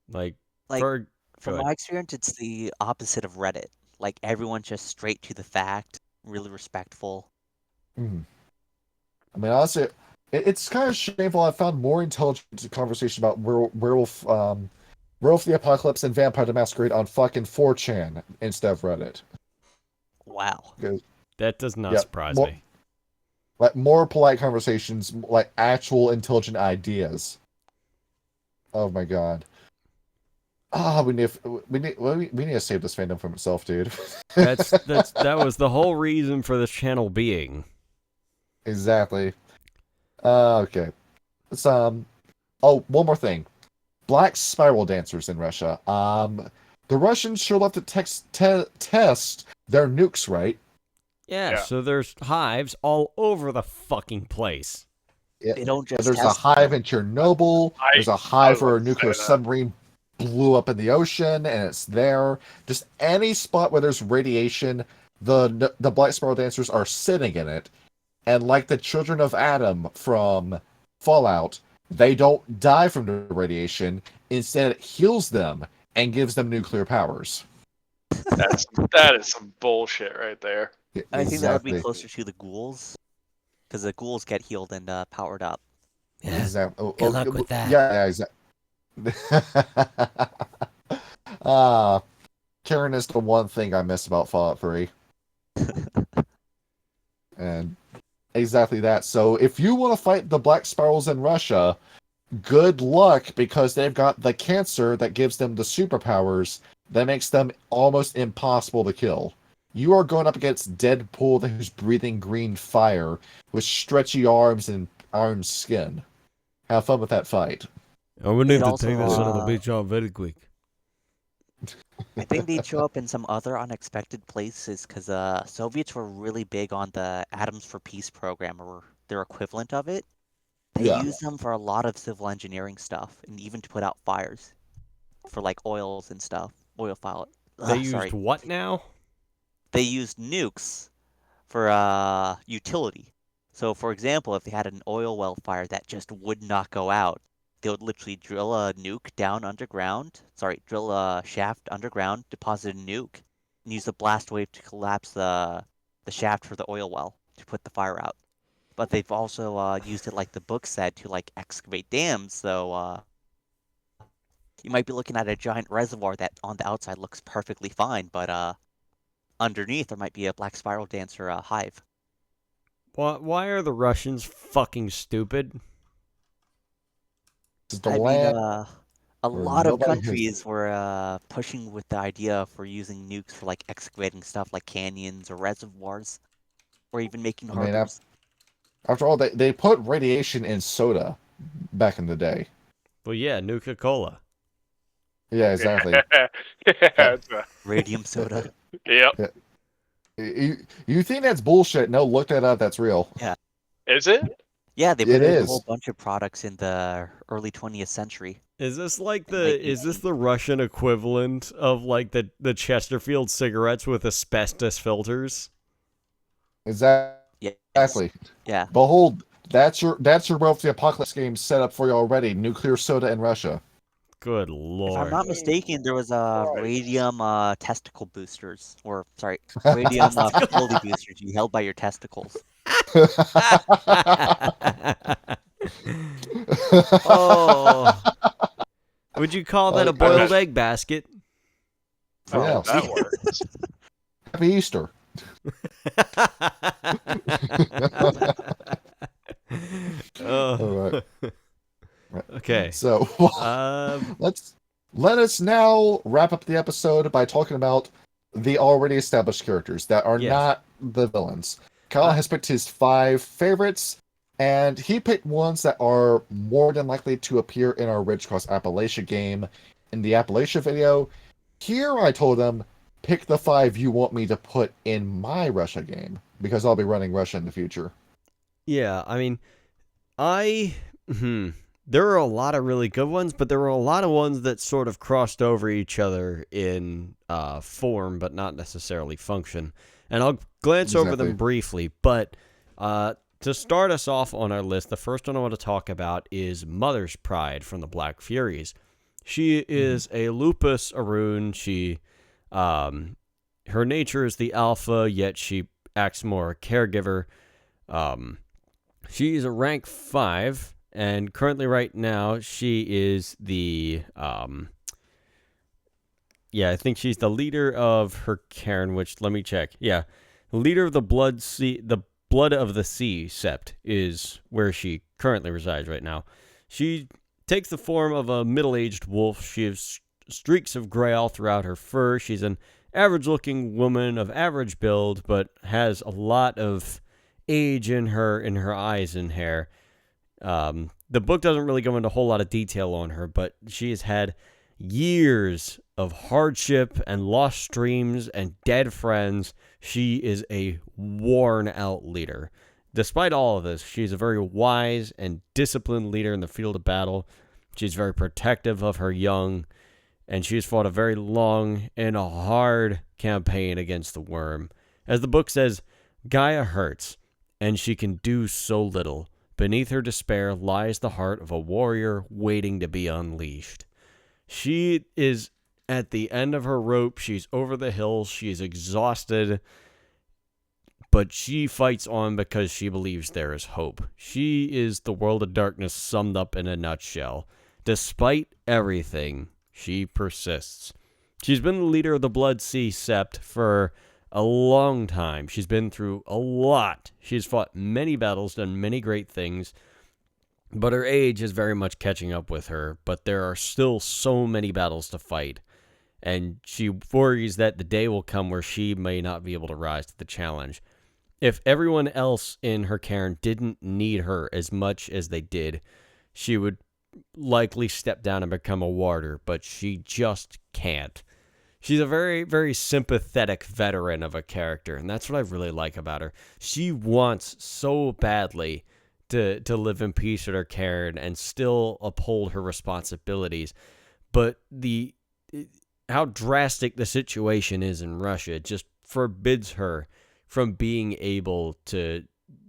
Like, Like, for From good. my experience, it's the opposite of Reddit. Like, everyone's just straight to the fact, really respectful. I mean, honestly, it's kind of shameful. I found more intelligent conversation about Werewolf the Apocalypse and Vampire the Masquerade on fucking 4chan instead of Reddit. Wow. That does not Yeah, surprise more- me. Like, more polite conversations, like actual intelligent ideas. Oh my god. We need to save this fandom from itself, dude. That was the whole reason for this channel being. Exactly. Okay. Let's one more thing. Black spiral dancers in Russia. The Russians sure love to test their nukes, right? Yeah, Yeah. so there's hives all over the fucking place. Yeah. They don't just There's a test hive them. in Chernobyl. There's a I hive was where a about to say nuclear that. submarine blew up in the ocean, and it's there. Just any spot where there's radiation, the Black Spiral Dancers are sitting in it. And like the children of Adam from Fallout, they don't die from the radiation. Instead, it heals them and gives them nuclear powers. That is some bullshit right there. Yeah, I think that would be exactly. closer to the ghouls, because the ghouls get healed and powered up. Yeah. Exactly. Oh, Good luck with that. Yeah, exactly. Karen is the one thing I miss about Fallout 3. And exactly that. So if you want to fight the Black Spirals in Russia, good luck, because they've got the cancer that gives them the superpowers that makes them almost impossible to kill. You are going up against Deadpool who's breathing green fire with stretchy arms and orange skin. Have fun with that fight. I would need It to also, take this son of a uh, bitch out very quick. I think they'd show up in some other unexpected places, because Soviets were really big on the Atoms for Peace program, or their equivalent of it. They Yeah. used them for a lot of civil engineering stuff, and even to put out fires for like oils and stuff. Oil file. They used what now? They used nukes for utility. So, for example, if they had an oil well fire that just would not go out, they would literally drill a nuke down underground. Drill a shaft underground, deposit a nuke, and use the blast wave to collapse the shaft for the oil well to put the fire out. But they've also used it, like the book said, to like excavate dams. So you might be looking at a giant reservoir that on the outside looks perfectly fine, but underneath there might be a Black Spiral Dancer hive. Why are the Russians fucking stupid? This is the I mean, land a where lot of nobody has- countries were pushing with the idea for using nukes for like excavating stuff like canyons or reservoirs, or even making I mean, harbors. after all, they put radiation in soda back in the day. Well, yeah, Nuka-Cola. Yeah, exactly. Radium soda. Yep. You think that's bullshit? No, look that up. That's real. Is it? Yeah, they It put it in a is. whole bunch of products in the early 20th century. Is this like Like is this the Russian equivalent of like the Chesterfield cigarettes with asbestos filters? Exactly. Yes. Yeah. Behold, that's your Werewolf the Apocalypse game set up for you already. Nuclear soda in Russia. Good If I'm lord. not mistaken, there was Christ. radium testicle boosters, or radium fertility boosters you held by your testicles. Oh. Would you call that a Okay. boiled egg basket? Oh, Yeah. that works. Happy Easter. Oh. All right. Okay. So Um, let us now wrap up the episode by talking about the already established characters that are Yes. not the villains. Kyle has picked his 5 favorites, and he picked ones that are more than likely to appear in our Ridge Cross Appalachia game in the Appalachia video. Here I told him, pick the 5 you want me to put in my Russia game, because I'll be running Russia in the future. yeah, I mean, there are a lot of really good ones, but there were a lot of ones that sort of crossed over each other in form, but not necessarily function. And I'll glance over them Exactly. briefly, but to start us off on our list, the first one I want to talk about is Mother's Pride from the Black Furies. She is a lupus Arun. She, her nature is the alpha, yet she acts more a caregiver. She's a rank 5, and currently right now she is the, I think she's the leader of her cairn, which, let me check. Yeah, the leader of the Blood of the Sea sept is where she currently resides right now. She takes the form of a middle-aged wolf. She has streaks of gray all throughout her fur. She's an average-looking woman of average build, but has a lot of age in her eyes and hair. The book doesn't really go into a whole lot of detail on her, but she has had, years of hardship and lost dreams and dead friends, she is a worn-out leader. Despite all of this, she's a very wise and disciplined leader in the field of battle. She's very protective of her young, and she's fought a very long and a hard campaign against the worm. As the book says, Gaia hurts, and she can do so little. Beneath her despair lies the heart of a warrior waiting to be unleashed. She is at the end of her rope. She's over the hill. She is exhausted, but she fights on because she believes there is hope. She is the world of darkness summed up in a nutshell. Despite everything, she persists. She's been the leader of the Blood Sea Sept for a long time. She's been through a lot. She's fought many battles, done many great things, but her age is very much catching up with her. But there are still so many battles to fight, and she worries that the day will come where she may not be able to rise to the challenge. If everyone else in her cairn didn't need her as much as they did, she would likely step down and become a warder, but she just can't. She's a very, very sympathetic veteran of a character, and that's what I really like about her. She wants so badly to live in peace with her cairn and still uphold her responsibilities, but how drastic the situation is in Russia just forbids her from being able to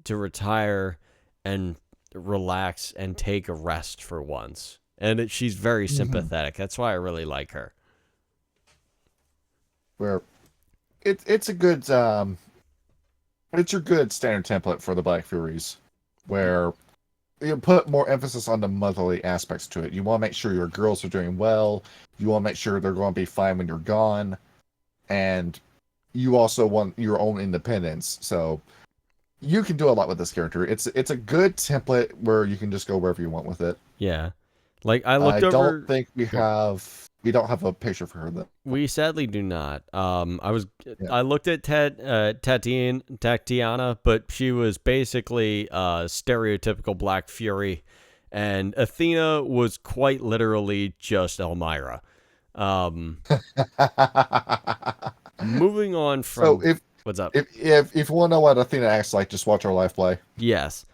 retire and relax and take a rest for once. And she's very sympathetic. That's why I really like her. Where it's a good it's your good standard template for the Black Furies, where you put more emphasis on the motherly aspects to it. You want to make sure your girls are doing well. You want to make sure they're going to be fine when you're gone, and you also want your own independence. So you can do a lot with this character. It's a good template where you can just go wherever you want with it. Yeah, like I looked over. I don't think we don't have a picture for her though. We sadly do not. I looked at Tatiana, but she was basically a stereotypical Black Fury, and Athena was quite literally just Elmira. Moving on from what's up? If you want to know what Athena acts like, just watch our live play. Yes.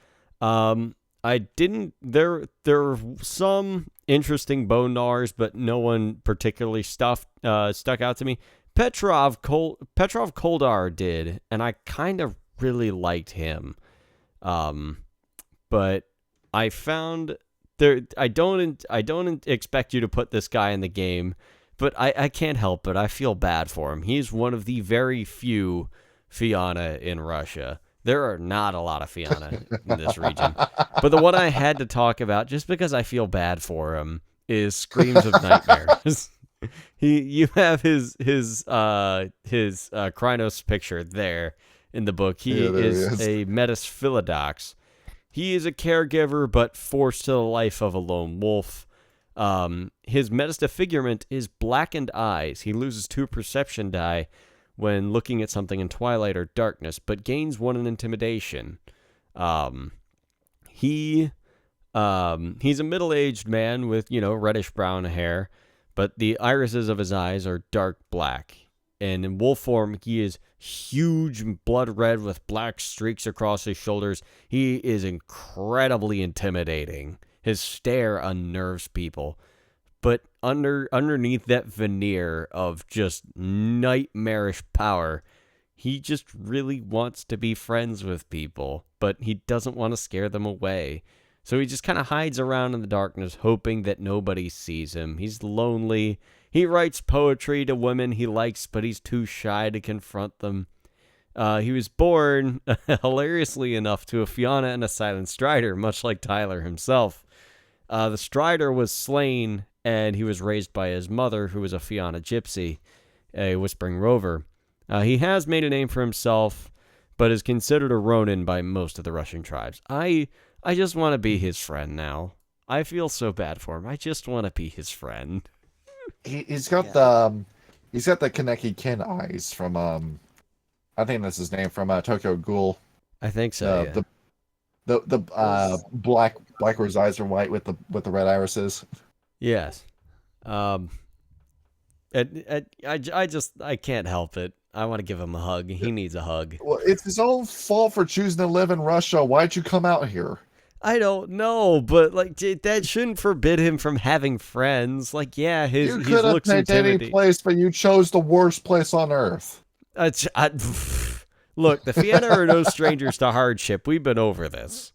I didn't. There were some interesting bone gnawers, but no one particularly stuck out to me. Petrov Koldar did, and I kind of really liked him. But I found there. I don't expect you to put this guy in the game, but I can't help it. I feel bad for him. He's one of the very few Fianna in Russia. There are not a lot of Fianna in this region. But the one I had to talk about, just because I feel bad for him, is Screams of Nightmares. You have his Krynos picture there in the book. He is a Metis Philodox. He is a caregiver, but forced to the life of a lone wolf. His Metis disfigurement is blackened eyes. He loses 2 perception die when looking at something in twilight or darkness, but gains 1 in intimidation. He's a middle-aged man with, reddish-brown hair, but the irises of his eyes are dark black. And in wolf form, he is huge and blood red with black streaks across his shoulders. He is incredibly intimidating. His stare unnerves people. But underneath that veneer of just nightmarish power, he just really wants to be friends with people, but he doesn't want to scare them away. So he just kind of hides around in the darkness, hoping that nobody sees him. He's lonely. He writes poetry to women he likes, but he's too shy to confront them. He was born, hilariously enough, to a Fianna and a Silent Strider, much like Tyler himself. The Strider was slain, and he was raised by his mother, who was a Fianna gypsy, a Whispering Rover. He has made a name for himself, but is considered a Ronin by most of the Russian tribes. I just want to be his friend now. I feel so bad for him. I just want to be his friend. He's got the Kaneki Ken eyes from I think that's his name, from Tokyo Ghoul. I think so. The black where his eyes are white with the red irises. Yes. I can't help it. I want to give him a hug. He needs a hug. Well, it's his own fault for choosing to live in Russia. Why'd you come out here? I don't know, but like that shouldn't forbid him from having friends. Like, yeah, his You he could have looks picked any intimidating. place, but you chose the worst place on earth. Look, the Vienna are no strangers to hardship. We've been over this.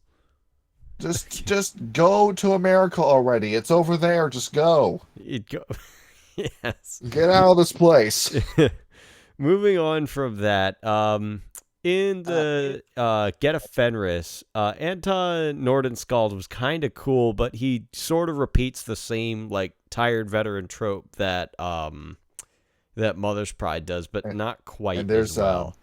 Just go to America already. It's over there. Just go. Yes. Get out of this place. Moving on from that, in the Get a Fenris, Anton Nordenskjöld was kind of cool, but he sort of repeats the same like tired veteran trope that that Mother's Pride does, but not quite And there's as well.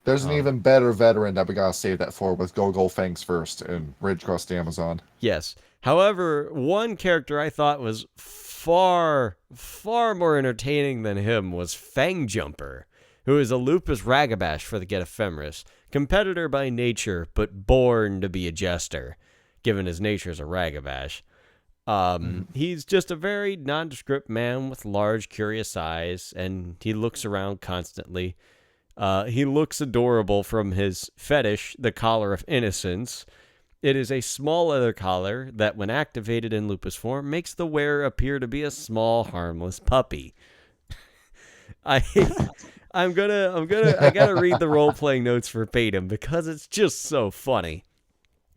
There's an even better veteran that we gotta save that for with Go Fangs First and Rage Across the Amazon. Yes. However, one character I thought was far more entertaining than him was Fang Jumper, who is a lupus ragabash for the Get Ephemeris, competitor by nature, but born to be a jester, given his nature as a ragabash. He's just a very nondescript man with large, curious eyes, and he looks around constantly. He looks adorable from his fetish, the Collar of Innocence. It is a small leather collar that, when activated in lupus form, makes the wearer appear to be a small, harmless puppy. I gotta read the role-playing notes verbatim because it's just so funny.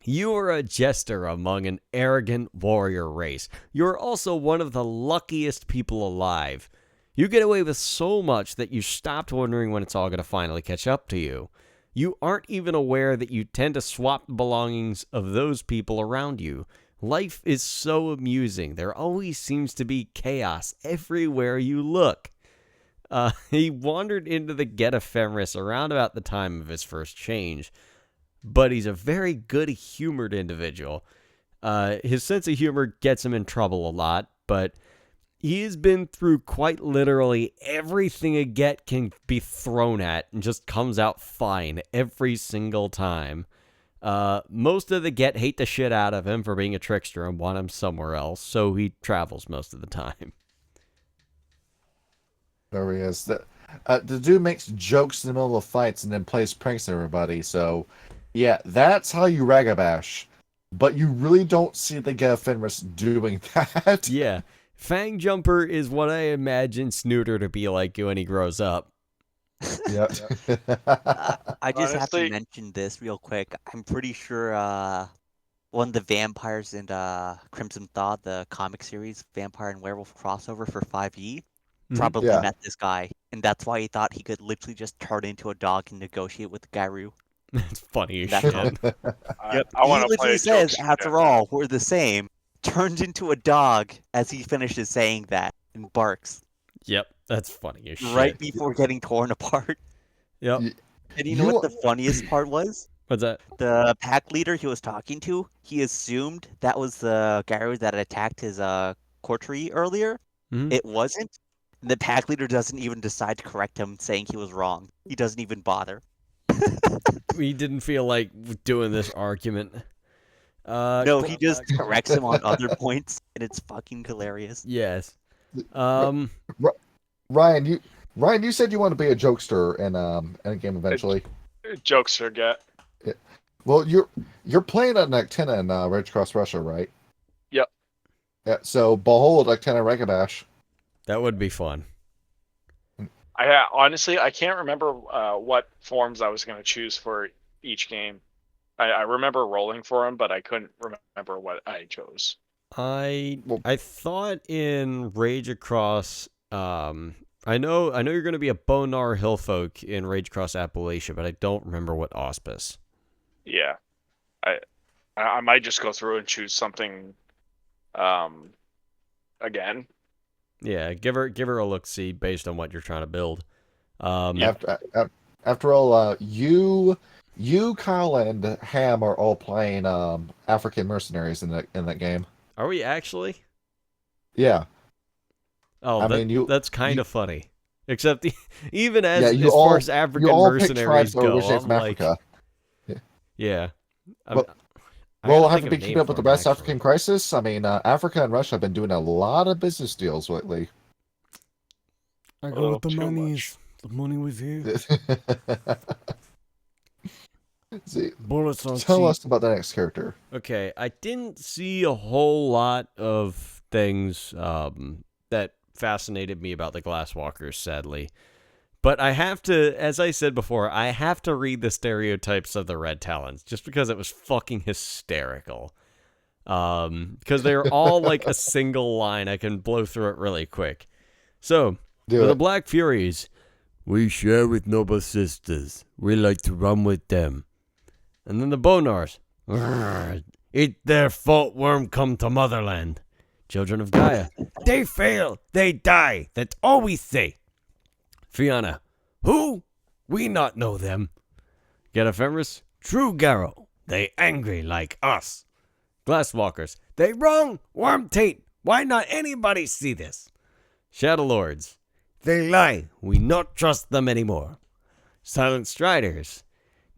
You are a jester among an arrogant warrior race. You are also one of the luckiest people alive. You get away with so much that you stopped wondering when it's all going to finally catch up to you. You aren't even aware that you tend to swap the belongings of those people around you. Life is so amusing. There always seems to be chaos everywhere you look. He wandered into the Get Ephemeris around about the time of his first change, but he's a very good-humored individual. His sense of humor gets him in trouble a lot, but he has been through quite literally everything a Get can be thrown at and just comes out fine every single time. Most of the Get hate the shit out of him for being a trickster and want him somewhere else, so he travels most of the time. There he is. The dude makes jokes in the middle of fights and then plays pranks on everybody. So, yeah, that's how you ragabash. But you really don't see the Get Fenris doing that. Yeah. Fang Jumper is what I imagine Snooter to be like when he grows up. Yeah. I just have to Honestly- mention this real quick. I'm pretty sure one of the vampires in Crimson Thaw, the comic series, Vampire and Werewolf crossover for 5e, probably Yeah. met this guy, and that's why he thought he could literally just turn into a dog and negotiate with Garu. That's funny as That's shit. I He want to play literally a says, joke. after all, we're the same. Turns into a dog as he finishes saying that and barks Yep, that's funny as shit. right before getting torn apart. Yep. Y- And you know what the funniest part was? What's that? The pack leader he was talking to, he assumed that was the Garu that attacked his coterie earlier. Mhm. It wasn't. The pack leader doesn't even decide to correct him, saying he was wrong. He doesn't even bother. We didn't feel like doing this argument. No, he just corrects him on other points, and it's fucking hilarious. Yes. Ryan, you said you want to be a jokester in a game eventually. Jokes are get. Well, you're playing a Noctena in Rage Across Russia, right? Yep. Yeah. So behold, Noctena Ragabash. That would be fun. Honestly, I can't remember what forms I was going to choose for each game. I remember rolling for them, but I couldn't remember what I chose. I thought in Rage Across, I know you're going to be a Bonar Hillfolk in Rage Across Appalachia, but I don't remember what auspice. Yeah, I might just go through and choose something, again. Yeah, give her a look see based on what you're trying to build. After all, you, Kyle, and Ham are all playing African mercenaries in that game. Are we actually? Yeah. Oh, I mean, that's kind of funny. Except even Yeah, as you far all- as African you all pick mercenaries tribes that go, originate I'm from like, Africa. yeah. Well- I Well, gotta haven't think been of a keeping name up with the for 'em, West actually. African crisis. I mean, Africa and Russia have been doing a lot of business deals lately. I A go little with the too monies. The money was here. See, Bullets on tell cheap. us about the next character. Okay, I didn't see a whole lot of things that fascinated me about the Glasswalkers, sadly. But I have to, as I said before, I have to read the stereotypes of the Red Talons, just because it was fucking hysterical. Because they're all like a single line. I can blow through it really quick. So, Do for the it. Black Furies, we share with noble sisters. We like to run with them. And then the Bonars. Eat their fault worm come to motherland. Children of Gaia. They fail. They die. That's all we say. Fianna. Who? We not know them. Get ephemeris. True Garrow. They angry like us. Glasswalkers. They wrong. Worm taint. Why not anybody see this? Shadow Lords. They lie. We not trust them anymore. Silent Striders.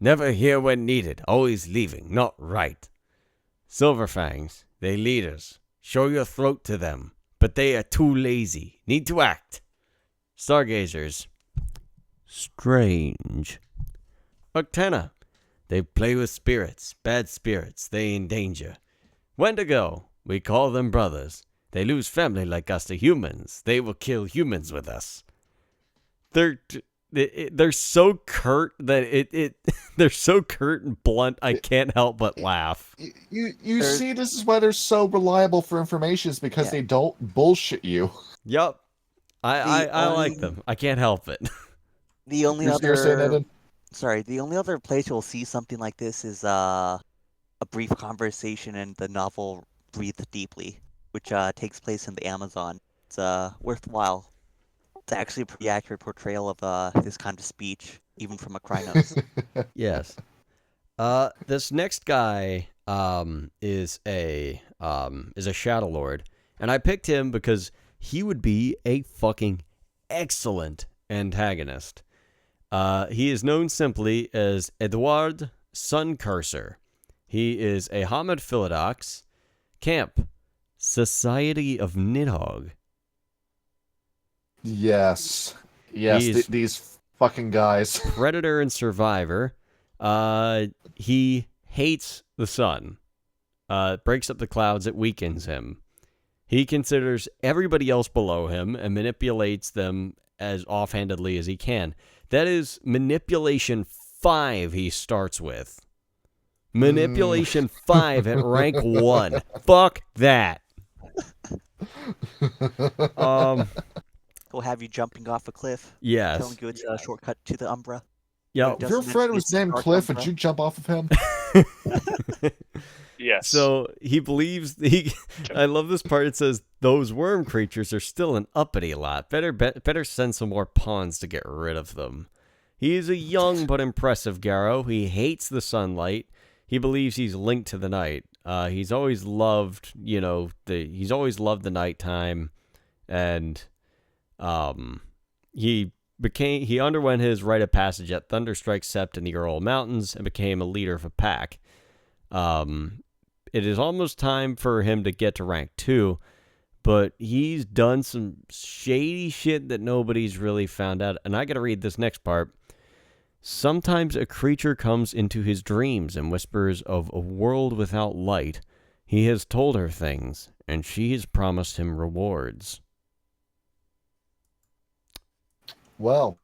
Never here when needed, always leaving, not right. Silverfangs, they leaders. Show your throat to them, but they are too lazy, need to act. Stargazers, strange. Octana, they play with spirits, bad spirits, they in danger. Wendigo, we call them brothers. They lose family like us to humans, they will kill humans with us. They're so curt that they're so curt and blunt. I can't help but laugh. You see, this is why they're so reliable for information, is because they don't bullshit you. Yup. I like them. I can't help it. The only You're saying that other, in- sorry, the only other place you'll see something like this is a brief conversation in the novel Breathe Deeply, which takes place in the Amazon. It's worthwhile. It's actually a pretty accurate portrayal of this kind of speech, even from a Krynos. Yes. This next guy is a Shadow Lord, and I picked him because he would be a fucking excellent antagonist. He is known simply as Edward Suncurser. He is a Hamid Philodox. Camp, Society of Nidhogg. Yes. He's- These fucking guys. Predator and Survivor. He hates the sun. Breaks up the clouds. It weakens him. He considers everybody else below him and manipulates them as offhandedly as he can. That is manipulation 5 he starts with. Manipulation 5 at rank 1. Fuck that. He'll have you jumping off a cliff, Yes. telling you it's a shortcut to the Umbra. Yeah. If your friend was named Cliff, would you jump off of him? Yes. So he believes I love this part. It says those worm creatures are still an uppity lot. Better send some more pawns to get rid of them. He is a young but impressive Garrow. He hates the sunlight. He believes he's linked to the night. He's always loved, he's always loved the nighttime, and he underwent his rite of passage at Thunderstrike Sept in the Ural Mountains and became a leader of a pack. It is almost time for him to get to rank 2, but he's done some shady shit that nobody's really found out. And I gotta read this next part. Sometimes a creature comes into his dreams and whispers of a world without light. He has told her things, and she has promised him rewards. Well,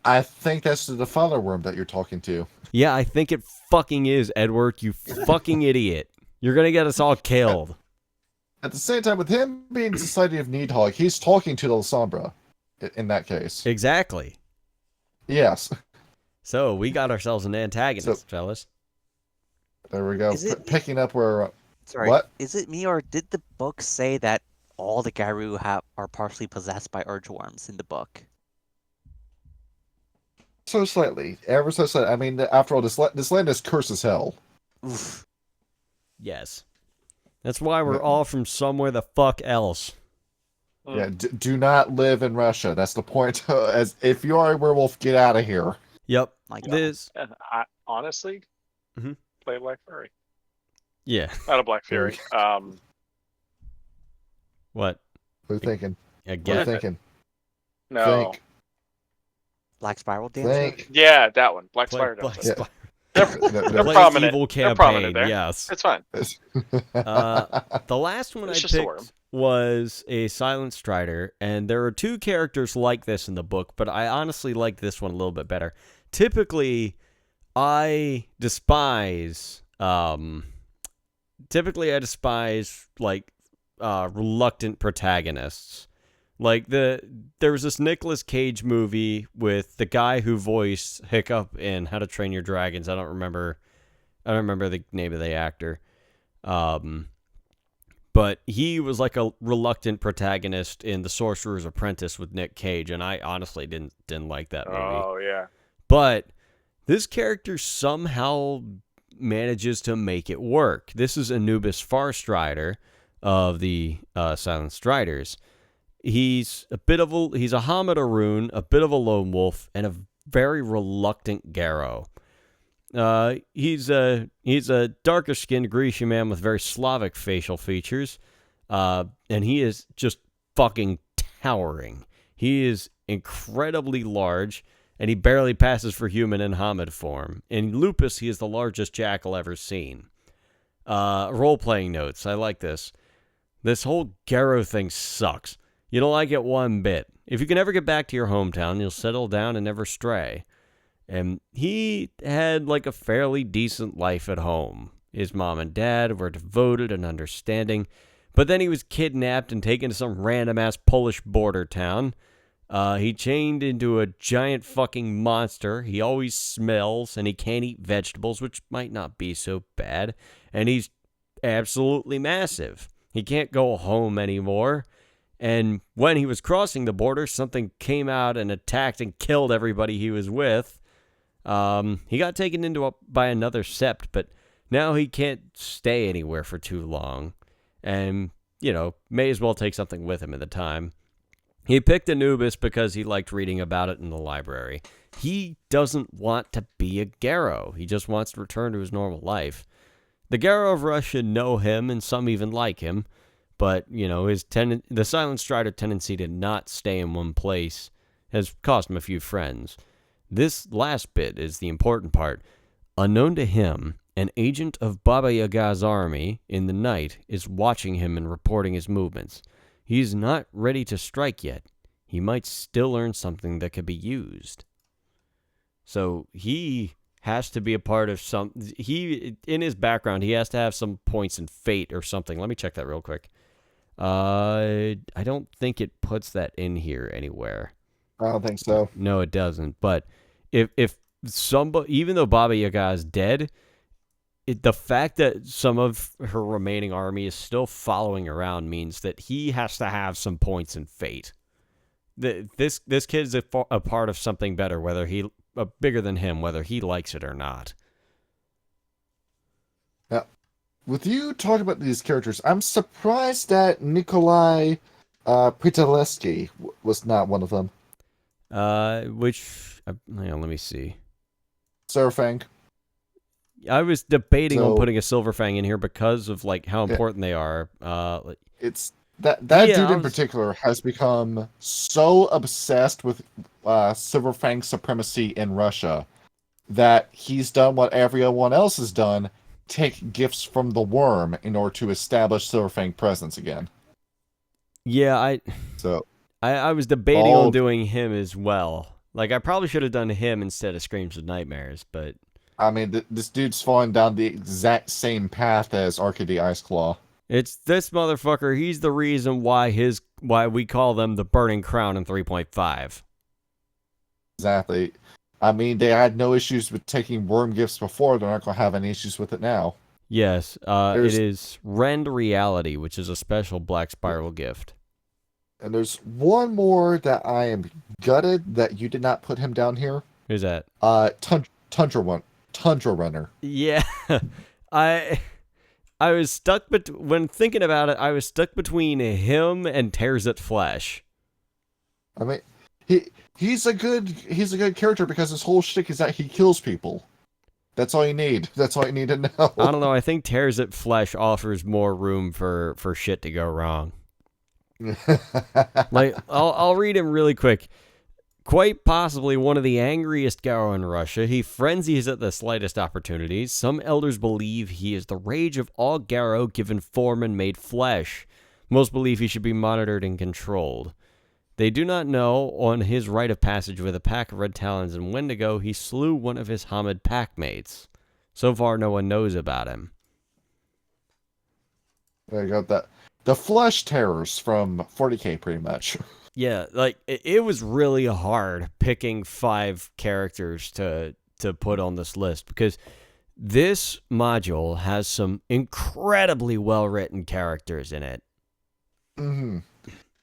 I think that's the defiler worm that you're talking to. Yeah, I think it fucking is, Edward, you fucking idiot. You're gonna get us all killed. At the same time, with him being Society of Nidhogg, he's talking to the Sombra in that case. Exactly. Yes. So, we got ourselves an antagonist, fellas. There we go. Is it- Picking up where... Sorry, What? is it me or did the book say that all the Garu are partially possessed by urgeworms in the book? So slightly. Ever so slightly. I mean, after all, this land is cursed as hell. Oof. Yes. That's why we're all from somewhere the fuck else. Yeah, do not live in Russia. That's the point. As if you are a werewolf, get out of here. Yep. My God. This. And I honestly Mhm. play Black Fury. Yeah. Not a Black Fury. What? What are you thinking? I What are you get. thinking? No. Think. Black Spiral Dancer. Think. Yeah, that one. Black Play- Spire Black Dancer. Spire. They're Blaze prominent. Evil They're prominent campaign. there. Yes. It's fine. The last one It's I just a worm. picked was a Silent Strider, and there are two characters like this in the book, but I honestly like this one a little bit better. Typically, I despise like reluctant protagonists. Like there was this Nicolas Cage movie with the guy who voiced Hiccup in How to Train Your Dragons. I don't remember the name of the actor. But he was like a reluctant protagonist in The Sorcerer's Apprentice with Nick Cage, and I honestly didn't like that movie. Oh, yeah. But this character somehow manages to make it work. This is Anubis Farstrider of the Silent Striders. He's a Hamid Arun, a bit of a lone wolf, and a very reluctant Garo. He's a darker skinned Grecian man with very Slavic facial features, and he is just fucking towering. He is incredibly large, and he barely passes for human in Hamid form. In Lupus, he is the largest jackal ever seen. Role-playing notes. I like this. This whole Garo thing sucks. You don't like it one bit. If you can ever get back to your hometown, you'll settle down and never stray. And he had like a fairly decent life at home. His mom and dad were devoted and understanding, but then he was kidnapped and taken to some random-ass Polish border town. He chained into a giant fucking monster. He always smells, and he can't eat vegetables, which might not be so bad. And he's absolutely massive. He can't go home anymore. And when he was crossing the border, something came out and attacked and killed everybody he was with. He got taken by another sept, but now he can't stay anywhere for too long. And, may as well take something with him at the time. He picked Anubis because he liked reading about it in the library. He doesn't want to be a Garo. He just wants to return to his normal life. The Garo of Russia know him, and some even like him. But, the Silent Strider tendency to not stay in one place has cost him a few friends. This last bit is the important part. Unknown to him, an agent of Baba Yaga's army in the night is watching him and reporting his movements. He's not ready to strike yet. He might still learn something that could be used. So he has to be a part of in his background, he has to have some points in fate or something. Let me check that real quick. I don't think it puts that in here anywhere. I don't think so. No, it doesn't. But if somebody, even though Baba Yaga is dead, the fact that some of her remaining army is still following around means that he has to have some points in fate. This kid's a part of something better, bigger than him, whether he likes it or not. Now, with you talking about these characters, I'm surprised that Nikolai Pritalevsky was not one of them. Hang on, let me see. Surfang. I was debating on putting a Silverfang in here because of how important they are. It's that dude in particular has become so obsessed with Silverfang supremacy in Russia that he's done what everyone else has done: take gifts from the worm in order to establish Silverfang presence again. Yeah, I was debating on doing him as well. I probably should have done him instead of Screams of Nightmares, but I mean, this dude's falling down the exact same path as Arkady Iceclaw. It's this motherfucker. He's the reason why we call them the Burning Crown in 3.5. Exactly. I mean, they had no issues with taking worm gifts before. They're not going to have any issues with it now. Yes, it is Rend Reality, which is a special Black Spiral gift. And there's one more that I am gutted that you did not put him down here. Who's that? Tundra Runner. Yeah, I was stuck, when thinking about it, I was stuck between him and Tears at Flesh. I mean, he's a good character because his whole shtick is that he kills people. That's all you need. That's all you need to know. I don't know. I think Tears at Flesh offers more room for shit to go wrong. Like, I'll read him really quick. Quite possibly one of the angriest Garo in Russia, he frenzies at the slightest opportunities. Some elders believe he is the rage of all Garo given form and made flesh. Most believe he should be monitored and controlled. They do not know on his rite of passage with a pack of red talons and Wendigo, he slew one of his Hamid packmates. So far, no one knows about him. There you go. The flesh terrors from 40K, pretty much. Yeah, like, it was really hard picking 5 characters to put on this list because this module has some incredibly well-written characters in it. Mm-hmm.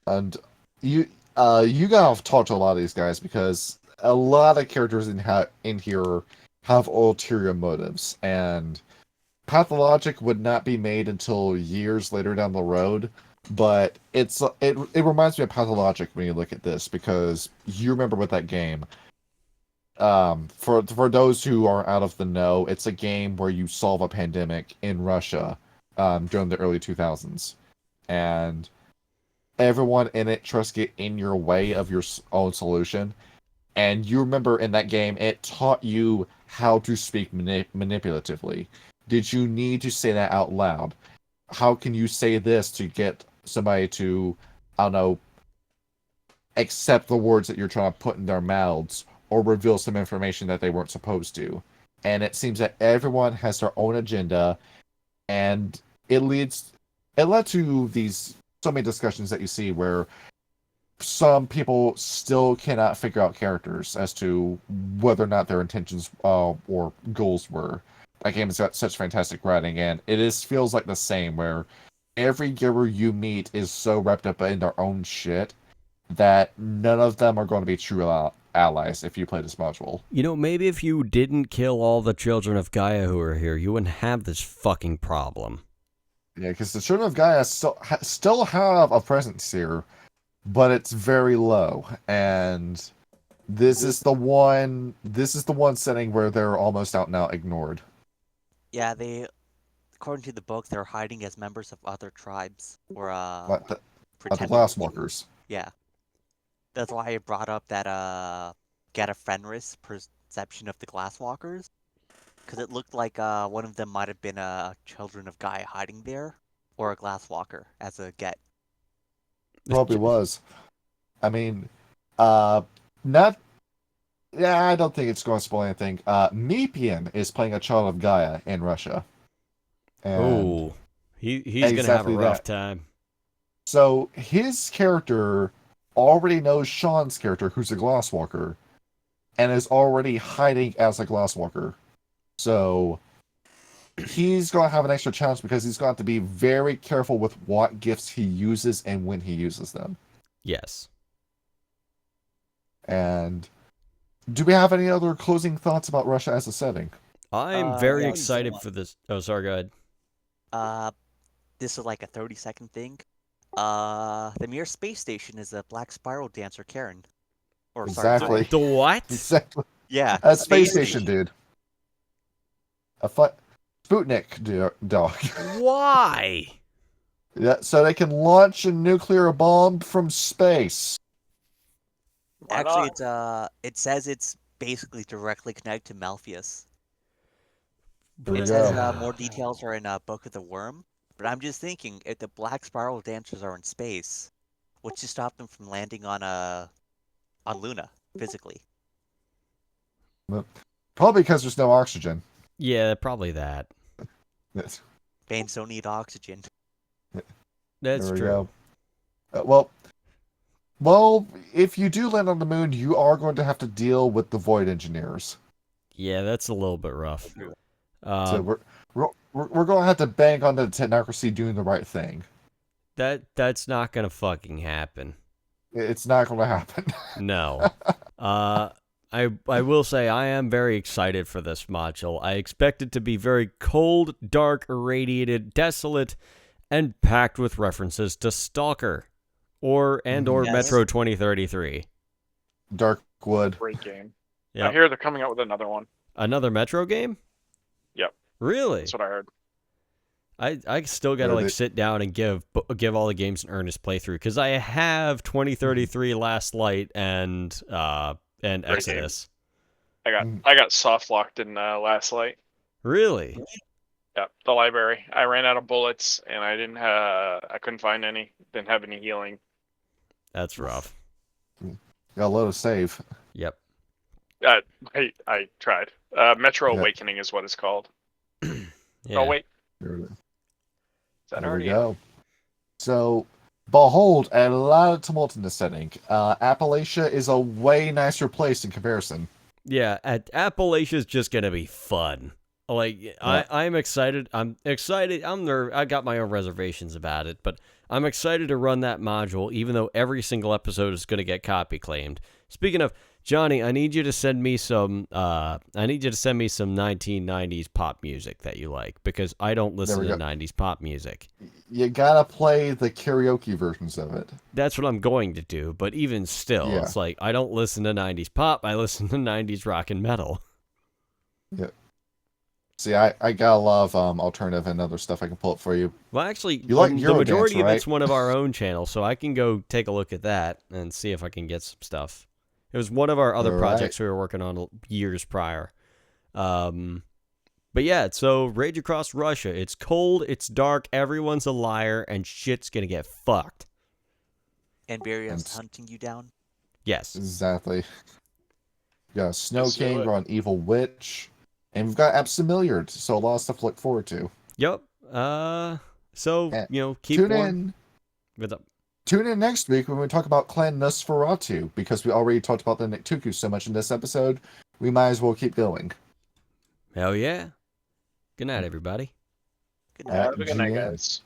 And you gotta talk to a lot of these guys because a lot of characters in here have ulterior motives, and Pathologic would not be made until years later down the road. But it reminds me of Pathologic when you look at this because you remember with that game. For those who are out of the know, it's a game where you solve a pandemic in Russia during the early 2000s, and everyone in it tries to get in your way of your own solution. And you remember in that game, it taught you how to speak manipulatively. Did you need to say that out loud? How can you say this to get somebody to, I don't know, accept the words that you're trying to put in their mouths or reveal some information that they weren't supposed to? And it seems that everyone has their own agenda, and it led to these so many discussions that you see where some people still cannot figure out characters as to whether or not their intentions or goals were. That game has got such fantastic writing, and it feels like the same, where every giver you meet is so wrapped up in their own shit that none of them are going to be true allies if you play this module. You know, maybe if you didn't kill all the children of Gaia who are here, you wouldn't have this fucking problem. Yeah, because the Children of Gaia still have a presence here, but it's very low, and this is the one setting where they're almost out and out ignored. Yeah, according to the book, they're hiding as members of other tribes or Like the pretending. Glasswalkers. Yeah, that's why I brought up that Fenris perception of the Glasswalkers, because it looked like one of them might have been a Children of Gaia hiding there, or a Glasswalker as a get. Probably was. I mean, not. Yeah, I don't think it's going to spoil anything. Meepian is playing a child of Gaia in Russia. Oh, he's going to have a rough time. So his character already knows Sean's character, who's a Glasswalker, and is already hiding as a Glasswalker. So he's going to have an extra challenge because he's going to have to be very careful with what gifts he uses and when he uses them. Yes. And do we have any other closing thoughts about Russia as a setting? I'm very yeah, excited for this. Oh, sorry, go ahead. This is like a 30-second thing. The Mir space station is a black spiral dancer, Karen. Or Exactly. The what? Exactly. Yeah. A space station, dude. A Sputnik dog. Why? Yeah, so they can launch a nuclear bomb from space. Why Actually, not? it says it's basically directly connected to Malpheus. There It we says go. more details are in Book of the Worm, but I'm just thinking if the black spiral dancers are in space, what's to stop them from landing on Luna physically? Probably because there's no oxygen. Yeah, probably that. Yes. Veins don't need oxygen. That's There we true. go. Well, if you do land on the moon, you are going to have to deal with the Void Engineers. Yeah, that's a little bit rough. So we're going to have to bank on the technocracy doing the right thing. That's not gonna fucking happen. It's not going to happen. No. I will say I am very excited for this module. I expect it to be very cold, dark, irradiated, desolate, and packed with references to Stalker or Yes. Metro 2033. Darkwood. Great game. Yeah. I hear they're coming out with another one. Another Metro game? Yep. Really? That's what I heard. I still gotta Yeah, like they- sit down and give all the games an earnest playthrough because I have 2033 Last Light and Exodus. I got soft locked in Last Light. Really? Yeah, the library. I ran out of bullets and I couldn't find any. Didn't have any healing. That's rough. Got a load of save. Yep. I tried. Metro Yeah. Awakening is what it's called. Yeah. Oh wait, There, is that there we already? go. So, behold, a lot of tumult in this setting. Appalachia is a way nicer place in comparison. Yeah, Appalachia's just gonna be fun. Like I'm excited. I'm excited. I got my own reservations about it, but I'm excited to run that module, even though every single episode is gonna get copy claimed. Speaking of Johnny, I need you to send me some. I need you to send me some 1990s pop music that you like because I don't listen we to go. 90s pop music. You gotta play the karaoke versions of it. That's what I'm going to do, but even still, Yeah. it's like I don't listen to 90s pop. I listen to 90s rock and metal. See, I got a lot of alternative and other stuff I can pull up for you. Well, actually, You like the Eurodance, majority of right? it's one of our own channels, so I can go take a look at that and see if I can get some stuff. It was one of our other All projects we were working on years prior. But yeah, so Rage Across Russia. It's cold, it's dark, everyone's a liar, and shit's gonna get fucked. And Barium's And- hunting you down. Yes. Exactly. We got a Snow Let's do King, it. we're on Evil Witch, and we've got Absimilyard, so a lot of stuff to look forward to. Yep. So, keep Tune warm. in. With the- Tune in next week when we talk about Clan Nosferatu, because we already talked about the Niktuku so much in this episode, we might as well keep going. Hell yeah. Good night, everybody. Good night. Have a good night, GM. guys.